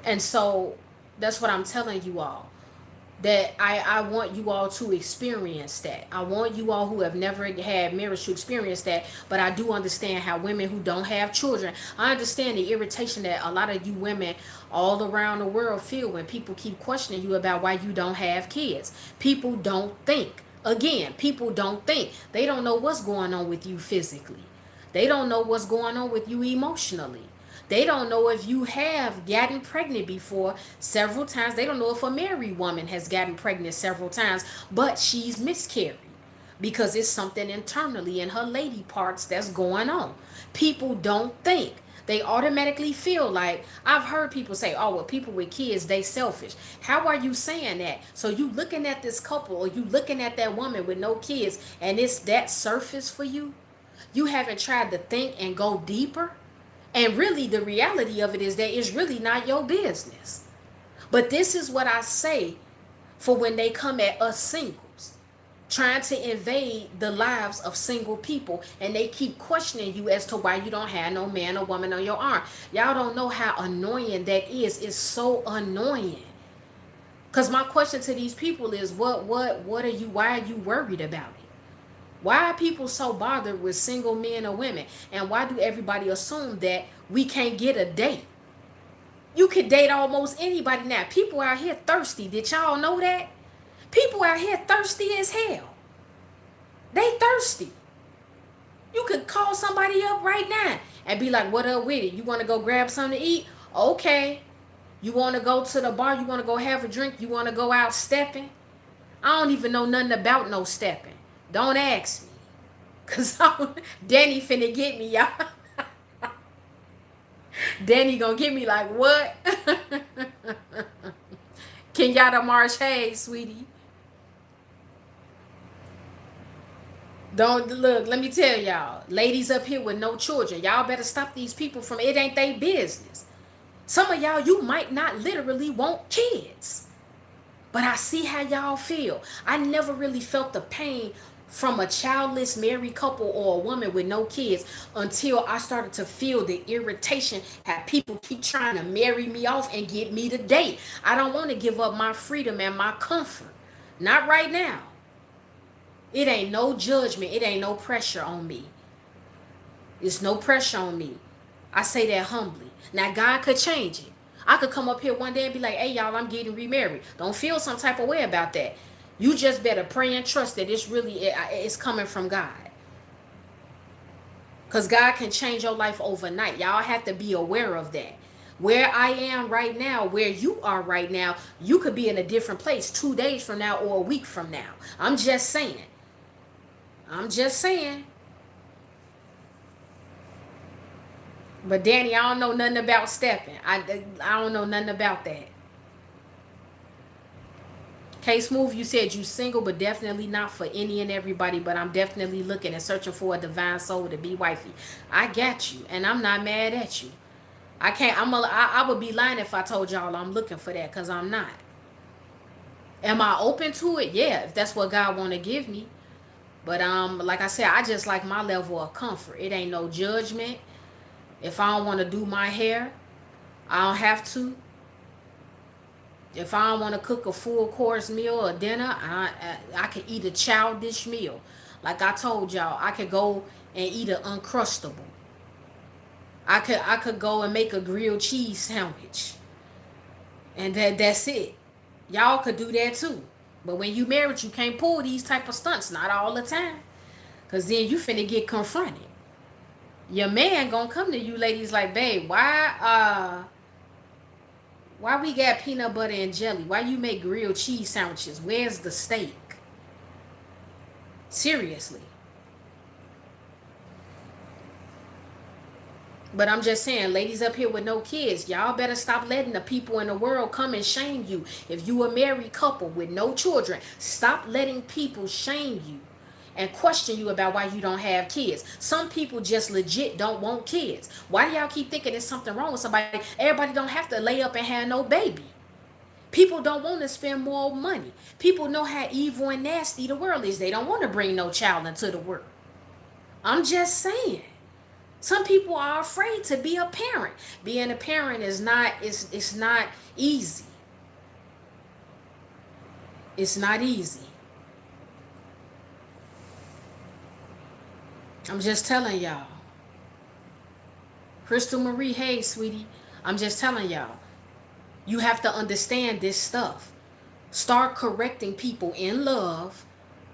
And so that's what I'm telling you all. That I want you all to experience that. I want you all who have never had marriage to experience that. But I do understand how women who don't have children, I understand the irritation that a lot of you women all around the world feel when people keep questioning you about why you don't have kids. People don't think. Again, people don't think. They don't know what's going on with you physically. They don't know what's going on with you emotionally. They don't know if you have gotten pregnant before several times. They don't know if a married woman has gotten pregnant several times, but she's miscarried because it's something internally in her lady parts that's going on. People don't think. They automatically feel like, I've heard people say, oh, well, people with kids, they selfish. How are you saying that? So you looking at this couple or you looking at that woman with no kids and it's that surface for you? You haven't tried to think and go deeper? And really, the reality of it is that it's really not your business. But this is what I say for when they come at us singles, trying to invade the lives of single people, and they keep questioning you as to why you don't have no man or woman on your arm. Y'all don't know how annoying that is. It's so annoying. Because my question to these people is, what are you, why are you worried about it? Why are people so bothered with single men or women? And why do everybody assume that we can't get a date? You could date almost anybody now. People out here thirsty. Did y'all know that? People out here thirsty as hell. They thirsty. You could call somebody up right now and be like, what up with it? You want to go grab something to eat? Okay. You want to go to the bar? You want to go have a drink? You want to go out stepping? I don't even know nothing about no stepping. Don't ask me. Because Danny finna get me, y'all. Danny gonna get me like, what? Kenyatta Marsh Hayes, sweetie. Don't look, let me tell y'all. Ladies up here with no children, y'all better stop these people from, it ain't their business. Some of y'all, you might not literally want kids. But I see how y'all feel. I never really felt the pain from a childless married couple or a woman with no kids until I started to feel the irritation how people keep trying to marry me off and get me to date. I don't want to give up my freedom and my comfort. Not right now. It ain't no judgment. It ain't no pressure on me. It's no pressure on me. I say that humbly. Now God could change it. I could come up here one day and be like, hey, y'all, I'm getting remarried. Don't feel some type of way about that. You just better pray and trust that it's coming from God. Because God can change your life overnight. Y'all have to be aware of that. Where I am right now, where you are right now, you could be in a different place 2 days from now or a week from now. I'm just saying. I'm just saying. But Danny, I don't know nothing about stepping. I don't know nothing about that. K Smooth, you said you single, but definitely not for any and everybody. But I'm definitely looking and searching for a divine soul to be wifey. I got you, and I'm not mad at you. I can't. I would be lying if I told y'all I'm looking for that, cause I'm not. Am I open to it? Yeah, if that's what God want to give me. But like I said, I just like my level of comfort. It ain't no judgment. If I don't want to do my hair, I don't have to. If I don't want to cook a full course meal or dinner, I can eat a childish meal. Like I told y'all, I could go and eat an Uncrustable. I could go and make a grilled cheese sandwich, and that's it. Y'all could do that too. But when you married, you can't pull these type of stunts, not all the time, cause then you finna get confronted. Your man gonna come to you ladies like, babe, why we got peanut butter and jelly? Why you make grilled cheese sandwiches? Where's the steak? Seriously. But I'm just saying, ladies up here with no kids, y'all better stop letting the people in the world come and shame you. If you a married couple with no children, stop letting people shame you and question you about why you don't have kids. Some people just legit don't want kids. Why do y'all keep thinking there's something wrong with somebody? Everybody don't have to lay up and have no baby. People don't want to spend more money. People know how evil and nasty the world is. They don't want to bring no child into the world. I'm just saying. Some people are afraid to be a parent. Being a parent is not, it's not easy. It's not easy. I'm just telling y'all. Crystal Marie, hey, sweetie. I'm just telling y'all. You have to understand this stuff. Start correcting people in love.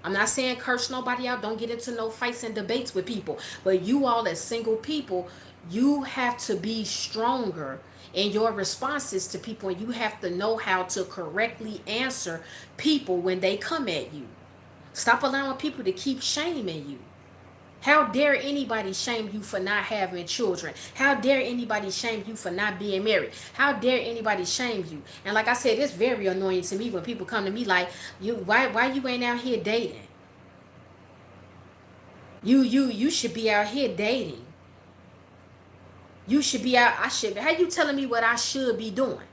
I'm not saying curse nobody out. Don't get into no fights and debates with people. But you all as single people, you have to be stronger in your responses to people. And you have to know how to correctly answer people when they come at you. Stop allowing people to keep shaming you. How dare anybody shame you for not having children? How dare anybody shame you for not being married? How dare anybody shame you? And like I said, it's very annoying to me when people come to me like, why you ain't out here dating? You should be out here dating. You should be out. How you telling me what I should be doing?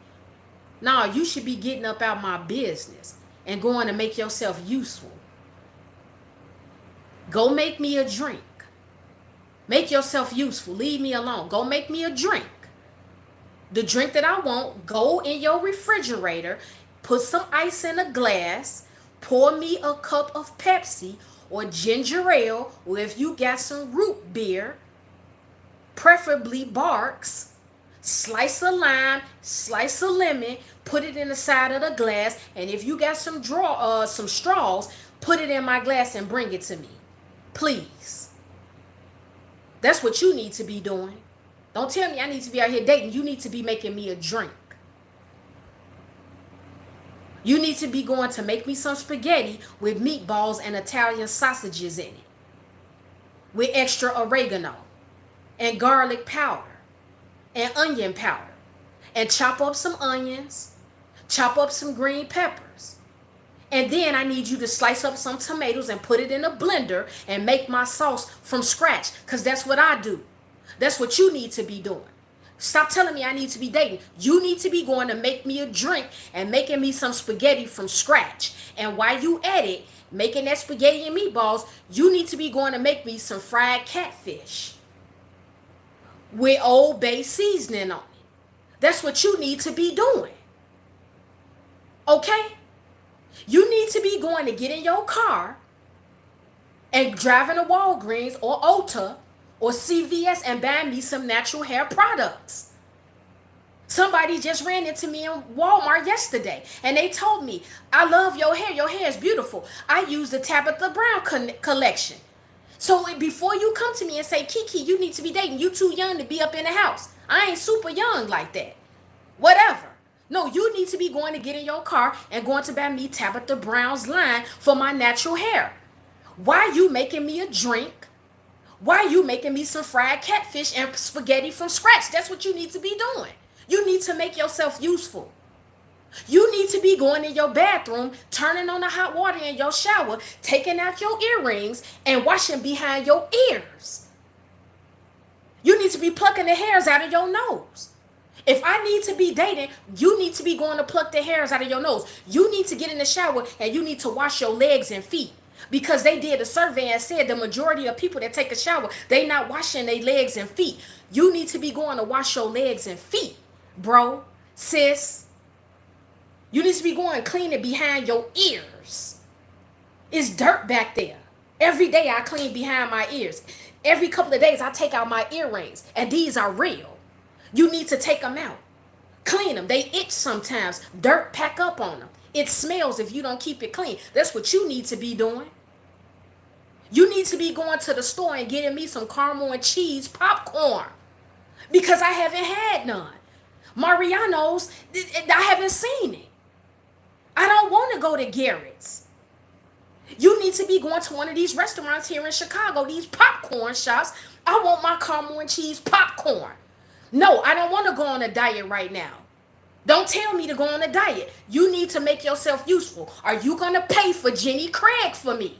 No, you should be getting up out my business and going to make yourself useful. Go make me a drink. Make yourself useful. Leave me alone. Go make me a drink. The drink that I want, go in your refrigerator, put some ice in a glass, pour me a cup of Pepsi or ginger ale, or if you got some root beer, preferably Barks, slice a lime, slice a lemon, put it in the side of the glass, and if you got some straws, put it in my glass and bring it to me. Please. That's what you need to be doing. Don't tell me I need to be out here dating. You need to be making me a drink. You need to be going to make me some spaghetti with meatballs and Italian sausages in it, with extra oregano and garlic powder and onion powder, and chop up some onions, chop up some green peppers. And then I need you to slice up some tomatoes and put it in a blender and make my sauce from scratch, because that's what I do. That's what you need to be doing. Stop telling me I need to be dating. You need to be going to make me a drink and making me some spaghetti from scratch. And while you at it, making that spaghetti and meatballs, you need to be going to make me some fried catfish with Old Bay seasoning on it. That's what you need to be doing. Okay? You need to be going to get in your car and driving to Walgreens or Ulta or CVS and buying me some natural hair products. Somebody just ran into me in Walmart yesterday and they told me, I love your hair. Your hair is beautiful. I use the Tabitha Brown collection. So before you come to me and say, Kiki, you need to be dating. You too young to be up in the house. I ain't super young like that. Whatever. No, you need to be going to get in your car and going to buy me Tabitha Brown's line for my natural hair. Why you making me a drink? Why you making me some fried catfish and spaghetti from scratch? That's what you need to be doing. You need to make yourself useful. You need to be going in your bathroom, turning on the hot water in your shower, taking out your earrings, and washing behind your ears. You need to be plucking the hairs out of your nose. If I need to be dating, you need to be going to pluck the hairs out of your nose. You need to get in the shower and you need to wash your legs and feet. Because they did a survey and said the majority of people that take a shower, they not washing their legs and feet. You need to be going to wash your legs and feet, bro, sis. You need to be going cleaning behind your ears. It's dirt back there. Every day I clean behind my ears. Every couple of days I take out my earrings, and these are real. You need to take them out. Clean them. They itch sometimes. Dirt pack up on them. It smells if you don't keep it clean. That's what you need to be doing. You need to be going to the store and getting me some caramel and cheese popcorn because I haven't had none. Mariano's, I haven't seen it. I don't want to go to Garrett's. You need to be going to one of these restaurants here in Chicago, these popcorn shops. I want my caramel and cheese popcorn. No, I don't want to go on a diet right now. Don't tell me to go on a diet. You need to make yourself useful. Are you going to pay for Jenny Craig for me?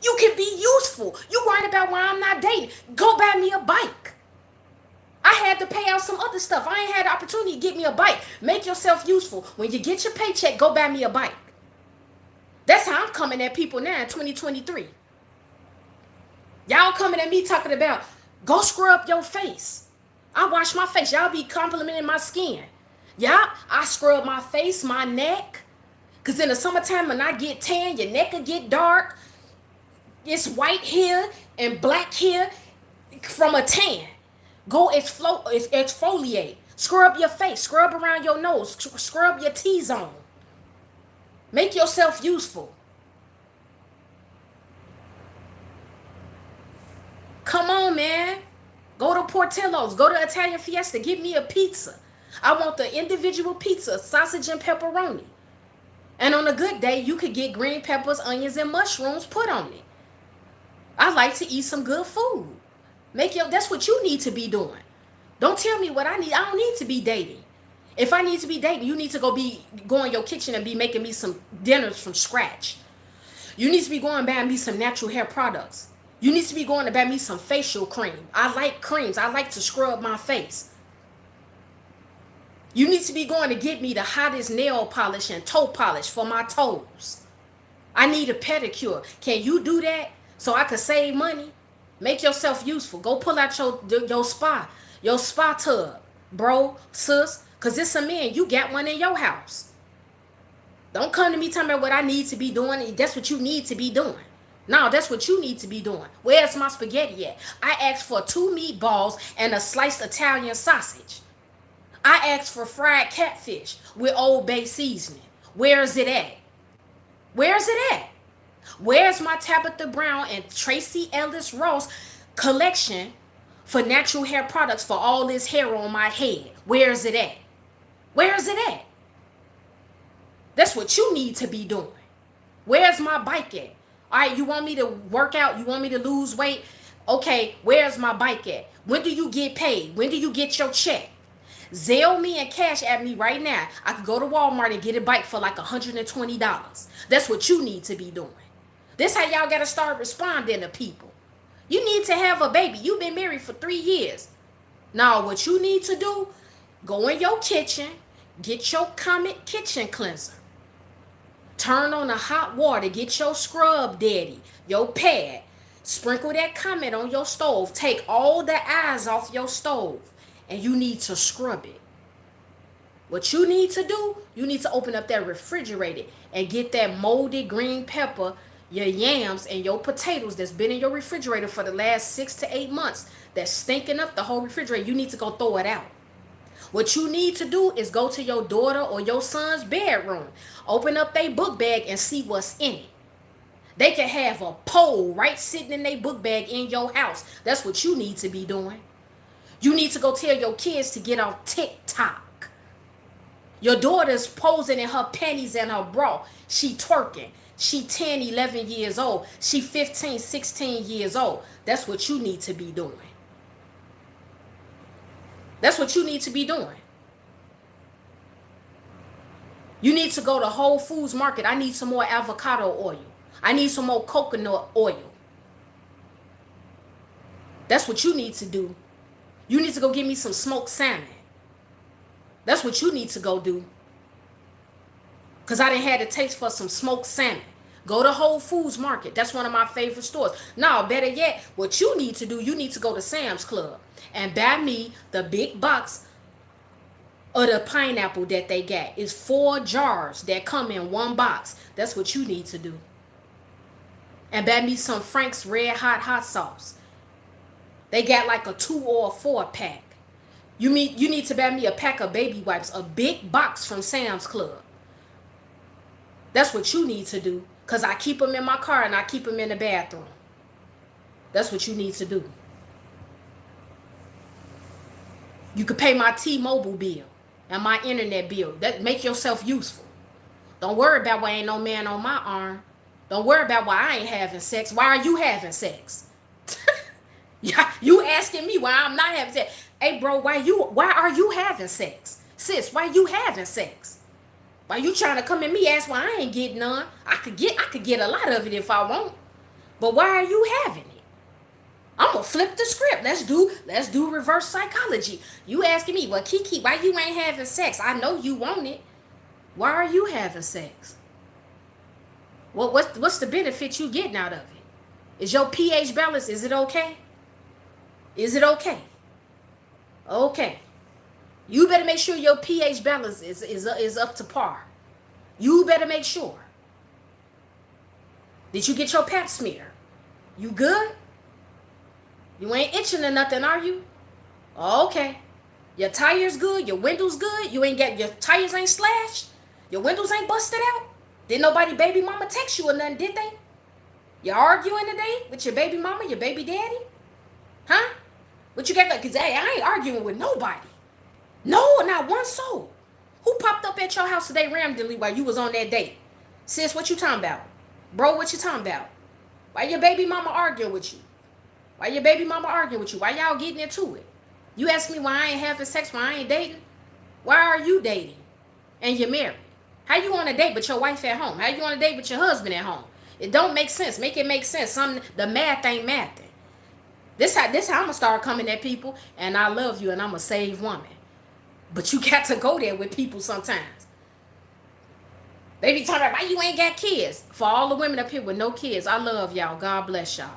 You can be useful. You worried about why I'm not dating. Go buy me a bike. I had to pay out some other stuff. I ain't had the opportunity to get me a bike. Make yourself useful. When you get your paycheck, go buy me a bike. That's how I'm coming at people now in 2023. Y'all coming at me talking about, go scrub your face. I wash my face. Y'all be complimenting my skin. Yeah, I scrub my face, my neck. Because in the summertime when I get tan, your neck will get dark. It's white here and black here from a tan. Go exfoliate. Scrub your face. Scrub around your nose. Scrub your T-zone. Make yourself useful. Come on, man. Go to Portillo's. Go to Italian Fiesta. Give me a pizza. I want the individual pizza, sausage and pepperoni. And on a good day, you could get green peppers, onions, and mushrooms put on it. I like to eat some good food. That's what you need to be doing. Don't tell me what I need. I don't need to be dating. If I need to be dating, you need to go in your kitchen and be making me some dinners from scratch. You need to be going buying me some natural hair products. You need to be going to buy me some facial cream. I like creams. I like to scrub my face. You need to be going to get me the hottest nail polish and toe polish for my toes. I need a pedicure. Can you do that so I could save money? Make yourself useful. Go pull out your spa tub, bro, sis, because it's a man. You got one in your house. Don't come to me talking about what I need to be doing. That's what you need to be doing. No, that's what you need to be doing. Where's my spaghetti at? I asked for 2 meatballs and a sliced Italian sausage. I asked for fried catfish with Old Bay seasoning. Where is it at? Where is it at? Where's my Tabitha Brown and Tracy Ellis Ross collection for natural hair products for all this hair on my head? Where is it at? Where is it at? That's what you need to be doing. Where's my bike at? All right, you want me to work out? You want me to lose weight? Okay, where's my bike at? When do you get paid? When do you get your check? Zelle me and cash at me right now. I could go to Walmart and get a bike for like $120. That's what you need to be doing. This how y'all got to start responding to people. You need to have a baby. You've been married for 3 years. Now, what you need to do, go in your kitchen, get your Comet kitchen cleanser. Turn on the hot water, get your scrub daddy, your pad. Sprinkle that Comet on your stove. Take all the eyes off your stove. And you need to scrub it. What you need to do, you need to open up that refrigerator and get that moldy green pepper, your yams, and your potatoes that's been in your refrigerator for the last 6 to 8 months that's stinking up the whole refrigerator. You need to go throw it out. What you need to do is go to your daughter or your son's bedroom. Open up their book bag and see what's in it. They can have a pole right sitting in their book bag in your house. That's what you need to be doing. You need to go tell your kids to get off TikTok. Your daughter's posing in her panties and her bra. She twerking. She 10, 11 years old. She 15, 16 years old. That's what you need to be doing. That's what you need to be doing. You need to go to Whole Foods Market. I need some more avocado oil. I need some more coconut oil. That's what you need to do. You need to go get me some smoked salmon. That's what you need to go do. Because I didn't have the taste for some smoked salmon. Go to Whole Foods Market. That's one of my favorite stores. Now, better yet, what you need to do, you need to go to Sam's Club and buy me the big box of the pineapple that they got. It's 4 jars that come in one box. That's what you need to do. And buy me some Frank's Red Hot sauce. They got like a 2 or a 4 pack. You need to buy me a pack of baby wipes, a big box from Sam's Club. That's what you need to do. Because I keep them in my car and I keep them in the bathroom. That's what you need to do. You could pay my T-Mobile bill and my internet bill. That make yourself useful. Don't worry about why ain't no man on my arm. Don't worry about why I ain't having sex. Why are you having sex? Yeah, you asking me why I'm not having sex. Hey bro, why are you having sex? Sis, why you having sex? Why you trying to come at me ask why I ain't getting none? I could get a lot of it if I want. But why are you having it? I'm gonna flip the script. Let's do reverse psychology. You asking me, well, Kiki, why you ain't having sex? I know you want it. Why are you having sex? What's the benefit you getting out of it? Is your pH balance? Is it okay? Is it okay? Okay. You better make sure your pH balance is up to par. You better make sure. Did you get your pap smear? You good? You ain't itching or nothing, are you? Okay. Your tires good? Your windows good? Your tires ain't slashed? Your windows ain't busted out? Didn't nobody baby mama text you or nothing, did they? You arguing today with your baby mama, your baby daddy? Huh? What you got? Because hey, I ain't arguing with nobody. No, not one soul. Who popped up at your house today randomly while you was on that date? Sis, what you talking about? Bro, what you talking about? Why your baby mama arguing with you? Why your baby mama arguing with you? Why y'all getting into it? You ask me why I ain't having sex, why I ain't dating? Why are you dating? And you're married. How you on a date with your wife at home? How you on a date with your husband at home? It don't make sense. Make it make sense. The math ain't mathing. This how I'm gonna start coming at people, and I love you, and I'm a saved woman. But you got to go there with people sometimes. They be talking about why you ain't got kids. For all the women up here with no kids, I love y'all. God bless y'all.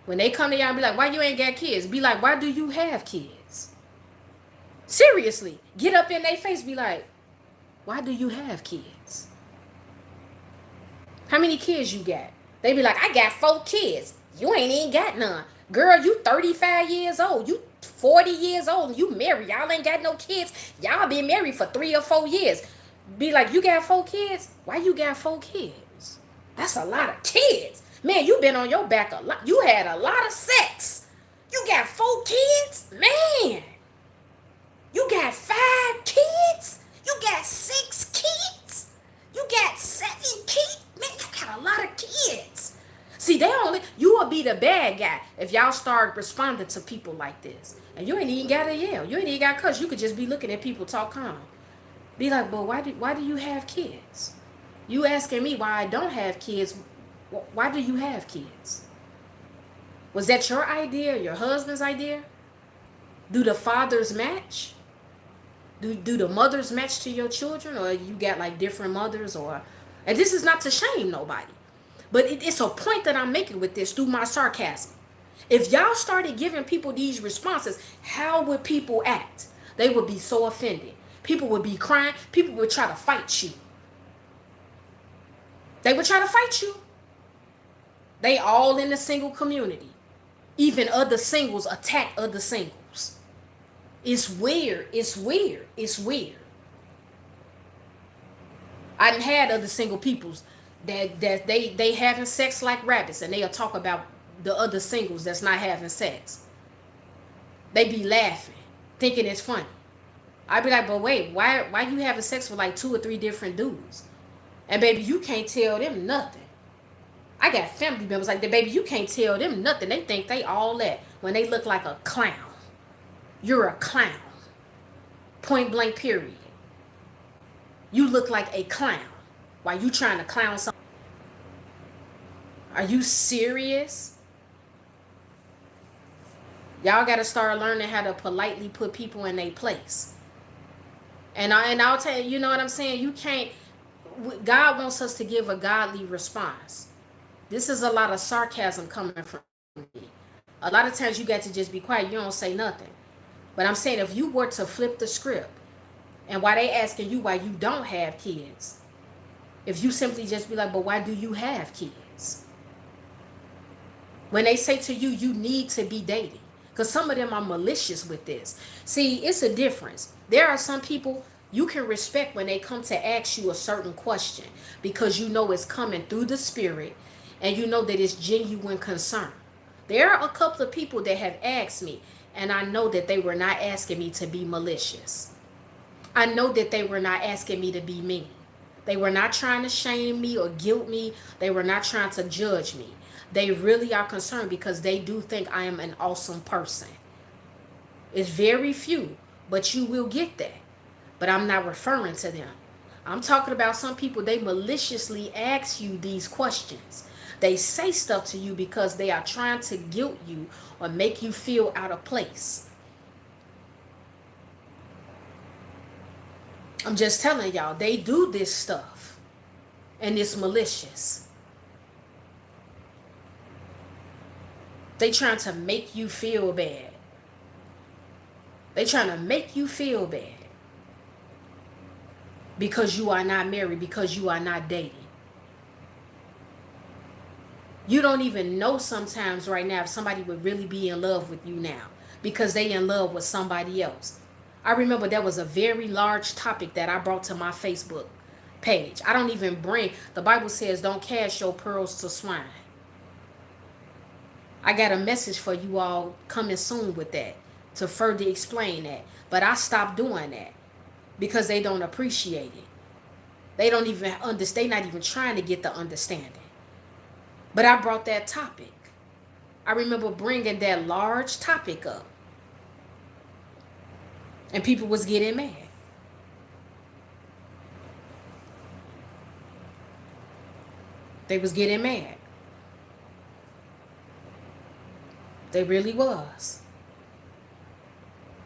When they come to y'all and be like, why you ain't got kids? Be like, why do you have kids? Seriously. Get up in their face, be like, why do you have kids? How many kids you got? They be like, I got 4 kids. You ain't even got none. Girl, you 35 years old. You 40 years old and you married. Y'all ain't got no kids. Y'all been married for 3 or 4 years. Be like, you got 4 kids? Why you got 4 kids? That's a lot of kids. Man, you been on your back a lot. You had a lot of sex. You got 4 kids? Man. You got 5 kids? You got 6 kids? You got 7 kids? Man, you got a lot of kids. See, you will be the bad guy if y'all start responding to people like this. And you ain't even got to yell. You ain't even got to cuss. You could just be looking at people talk calm. Be like, but why do you have kids? You asking me why I don't have kids. Why do you have kids? Was that your idea, your husband's idea? Do the fathers match? Do the mothers match to your children? Or you got like different mothers? And this is not to shame nobody. But it's a point that I'm making with this through my sarcasm. If y'all started giving people these responses, how would people act? They would be so offended. People would be crying. People would try to fight you. They would try to fight you. They all in the single community. Even other singles attack other singles. It's weird. It's weird. It's weird. I done had other single peoples that they having sex like rabbits, and they'll talk about the other singles that's not having sex. They be laughing, thinking it's funny. I be like, but wait, why you having sex with like 2 or 3 different dudes? And baby, you can't tell them nothing. I got family members like that, baby, you can't tell them nothing. They think they all that when they look like a clown. You're a clown. Point blank period. You look like a clown while you trying to clown somebody. Are you serious? Y'all got to start learning how to politely put people in their place. And I'll tell you, you know what I'm saying? You can't. God wants us to give a godly response. This is a lot of sarcasm coming from me. A lot of times you got to just be quiet. You don't say nothing. But I'm saying if you were to flip the script, and why they asking you why you don't have kids, if you simply just be like, but why do you have kids? When they say to you, you need to be dating. Because some of them are malicious with this. See, it's a difference. There are some people you can respect when they come to ask you a certain question because you know it's coming through the spirit and you know that it's genuine concern. There are a couple of people that have asked me, and I know that they were not asking me to be malicious. I know that they were not asking me to be mean. They were not trying to shame me or guilt me. They were not trying to judge me. They really are concerned because they do think I am an awesome person. It's very few, but you will get that. But I'm not referring to them. I'm talking about some people, they maliciously ask you these questions. They say stuff to you because they are trying to guilt you or make you feel out of place. I'm just telling y'all, they do this stuff and it's malicious. They trying to make you feel bad. They trying to make you feel bad because you are not married, because you are not dating. You don't even know sometimes right now if somebody would really be in love with you now because they in love with somebody else. I remember that was a very large topic that I brought to my Facebook page. I don't even bring, the Bible says don't cast your pearls to swine. I got a message for you all coming soon with that to further explain that. But I stopped doing that because they don't appreciate it. They don't even understand, they're not even trying to get the understanding. But I brought that topic. I remember bringing that large topic up. And people was getting mad. They was getting mad. They really was.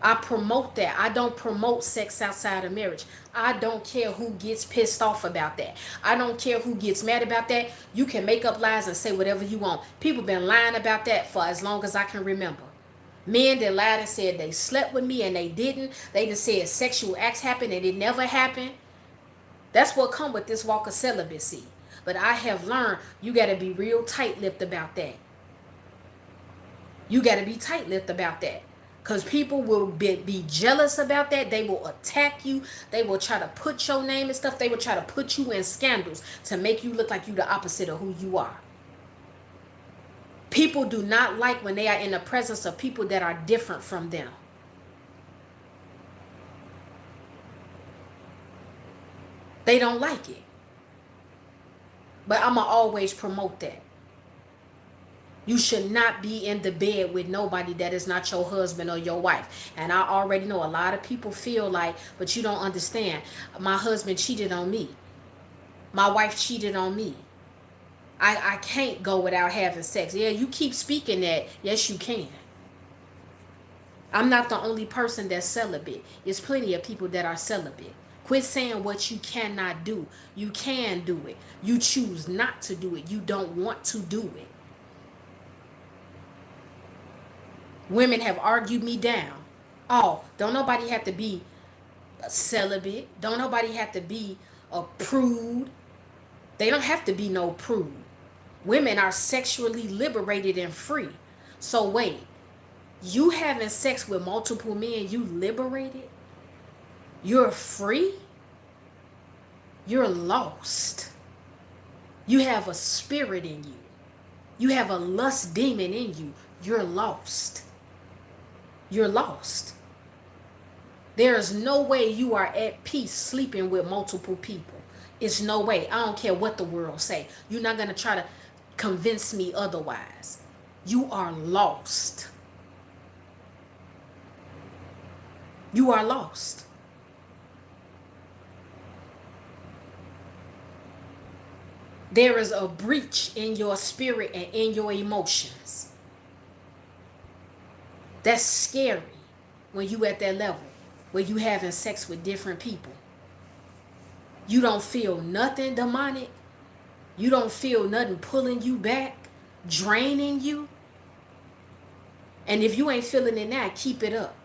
I promote that. I don't promote sex outside of marriage. I don't care who gets pissed off about that. I don't care who gets mad about that. You can make up lies and say whatever you want. People been lying about that for as long as I can remember. Men that lied and said they slept with me and they didn't. They just said sexual acts happened and it never happened. That's what come with this walk of celibacy. But I have learned you got to be real tight-lipped about that. You got to be tight-lipped about that. Because people will be jealous about that. They will attack you. They will try to put your name and stuff. They will try to put you in scandals to make you look like you the opposite of who you are. People do not like when they are in the presence of people that are different from them. They don't like it. But I'm going to always promote that. You should not be in the bed with nobody that is not your husband or your wife. And I already know a lot of people feel like, but you don't understand. My husband cheated on me. My wife cheated on me. I can't go without having sex. Yeah, you keep speaking that. Yes, you can. I'm not the only person that's celibate. There's plenty of people that are celibate. Quit saying what you cannot do. You can do it. You choose not to do it. You don't want to do it. Women have argued me down. Oh, don't nobody have to be a celibate. Don't nobody have to be a prude. They don't have to be no prude. Women are sexually liberated and free. So wait, you having sex with multiple men, you liberated? You're free? You're lost. You have a spirit in you. You have a lust demon in you. You're lost. You're lost. There is no way you are at peace sleeping with multiple people. It's no way. I don't care what the world say. You're not going to try to convince me otherwise. You are lost. You are lost. There is a breach in your spirit and in your emotions. That's scary when you at that level, where you having sex with different people. You don't feel nothing demonic. You don't feel nothing pulling you back, draining you. And if you ain't feeling it now, keep it up.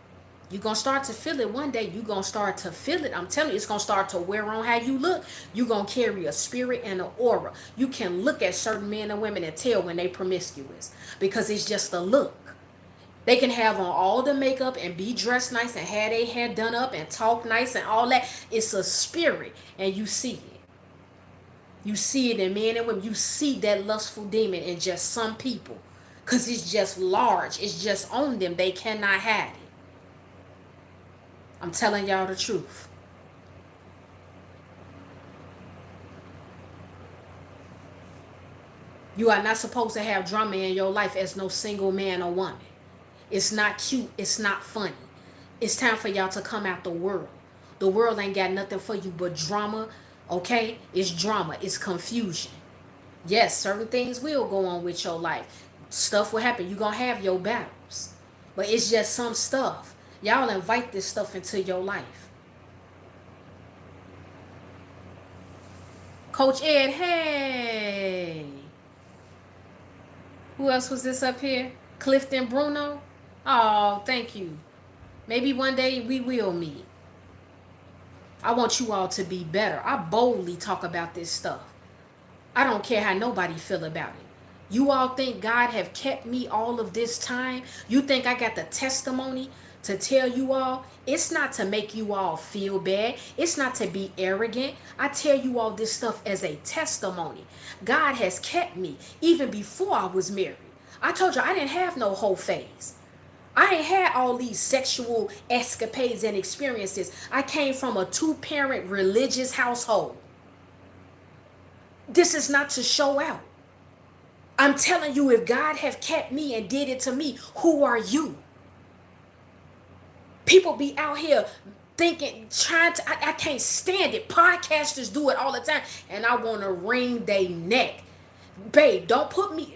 You're going to start to feel it one day. You're going to start to feel it. I'm telling you, it's going to start to wear on how you look. You're going to carry a spirit and an aura. You can look at certain men and women and tell when they promiscuous because it's just a look. They can have on all the makeup and be dressed nice and have their hair done up and talk nice and all that. It's a spirit, and you see it. You see it in men and women. You see that lustful demon in just some people because it's just large. It's just on them. They cannot hide it. I'm telling y'all the truth. You are not supposed to have drama in your life as no single man or woman. It's not cute. It's not funny. It's time for y'all to come out the world. The world ain't got nothing for you but drama, okay? It's drama. It's confusion. Yes, certain things will go on with your life. Stuff will happen. You're going to have your battles. But it's just some stuff. Y'all invite this stuff into your life. Coach Ed, hey. Who else was this up here? Clifton Bruno? Oh, thank you. Maybe one day we will meet. I want you all to be better. I boldly talk about this stuff. I don't care how nobody feel about it. You all think God have kept me all of this time? You think I got the testimony to tell you all? It's not to make you all feel bad. It's not to be arrogant. I tell you all this stuff as a testimony. God has kept me even before I was married. I told you I didn't have no whole phase. I ain't had all these sexual escapades and experiences. I came from a 2-parent religious household. This is not to show out. I'm telling you, if God have kept me and did it to me, who are you? People be out here thinking, I can't stand it. Podcasters do it all the time. And I want to wring their neck. Babe, don't put me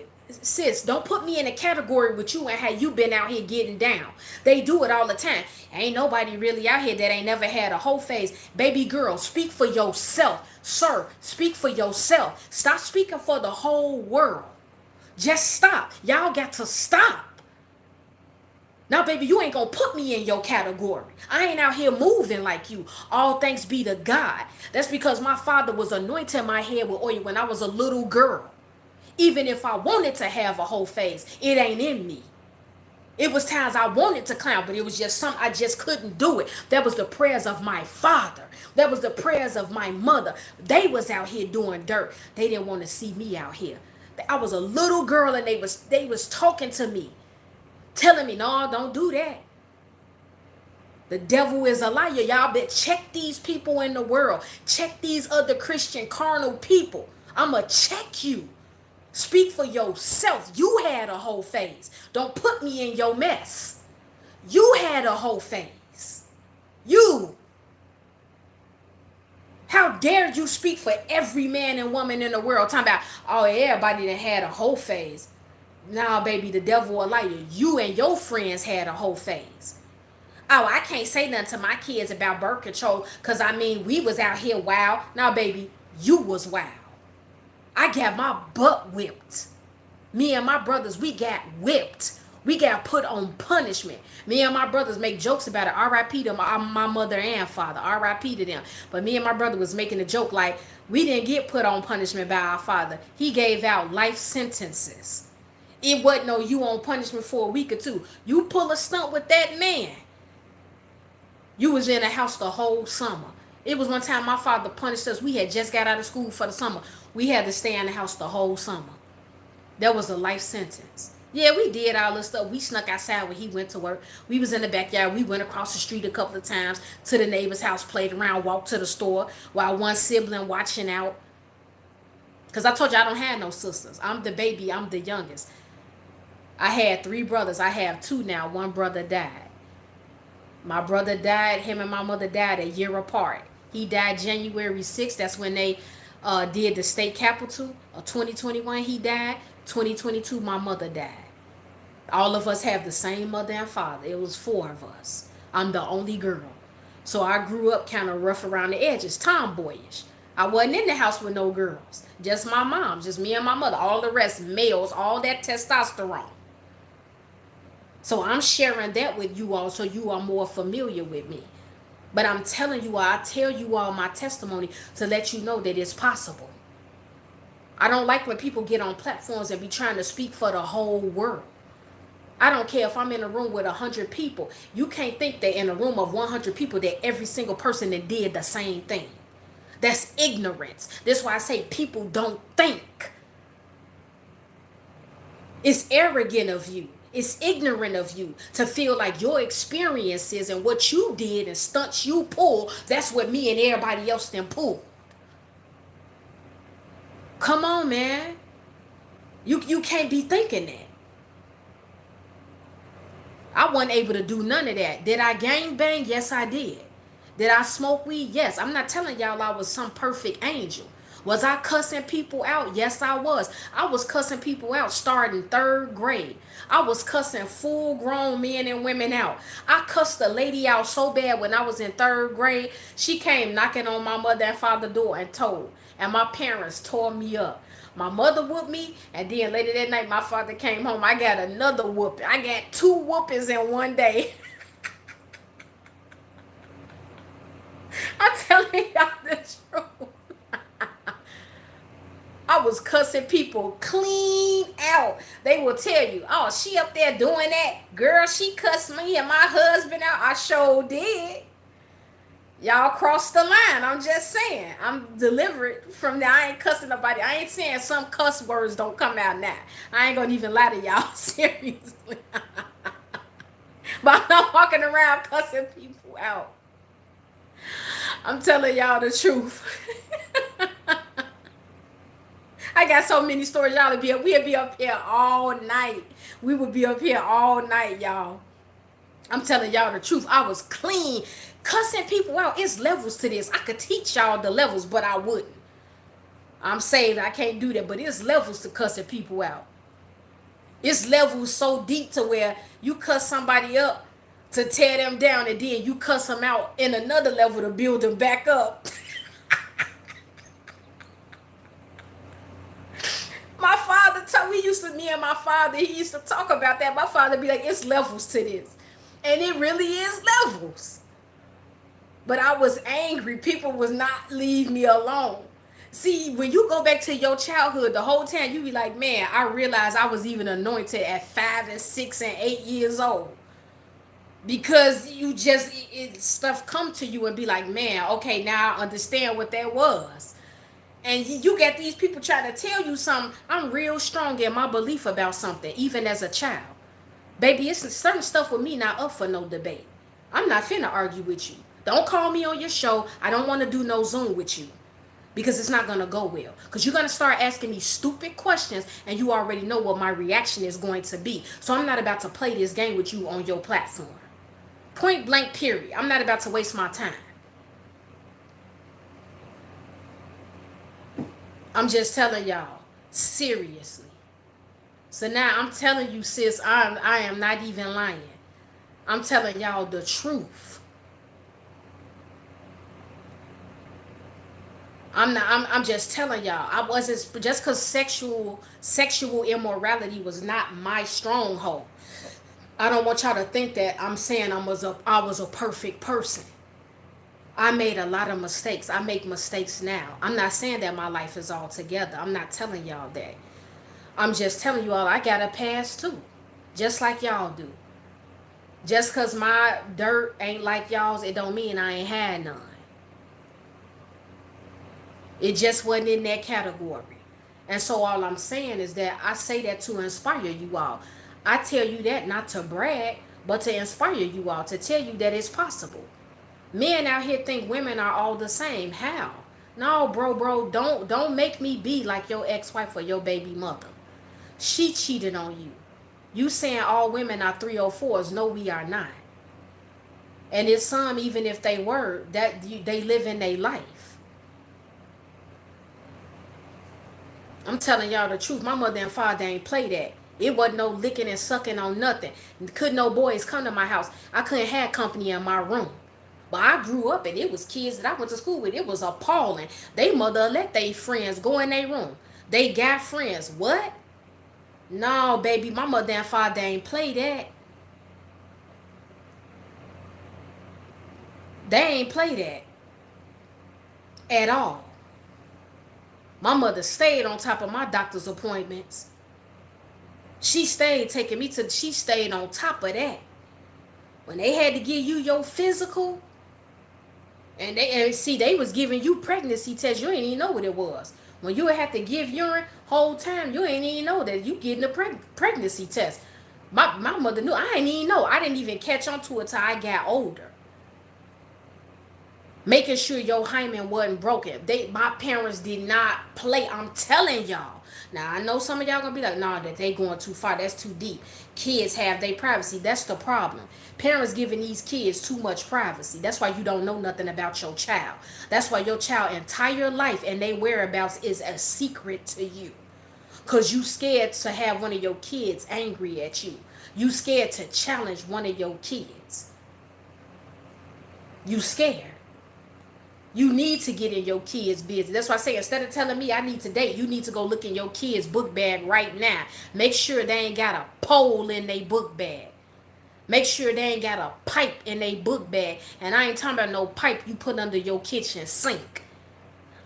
in a category with you and how you been out here getting down. They do it all the time. Ain't nobody really out here that ain't never had a whole phase. Baby girl, speak for yourself. Sir, speak for yourself. Stop speaking for the whole world. Just stop. Y'all got to stop. Now, baby, you ain't gonna put me in your category. I ain't out here moving like you. All thanks be to God. That's because my father was anointing my head with oil when I was a little girl. Even if I wanted to have a whole phase, it ain't in me. It was times I wanted to clown, but it was just something I just couldn't do it. That was the prayers of my father. That was the prayers of my mother. They was out here doing dirt. They didn't want to see me out here. I was a little girl and they was talking to me, telling me, no, don't do that. The devil is a liar. Y'all better check these people in the world. Check these other Christian carnal people. I'ma check you. Speak for yourself. You had a whole phase. Don't put me in your mess. You had a whole phase. You. How dare you speak for every man and woman in the world? Talking about, oh, everybody that had a whole phase. Nah, baby, the devil a liar. You and your friends had a whole phase. Oh, I can't say nothing to my kids about birth control because, we was out here wild. Nah, baby, you was wild. I got my butt whipped. Me and my brothers, we got whipped. We got put on punishment. Me and my brothers make jokes about it. R.I.P. to my mother and father. R.I.P. to them. But me and my brother was making a joke like, we didn't get put on punishment by our father. He gave out life sentences. It wasn't no you on punishment for a week or two. You pull a stunt with that man, you was in the house the whole summer. It was one time my father punished us. We had just got out of school for the summer. We had to stay in the house the whole summer. That was a life sentence. Yeah, we did all this stuff. We snuck outside when he went to work. We was in the backyard. We went across the street a couple of times to the neighbor's house, played around, walked to the store while one sibling watching out. Because I told you I don't have no sisters. I'm the baby. I'm the youngest. I had 3 brothers. I have 2 now. One brother died. My brother died. Him and my mother died a year apart. He died January 6th. That's when they did the state capital of 2021. He died. 2022, my mother died. All of us have the same mother and father. It was four of us. I'm the only girl. So I grew up kind of rough around the edges, tomboyish. I wasn't in the house with no girls. Just my mom, just me and my mother. All the rest, males, all that testosterone. So I'm sharing that with you all so you are more familiar with me. But I'm telling you all, I tell you all my testimony to let you know that it's possible. I don't like when people get on platforms and be trying to speak for the whole world. I don't care if I'm in a room with 100 people. You can't think that in a room of 100 people that every single person that did the same thing. That's ignorance. That's why I say people don't think. It's arrogant of you. It's ignorant of you to feel like your experiences and what you did and stunts you pull, that's what me and everybody else then pulled. Come on, man. You can't be thinking that. I wasn't able to do none of that. Did I gang bang? Yes, I did. Did I smoke weed? Yes. I'm not telling y'all I was some perfect angel. Was I cussing people out? Yes, I was. I was cussing people out starting third grade. I was cussing full grown men and women out. I cussed a lady out so bad when I was in third grade. She came knocking on my mother and father door and told. And my parents tore me up. My mother whooped me, and then later that night, my father came home. I got another whooping. I got 2 whoopings in one day. I'm telling y'all the truth. I was cussing people clean out. They will tell you, oh, she up there doing that. Girl, she cussed me and my husband out. I sure did. Y'all crossed the line. I'm just saying. I'm delivered from that. I ain't cussing nobody. I ain't saying some cuss words don't come out now. I ain't gonna even lie to y'all. Seriously. But I'm not walking around cussing people out. I'm telling y'all the truth. I got so many stories. Y'all would be up. We'd be up here all night. We would be up here all night, y'all. I'm telling y'all the truth. I was clean. Cussing people out. It's levels to this. I could teach y'all the levels, but I wouldn't. I'm saved. I can't do that. But it's levels to cussing people out. It's levels so deep to where you cuss somebody up to tear them down, and then you cuss them out in another level to build them back up. My father told me and my father, he used to talk about that. My father be like, it's levels to this. And it really is levels. But I was angry. People was not leave me alone. See, when you go back to your childhood, the whole time you be like, man, I realized I was even anointed at 5 and 6 and 8 years old. Because you just, stuff come to you and be like, man, okay, now I understand what that was. And you got these people trying to tell you something. I'm real strong in my belief about something, even as a child. Baby, it's certain stuff with me not up for no debate. I'm not finna argue with you. Don't call me on your show. I don't want to do no Zoom with you. Because it's not going to go well. Because you're going to start asking me stupid questions, and you already know what my reaction is going to be. So I'm not about to play this game with you on your platform. Point blank, period. I'm not about to waste my time. I'm just telling y'all, seriously. So now I'm telling you, sis, I am not even lying. I'm telling y'all the truth. I'm just telling y'all. I wasn't, just because sexual immorality was not my stronghold. I don't want y'all to think that I'm saying I was a perfect person. I made a lot of mistakes. I make mistakes now. I'm not saying that my life is all together. I'm not telling y'all that. I'm just telling you all I got a past too. Just like y'all do. Just because my dirt ain't like y'all's, it don't mean I ain't had none. It just wasn't in that category. And so all I'm saying is that I say that to inspire you all. I tell you that not to brag, but to inspire you all, to tell you that it's possible. Men out here think women are all the same. How? No, bro, don't make me be like your ex-wife or your baby mother. She cheated on you. You saying all women are 304s. No, we are not. And it's some, even if they were, that they live in their life. I'm telling y'all the truth. My mother and father ain't play that. It wasn't no licking and sucking on nothing. Couldn't no boys come to my house. I couldn't have company in my room. But I grew up and it was kids that I went to school with. It was appalling. They mother let they friends go in their room. They got friends. What? No, baby, my mother and father ain't play that. They ain't play that at all. My mother stayed on top of my doctor's appointments. She stayed taking me to, she stayed on top of that. When they had to give you your physical, and see, they was giving you pregnancy tests, you ain't even know what it was. When you had to give urine, whole time, you ain't even know that you getting a pregnancy test. My mother knew. I ain't even know. I didn't even catch on to it till I got older. Making sure your hymen wasn't broken. My parents did not play. I'm telling y'all. Now I know some of y'all gonna be like, nah, that they going too far. That's too deep. Kids have their privacy. That's the problem. Parents giving these kids too much privacy. That's why you don't know nothing about your child. That's why your child entire life and their whereabouts is a secret to you. Cause you scared to have one of your kids angry at you. You scared to challenge one of your kids. You scared. You need to get in your kids' business. That's why I say, instead of telling me I need to date, you need to go look in your kids' book bag right now. Make sure they ain't got a pole in their book bag. Make sure they ain't got a pipe in their book bag. And I ain't talking about no pipe you put under your kitchen sink.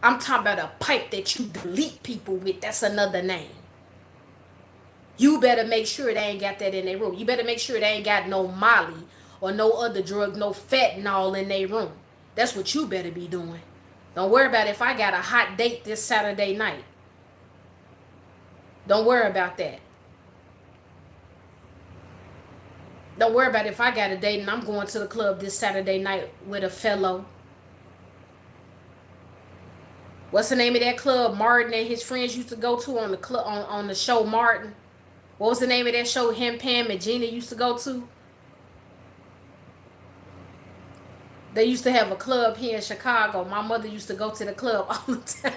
I'm talking about a pipe that you delete people with. That's another name. You better make sure they ain't got that in their room. You better make sure they ain't got no Molly or no other drug, no fentanyl in their room. That's what you better be doing. Don't worry about if I got a hot date this Saturday night. Don't worry about that. Don't worry about if I got a date and I'm going to the club this Saturday night with a fellow. What's the name of that club Martin and his friends used to go to on the club on the show Martin? What was the name of that show him, Pam, and Gina used to go to? They used to have a club here in Chicago. My mother used to go to the club all the time.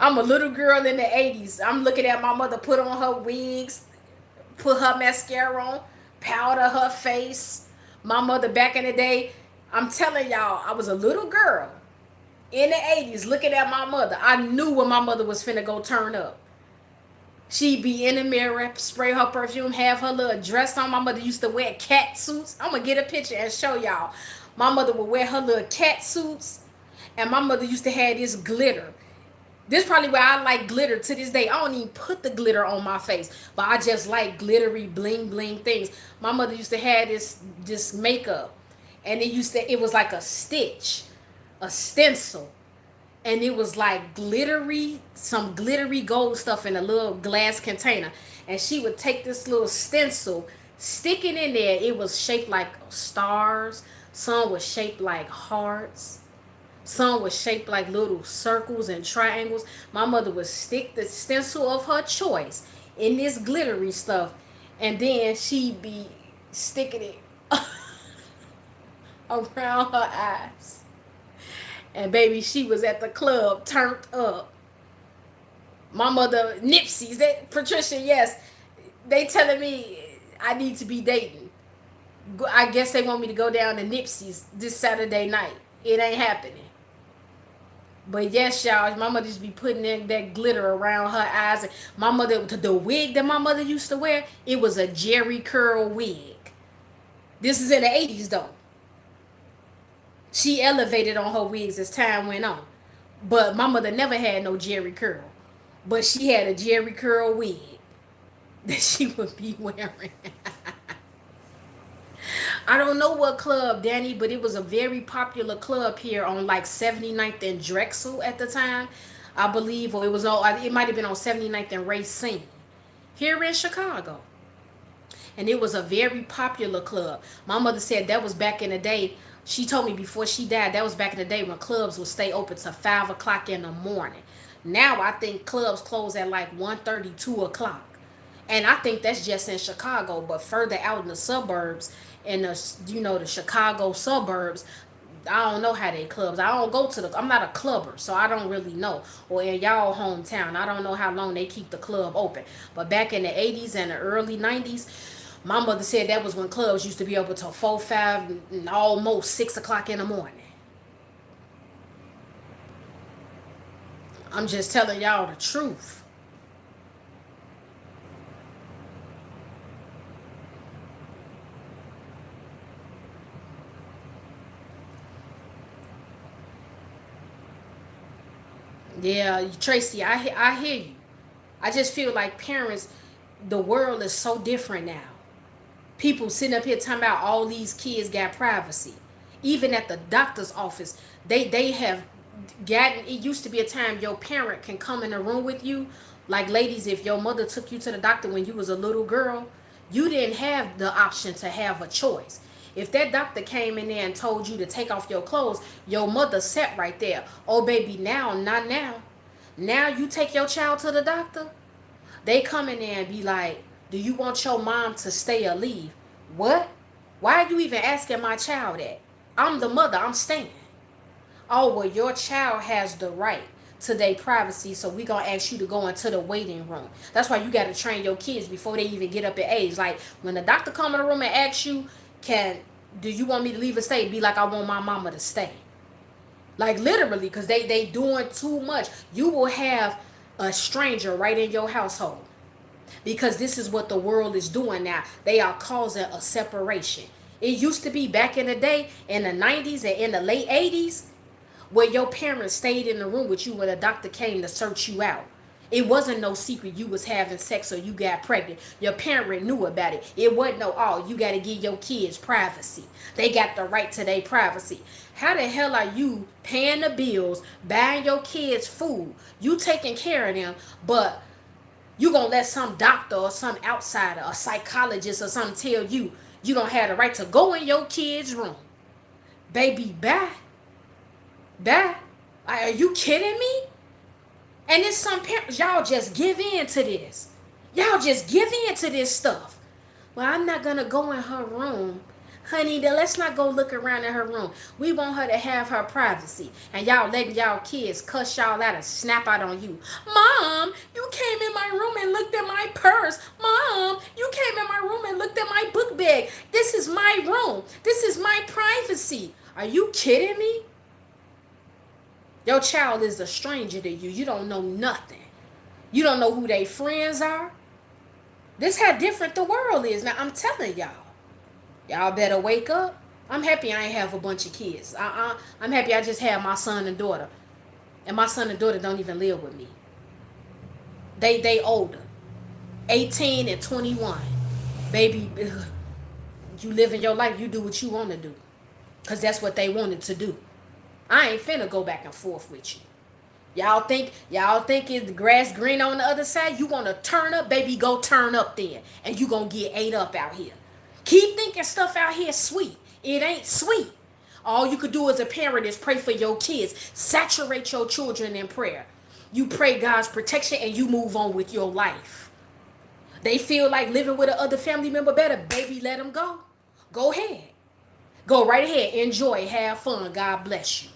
I'm a little girl in the 80s. I'm looking at my mother put on her wigs, put her mascara on, powder her face. My mother back in the day, I'm telling y'all, I was a little girl in the 80s looking at my mother. I knew when my mother was finna go turn up. She'd be in the mirror, spray her perfume, have her little dress on. My mother used to wear cat suits. I'm going to get a picture and show y'all. My mother would wear her little cat suits. And my mother used to have this glitter. This is probably why I like glitter to this day. I don't even put the glitter on my face. But I just like glittery, bling, bling things. My mother used to have this makeup. And it was like a stitch. A stencil. And it was like some glittery gold stuff in a little glass container. And she would take this little stencil, stick it in there. It was shaped like stars. Some was shaped like hearts. Some was shaped like little circles and triangles. My mother would stick the stencil of her choice in this glittery stuff. And then she'd be sticking it around her eyes. And baby, she was at the club, turned up. My mother, Nipsey's, Patricia, yes, they telling me I need to be dating. I guess they want me to go down to Nipsey's this Saturday night. It ain't happening. But yes, y'all, my mother used to be putting in that glitter around her eyes. And my mother, the wig that my mother used to wear, it was a Jerry curl wig. This is in the 80s, though. She elevated on her wigs as time went on. But my mother never had no Jerry curl. But she had a Jerry curl wig that she would be wearing. I don't know what club, Danny, but it was a very popular club here on like 79th and Drexel at the time, I believe. Or it might have been on 79th and Racine here in Chicago. And it was a very popular club. My mother said that was back in the day. She told me before she died, that was back in the day when clubs would stay open till 5 o'clock in the morning. Now I think clubs close at like 1:30, 2 o'clock. And I think that's just in Chicago, but further out in the suburbs, in the Chicago suburbs, I don't know how they clubs. I don't go to the. I'm not a clubber, so I don't really know. Or in y'all hometown, I don't know how long they keep the club open. But back in the 80s and the early 90s, my mother said that was when clubs used to be open till 4, 5, and almost 6 o'clock in the morning. I'm just telling y'all the truth. Yeah, Tracy, I hear you. I just feel like parents, the world is so different now. People sitting up here talking about all these kids got privacy. Even at the doctor's office, they have gotten. It used to be a time your parent can come in a room with you. Like ladies, if your mother took you to the doctor when you was a little girl, you didn't have the option to have a choice. If that doctor came in there and told you to take off your clothes, your mother sat right there. Oh baby, now, not now. Now you take your child to the doctor. They come in there and be like, do you want your mom to stay or leave? What? Why are you even asking my child that? I'm the mother, I'm staying. Oh, well, your child has the right to their privacy, so we gonna ask you to go into the waiting room. That's why you gotta train your kids before they even get up in age. Like when the doctor come in the room and asks you, do you want me to leave or stay? Be like, I want my mama to stay. Like literally, because they doing too much. You will have a stranger right in your household. Because this is what the world is doing now. They are causing a separation. It used to be back in the day, in the 90s and in the late 80s, where your parents stayed in the room with you when a doctor came to search you out. It wasn't no secret you was having sex or you got pregnant. Your parent knew about it. It wasn't no, oh, you got to give your kids privacy. They got the right to their privacy. How the hell are you paying the bills, buying your kids food, you taking care of them, but you gonna let some doctor or some outsider, a psychologist or something tell you you don't have the right to go in your kid's room? Baby, bye. Bye. Are you kidding me? And it's some parents, y'all just give in to this. Y'all just give in to this stuff. Well, I'm not gonna go in her room. Honey, let's not go look around in her room. We want her to have her privacy. And y'all letting y'all kids cuss y'all out and snap out on you. Mom, you came in my room and looked at my purse. Mom, you came in my room and looked at my book bag. This is my room. This is my privacy. Are you kidding me? Your child is a stranger to you. You don't know nothing. You don't know who their friends are. This how different the world is. Now, I'm telling y'all. Y'all better wake up. I'm happy I ain't have a bunch of kids. I'm happy I just have my son and daughter. And my son and daughter don't even live with me. They older. 18 and 21. Baby, you living your life. You do what you want to do. Because that's what they wanted to do. I ain't finna go back and forth with you. Y'all think it's the grass green on the other side? You want to turn up? Baby, go turn up then. And you gonna get ate up out here. Keep thinking stuff out here sweet. It ain't sweet. All you could do as a parent is pray for your kids. Saturate your children in prayer. You pray God's protection and you move on with your life. They feel like living with another family member better. Baby, let them go. Go ahead. Go right ahead. Enjoy. Have fun. God bless you.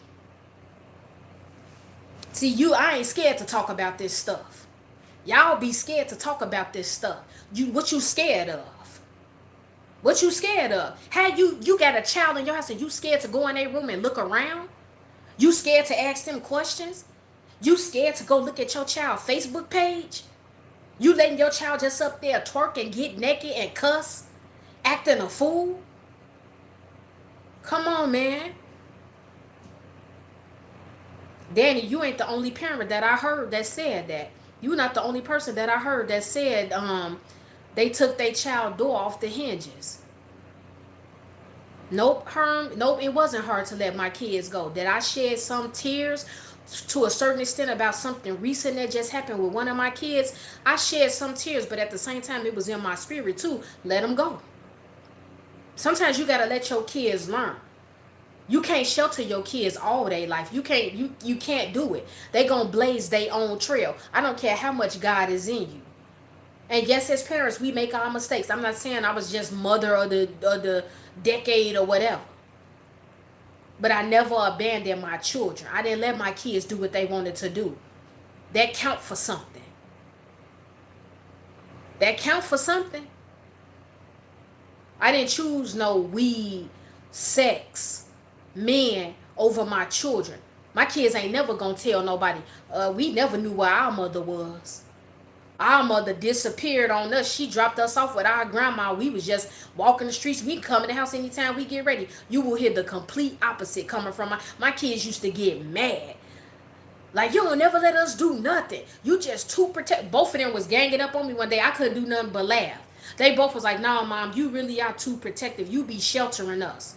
See, I ain't scared to talk about this stuff. Y'all be scared to talk about this stuff. What you scared of? What you scared of? How you got a child in your house and you scared to go in their room and look around? You scared to ask them questions? You scared to go look at your child's Facebook page? You letting your child just up there twerk and get naked and cuss? Acting a fool? Come on, man. Danny, you ain't the only parent that I heard that said that. You not the only person that I heard that said they took their child door off the hinges. Nope, it wasn't hard to let my kids go. Did I shed some tears to a certain extent about something recent that just happened with one of my kids? I shed some tears, but at the same time, it was in my spirit too. Let them go. Sometimes you gotta let your kids learn. You can't shelter your kids all day life. You can't do it. They gonna blaze their own trail. I don't care how much God is in you. And yes, as parents, we make our mistakes. I'm not saying I was just mother of the decade or whatever. But I never abandoned my children. I didn't let my kids do what they wanted to do. That count for something. That count for something. I didn't choose no weed, sex, men over my children. My kids ain't never gonna tell nobody. We never knew where our mother was. Our mother disappeared on us. She dropped us off with our grandma. We was just walking the streets. We come in the house anytime we get ready. You will hear the complete opposite coming from my kids used to get mad. Like, you don't never let us do nothing. You just too protect. Both of them was ganging up on me one day. I couldn't do nothing but laugh. They both was like, nah, Mom, you really are too protective. You be sheltering us.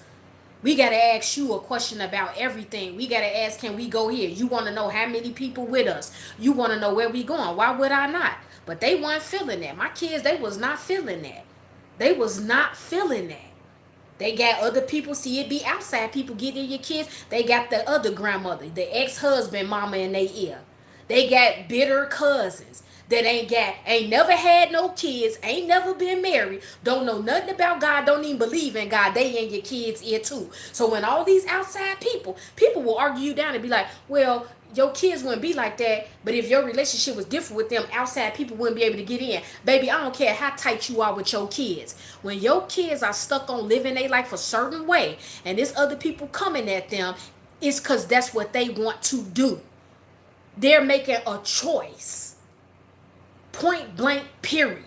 We got to ask you a question about everything. We got to ask, can we go here? You want to know how many people with us. You want to know where we going. Why would I not? But they weren't feeling that. My kids, they was not feeling that. They was not feeling that. They got other people, see it be outside people getting in your kids. They got the other grandmother, the ex-husband mama in their ear. They got bitter cousins that ain't never had no kids, ain't never been married, don't know nothing about God, don't even believe in God. They in your kids' ear too. So when all these outside people will argue you down and be like, well, your kids wouldn't be like that, but if your relationship was different with them, outside people wouldn't be able to get in. Baby, I don't care how tight you are with your kids. When your kids are stuck on living their life a certain way, and there's other people coming at them, it's because that's what they want to do. They're making a choice. Point blank, period.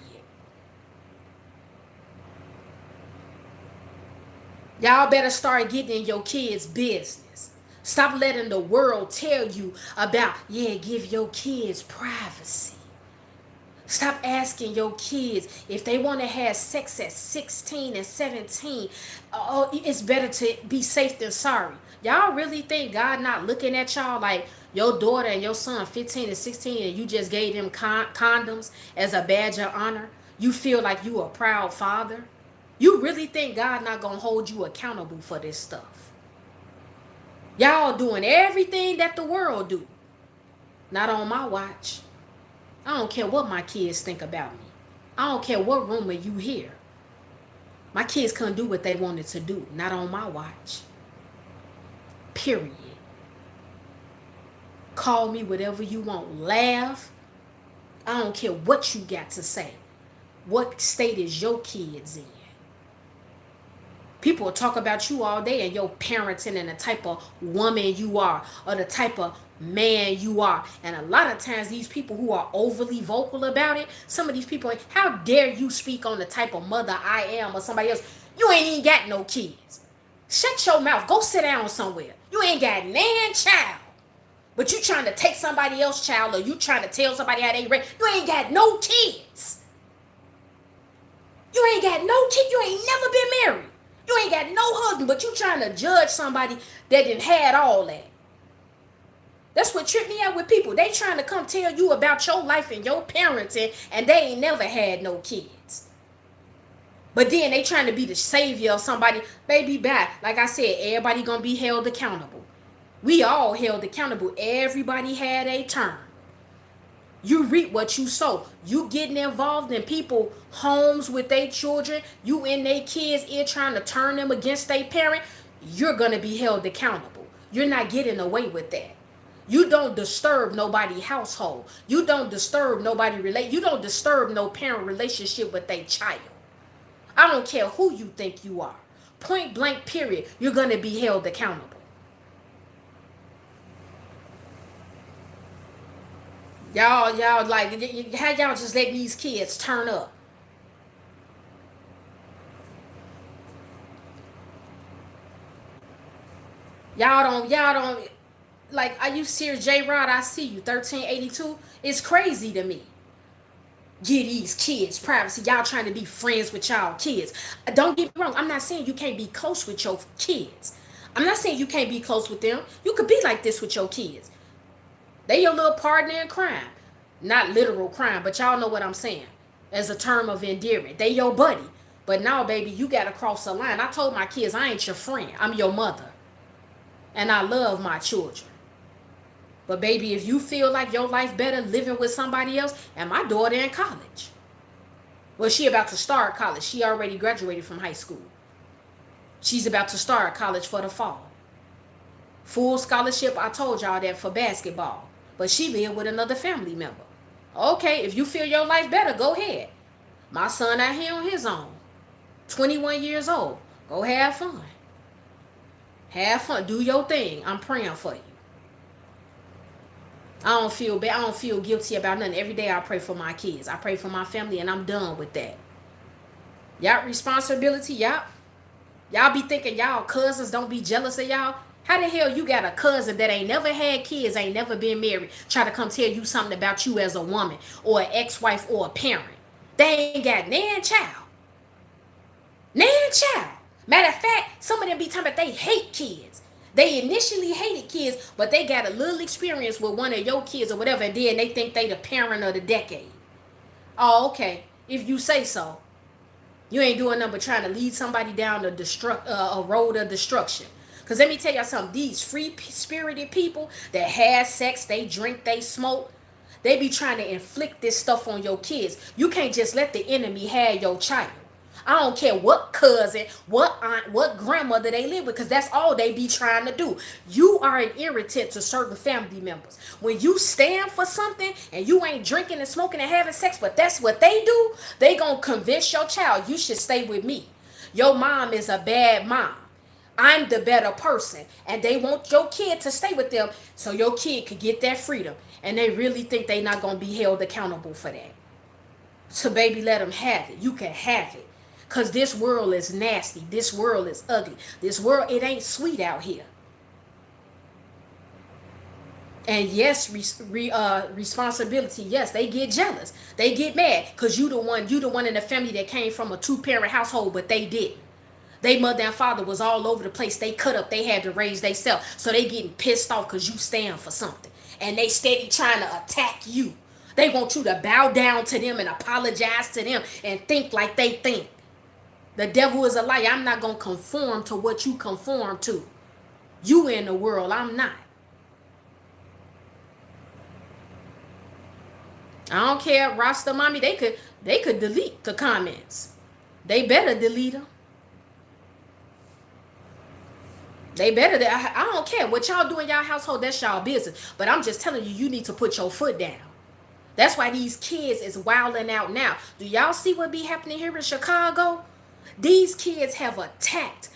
Y'all better start getting in your kids' business. Stop letting the world tell you about, give your kids privacy. Stop asking your kids if they want to have sex at 16 and 17. It's better to be safe than sorry. Y'all really think God not looking at y'all like your daughter and your son 15 and 16 and you just gave them condoms as a badge of honor? You feel like you a proud father? You really think God not going to hold you accountable for this stuff? Y'all doing everything that the world do. Not on my watch. I don't care what my kids think about me. I don't care what rumor you hear. My kids couldn't do what they wanted to do. Not on my watch. Period. Call me whatever you want. Laugh. I don't care what you got to say. What state is your kids in? People will talk about you all day and your parenting and the type of woman you are or the type of man you are. And a lot of times these people who are overly vocal about it, some of these people, how dare you speak on the type of mother I am or somebody else? You ain't even got no kids. Shut your mouth. Go sit down somewhere. You ain't got nan child. But you trying to take somebody else's child or you trying to tell somebody how they raised. You ain't got no kids. You ain't got no kids. You ain't never been married. You ain't got no husband, but you trying to judge somebody that didn't had all that. That's what tripped me out with people. They trying to come tell you about your life and your parenting, and they ain't never had no kids. But then they trying to be the savior of somebody. Baby, bye. Like I said, everybody gonna be held accountable. We all held accountable. Everybody had a turn. You reap what you sow. You getting involved in people homes with their children. You in their kids' ear trying to turn them against their parent. You're going to be held accountable. You're not getting away with that. You don't disturb nobody's household. You don't disturb nobody You don't disturb no parent relationship with their child. I don't care who you think you are. Point blank, period. You're going to be held accountable. Y'all like, how y'all just let these kids turn up? Y'all don't, like, are you serious? J-Rod, I see you, 1382. It's crazy to me. Give these kids privacy. Y'all trying to be friends with y'all kids. Don't get me wrong. I'm not saying you can't be close with your kids. I'm not saying you can't be close with them. You could be like this with your kids. They your little partner in crime. Not literal crime, but y'all know what I'm saying. As a term of endearment. They your buddy. But now, baby, you got to cross the line. I told my kids, I ain't your friend. I'm your mother. And I love my children. But, baby, if you feel like your life better living with somebody else, and my daughter in college. Well, she about to start college. She already graduated from high school. She's about to start college for the fall. Full scholarship, I told y'all that, for basketball. But she lived with another family member. Okay, if you feel your life better, go ahead. My son out here on his own. 21 years old. Go have fun. Have fun. Do your thing. I'm praying for you. I don't feel bad. I don't feel guilty about nothing. Every day I pray for my kids. I pray for my family, and I'm done with that. Y'all responsibility, y'all be thinking y'all cousins don't be jealous of y'all. How the hell you got a cousin that ain't never had kids, ain't never been married, try to come tell you something about you as a woman or an ex-wife or a parent? They ain't got nan child. Nan child. Matter of fact, some of them be talking about they hate kids. They initially hated kids, but they got a little experience with one of your kids or whatever, and then they think they the parent of the decade. Oh, okay. If you say so. You ain't doing nothing but trying to lead somebody down a road of destruction. Because let me tell y'all something. These free-spirited people that have sex, they drink, they smoke, they be trying to inflict this stuff on your kids. You can't just let the enemy have your child. I don't care what cousin, what aunt, what grandmother they live with, because that's all they be trying to do. You are an irritant to certain family members. When you stand for something and you ain't drinking and smoking and having sex, but that's what they do, they gonna convince your child, you should stay with me. Your mom is a bad mom. I'm the better person. And they want your kid to stay with them so your kid could get that freedom. And they really think they not gonna be held accountable for that. So baby, let them have it. You can have it. Because this world is nasty. This world is ugly. This world, it ain't sweet out here. And yes, responsibility. Yes, they get jealous. They get mad because you the one in the family that came from a 2-parent household, but they didn't. They mother and father was all over the place. They cut up. They had to raise themselves. So they getting pissed off because you stand for something. And they steady trying to attack you. They want you to bow down to them and apologize to them and think like they think. The devil is a liar. I'm not going to conform to what you conform to. You in the world. I'm not. I don't care. Rasta mommy, they could delete the comments. They better delete them. They better. I don't care what y'all do in y'all household. That's y'all business. But I'm just telling you, you need to put your foot down. That's why these kids is wilding out now. Do y'all see what be happening here in Chicago? These kids have attacked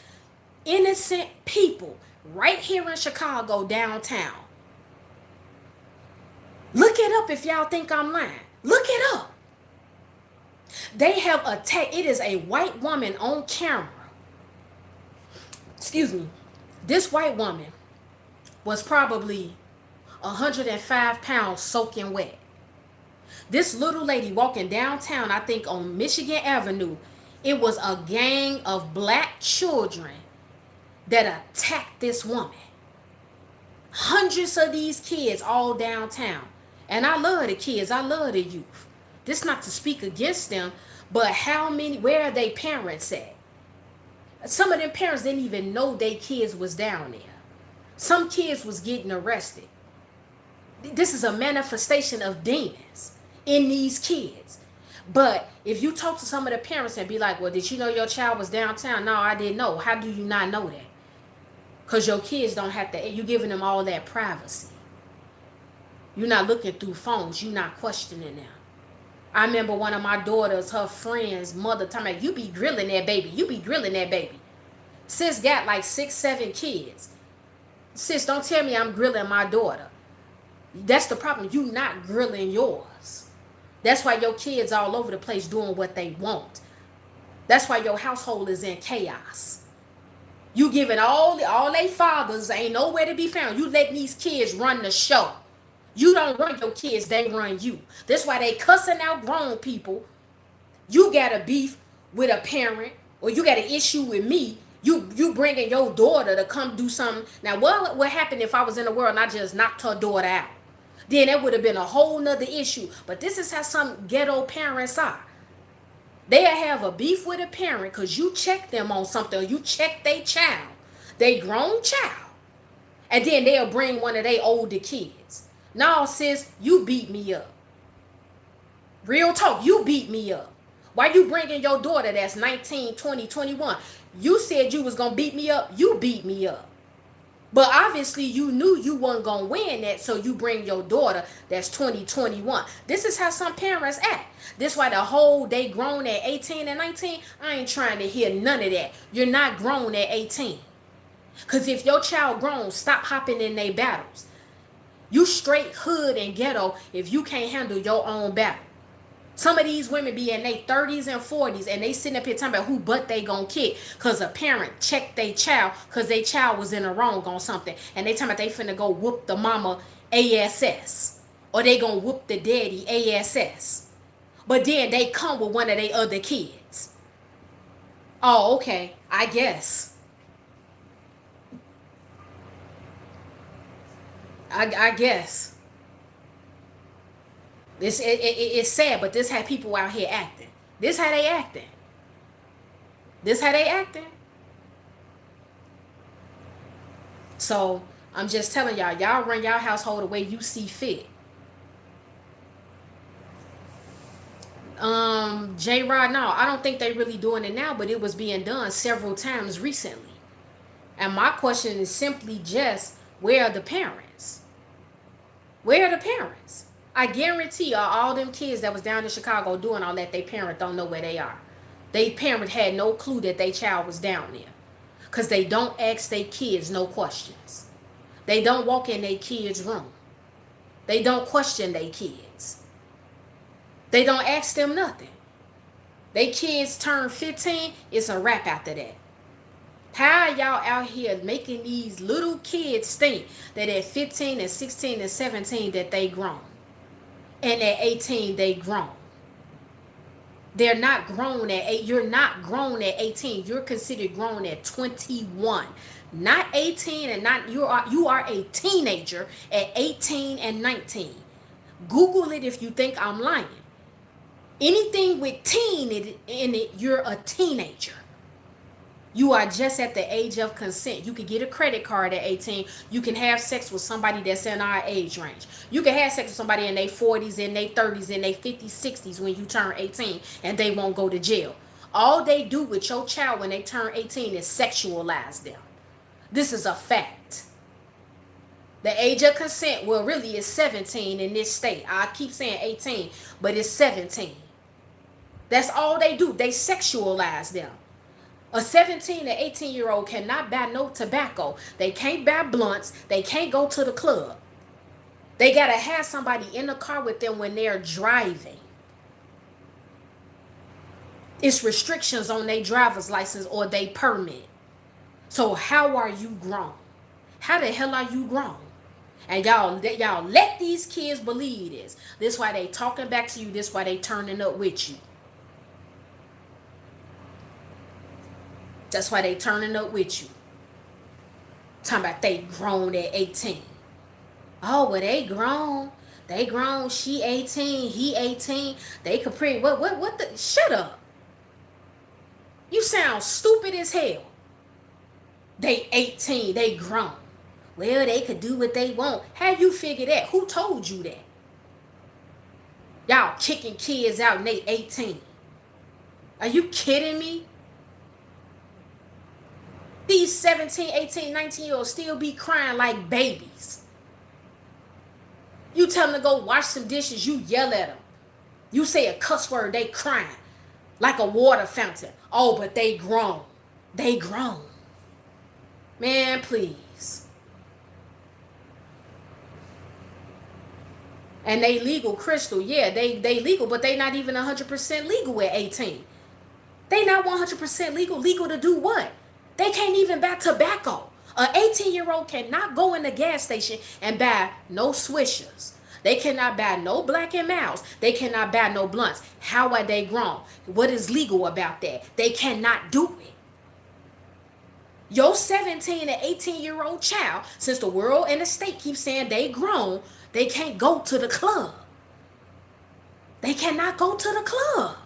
innocent people right here in Chicago downtown. Look it up if y'all think I'm lying. Look it up. They have attacked. It is a white woman on camera. Excuse me. This white woman was probably 105 pounds soaking wet. This little lady walking downtown, I think on Michigan Avenue, it was a gang of black children that attacked this woman. Hundreds of these kids all downtown. And I love the kids. I love the youth. This not to speak against them, but where are they parents at? Some of them parents didn't even know their kids was down there. Some kids was getting arrested. This is a manifestation of demons in these kids. But if you talk to some of the parents and be like, well, did you know your child was downtown? No, I didn't know. How do you not know that? Because your kids don't have to, you're giving them all that privacy. You're not looking through phones. You're not questioning them. I remember one of my daughters, her friend's mother, telling me, you be grilling that baby. You be grilling that baby. Sis got like 6, 7 kids. Sis, don't tell me I'm grilling my daughter. That's the problem. You not grilling yours. That's why your kids all over the place doing what they want. That's why your household is in chaos. You giving all they fathers ain't nowhere to be found. You letting these kids run the show. You don't run your kids, they run you. That's why they cussing out grown people. You got a beef with a parent, or you got an issue with me. You bringing your daughter to come do something. Now, what would happen if I was in the world and I just knocked her daughter out? Then it would have been a whole nother issue. But this is how some ghetto parents are. They'll have a beef with a parent because you check them on something, or you check their child, they grown child. And then they'll bring one of their older kids. No, sis, you beat me up. Real talk, you beat me up. Why you bringing your daughter that's 19, 20, 21? You said you was going to beat me up. You beat me up. But obviously you knew you wasn't gonna win that, so you bring your daughter that's 2021. This is how some parents act. This why the whole they grown at 18 and 19. I ain't trying to hear none of that. You're not grown at 18. Cause if your child grown, stop hopping in their battles. You straight hood and ghetto if you can't handle your own battle. Some of these women be in their 30s and 40s and they sitting up here talking about who butt they gonna kick because a parent checked their child because their child was in the wrong on something. And they talking about they finna go whoop the mama ASS. Or they gonna whoop the daddy ASS. But then they come with one of their other kids. Oh, okay. I guess. I guess. It's sad, but this how people out here acting. This how they acting. This how they acting. So I'm just telling y'all, y'all run y'all household the way you see fit. J Rod, no, I don't think they really doing it now, but it was being done several times recently. And my question is simply just, where are the parents? Where are the parents? I guarantee all them kids that was down in Chicago doing all that, they parent don't know where they are. They parent had no clue that their child was down there. Because they don't ask their kids no questions. They don't walk in their kids' room. They don't question their kids. They don't ask them nothing. They kids turn 15, it's a wrap after that. How y'all out here making these little kids think that at 15 and 16 and 17 that they grown? And at 18 they grown. They're not grown at 8. You're not grown at 18. You're considered grown at 21. Not 18 and not you are a teenager at 18 and 19. Google it if you think I'm lying. Anything with teen in it, you're a teenager. You are just at the age of consent. You can get a credit card at 18. You can have sex with somebody that's in our age range. You can have sex with somebody in their 40s, in their 30s, in their 50s, 60s when you turn 18 and they won't go to jail. All they do with your child when they turn 18 is sexualize them. This is a fact. The age of consent, well, really is 17 in this state. I keep saying 18, but it's 17. That's all they do. They sexualize them. A 17 to 18-year-old cannot buy no tobacco. They can't buy blunts. They can't go to the club. They got to have somebody in the car with them when they're driving. It's restrictions on their driver's license or their permit. So how are you grown? How the hell are you grown? And y'all let these kids believe this. This why they talking back to you. This why they turning up with you. That's why they turning up with you. Talking about they grown at 18. Oh, well, they grown. They grown. She 18. He 18. They could what the? Shut up. You sound stupid as hell. They 18. They grown. Well, they could do what they want. How you figure that? Who told you that? Y'all kicking kids out and they 18. Are you kidding me? These 17, 18, 19-year-olds still be crying like babies. You tell them to go wash some dishes, you yell at them. You say a cuss word, they crying like a water fountain. Oh, but they grown. They grown. Man, please. And they legal, Crystal. Yeah, they legal, but they not even 100% legal at 18. They not 100% legal. Legal to do what? They can't even buy tobacco. An 18-year-old cannot go in the gas station and buy no swishers. They cannot buy no Black and Milds. They cannot buy no blunts. How are they grown? What is legal about that? They cannot do it. Your 17 and 18-year-old child, since the world and the state keep saying they grown, they can't go to the club. They cannot go to the club.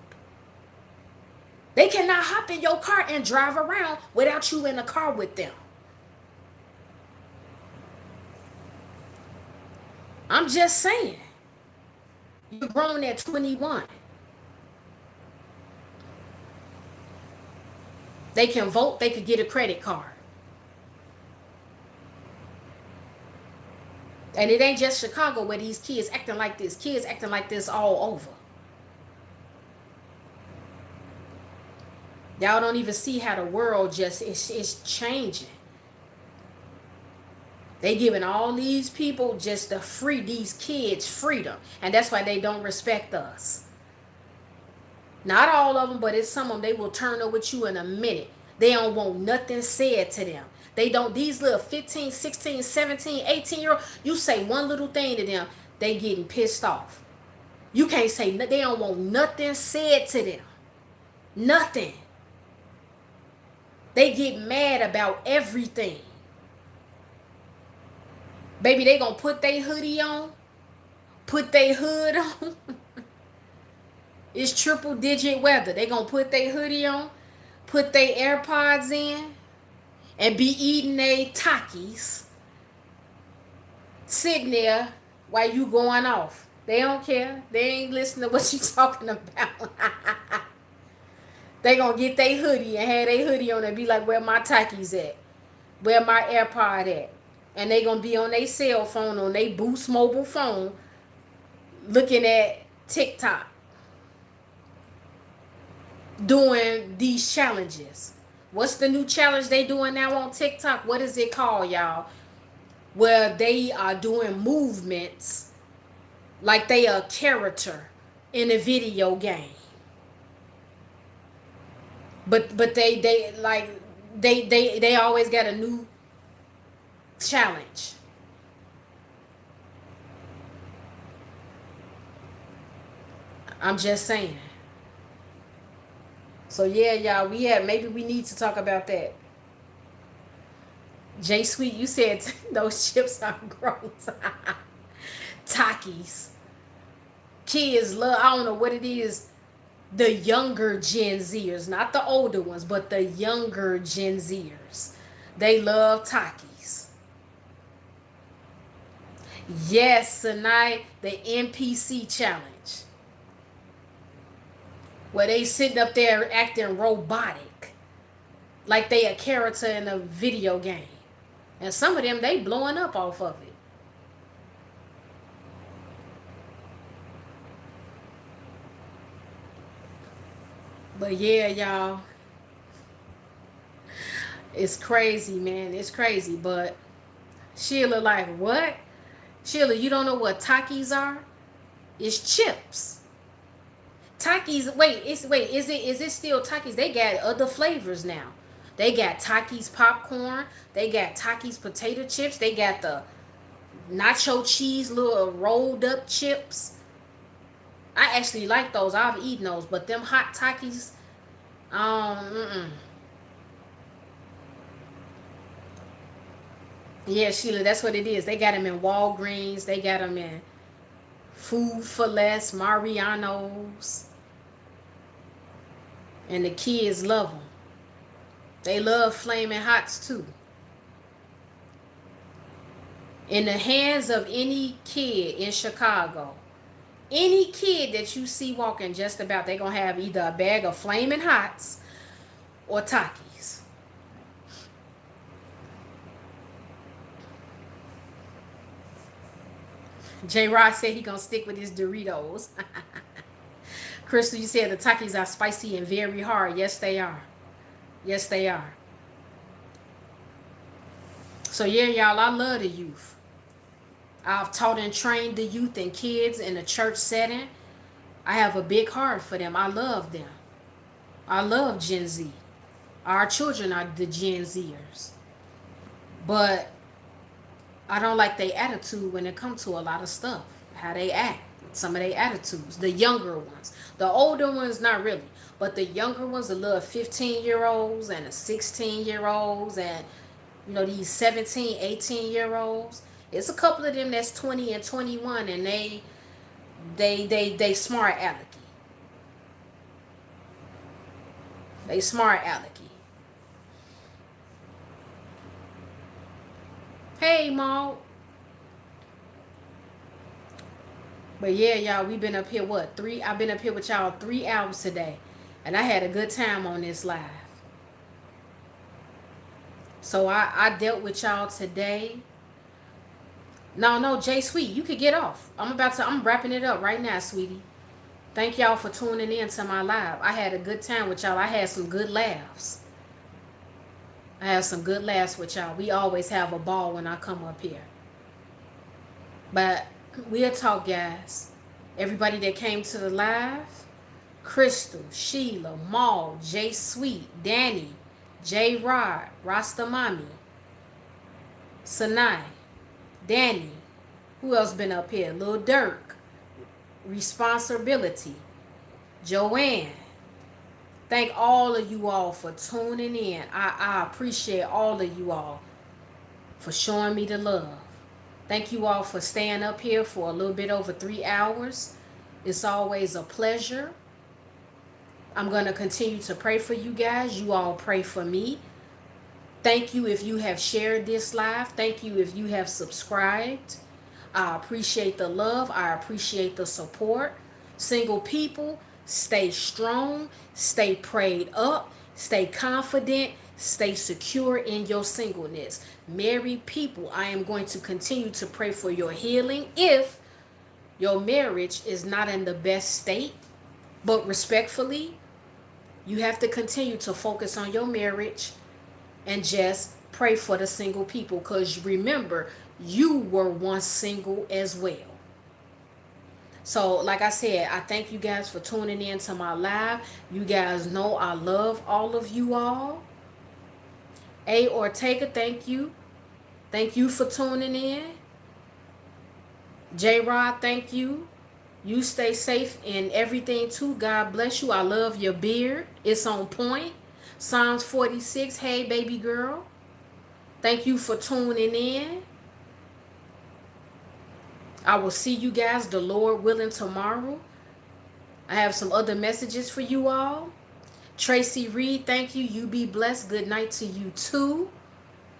They cannot hop in your car and drive around without you in the car with them. I'm just saying. You're grown at 21. They can vote. They could get a credit card. And it ain't just Chicago where these kids acting like this. Kids acting like this all over. Y'all don't even see how the world just is changing. They giving all these people just these kids freedom. And that's why they don't respect us. Not all of them, but it's some of them. They will turn up with you in a minute. They don't want nothing said to them. They don't, these little 15, 16, 17, 18-year-old, you say one little thing to them, they getting pissed off. You can't say, they don't want nothing said to them. Nothing. They get mad about everything. Baby, they gonna put their hoodie on, put their hood on. It's triple digit weather. They gonna put their hoodie on, put their AirPods in, and be eating their Takis, sitting there while you going off. They don't care. They ain't listening to what you talking about. They gonna get their hoodie and have their hoodie on and be like, where my Takis at? Where my AirPod at? And they gonna be on their cell phone, on their Boost mobile phone, looking at TikTok, doing these challenges. What's the new challenge they doing now on TikTok? What is it called, y'all? Where they are doing movements like they are a character in a video game. But they always got a new challenge. I'm just saying. So yeah, y'all, maybe we need to talk about that. J Sweet, you said those chips are gross. Takis. Kids love, I don't know what it is. The younger Gen Zers, not the older ones, but the younger Gen Zers. They love Takis. Yes, tonight, the NPC challenge. Where they sitting up there acting robotic. Like they a character in a video game. And some of them, they blowing up off of it. But yeah, y'all. It's crazy, man. It's crazy. But Sheila like, what? Sheila, you don't know what Takis are? It's chips. Takis, is it still Takis? They got other flavors now. They got Takis popcorn. They got Takis potato chips. They got the nacho cheese little rolled up chips. I actually like those. I've eaten those. But them hot Takis, Yeah, Sheila, that's what it is. They got them in Walgreens. They got them in Food for Less, Mariano's. And the kids love them. They love Flaming Hots too. In the hands of any kid in Chicago, any kid that you see walking just about, they're going to have either a bag of Flaming Hots or Takis. J. Rod said he going to stick with his Doritos. Crystal, you said the Takis are spicy and very hard. Yes, they are. Yes, they are. So, yeah, y'all, I love the youth. I've taught and trained the youth and kids in a church setting. I have a big heart for them. I love them. I love Gen Z. Our children are the Gen Zers. But I don't like their attitude when it comes to a lot of stuff. How they act. Some of their attitudes. The younger ones. The older ones, not really. But the younger ones, the little 15-year-olds and the 16-year-olds and, these 17, 18-year-olds. It's a couple of them that's 20 and 21 and they smart alecky. They smart alecky. Hey, Maul. But yeah, y'all, we've been up here, I've been up here with y'all 3 hours today. And I had a good time on this live. So I dealt with y'all today. No, Jay Sweet, you could get off. I'm wrapping it up right now, sweetie. Thank y'all for tuning in to my live. I had a good time with y'all. I had some good laughs. I have some good laughs with y'all. We always have a ball when I come up here. But we'll talk, guys. Everybody that came to the live, Crystal, Sheila, Maul, Jay Sweet, Danny, J Rod, Rasta Mommy, Sanai, Danny. Who else been up here? Lil Durk, Responsibility, Joanne. Thank all of you all for tuning in. I appreciate all of you all for showing me the love. Thank you all for staying up here for a little bit over 3 hours. It's always a pleasure. I'm going to continue to pray for you guys. You all pray for me. Thank you if you have shared this live. Thank you if you have subscribed. I appreciate the love. I appreciate the support. Single people, stay strong, stay prayed up, stay confident, stay secure in your singleness. Married people, I am going to continue to pray for your healing if your marriage is not in the best state. But respectfully, you have to continue to focus on your marriage and just pray for the single people, because remember, you were once single as well. So, like I said, I thank you guys for tuning in to my live. You guys know I love all of you all. A. Ortega, thank you. Thank you for tuning in. J Rod, thank you. You stay safe in everything too. God bless you. I love your beard. It's on point. Psalms 46, hey baby girl. Thank you for tuning in. I will see you guys, the Lord willing, tomorrow. I have some other messages for you all. Tracy Reed, thank you. You be blessed. Good night to you too.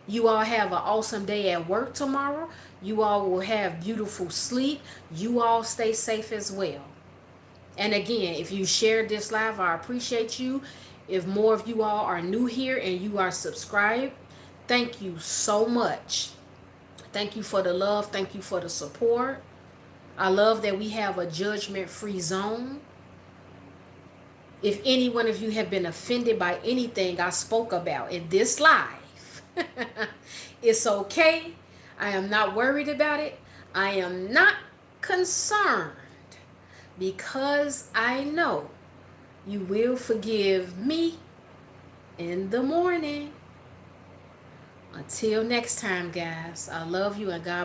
You all have an awesome day at work tomorrow. You all will have beautiful sleep. You all stay safe as well. And again, if you shared this live, I appreciate you. If more of you all are new here and you are subscribed, thank you so much. Thank you for the love. Thank you for the support. I love that we have a judgment-free zone. If any one of you have been offended by anything I spoke about in this live, it's okay. I am not worried about it. I am not concerned, because I know you will forgive me in the morning. Until next time, guys, I love you and God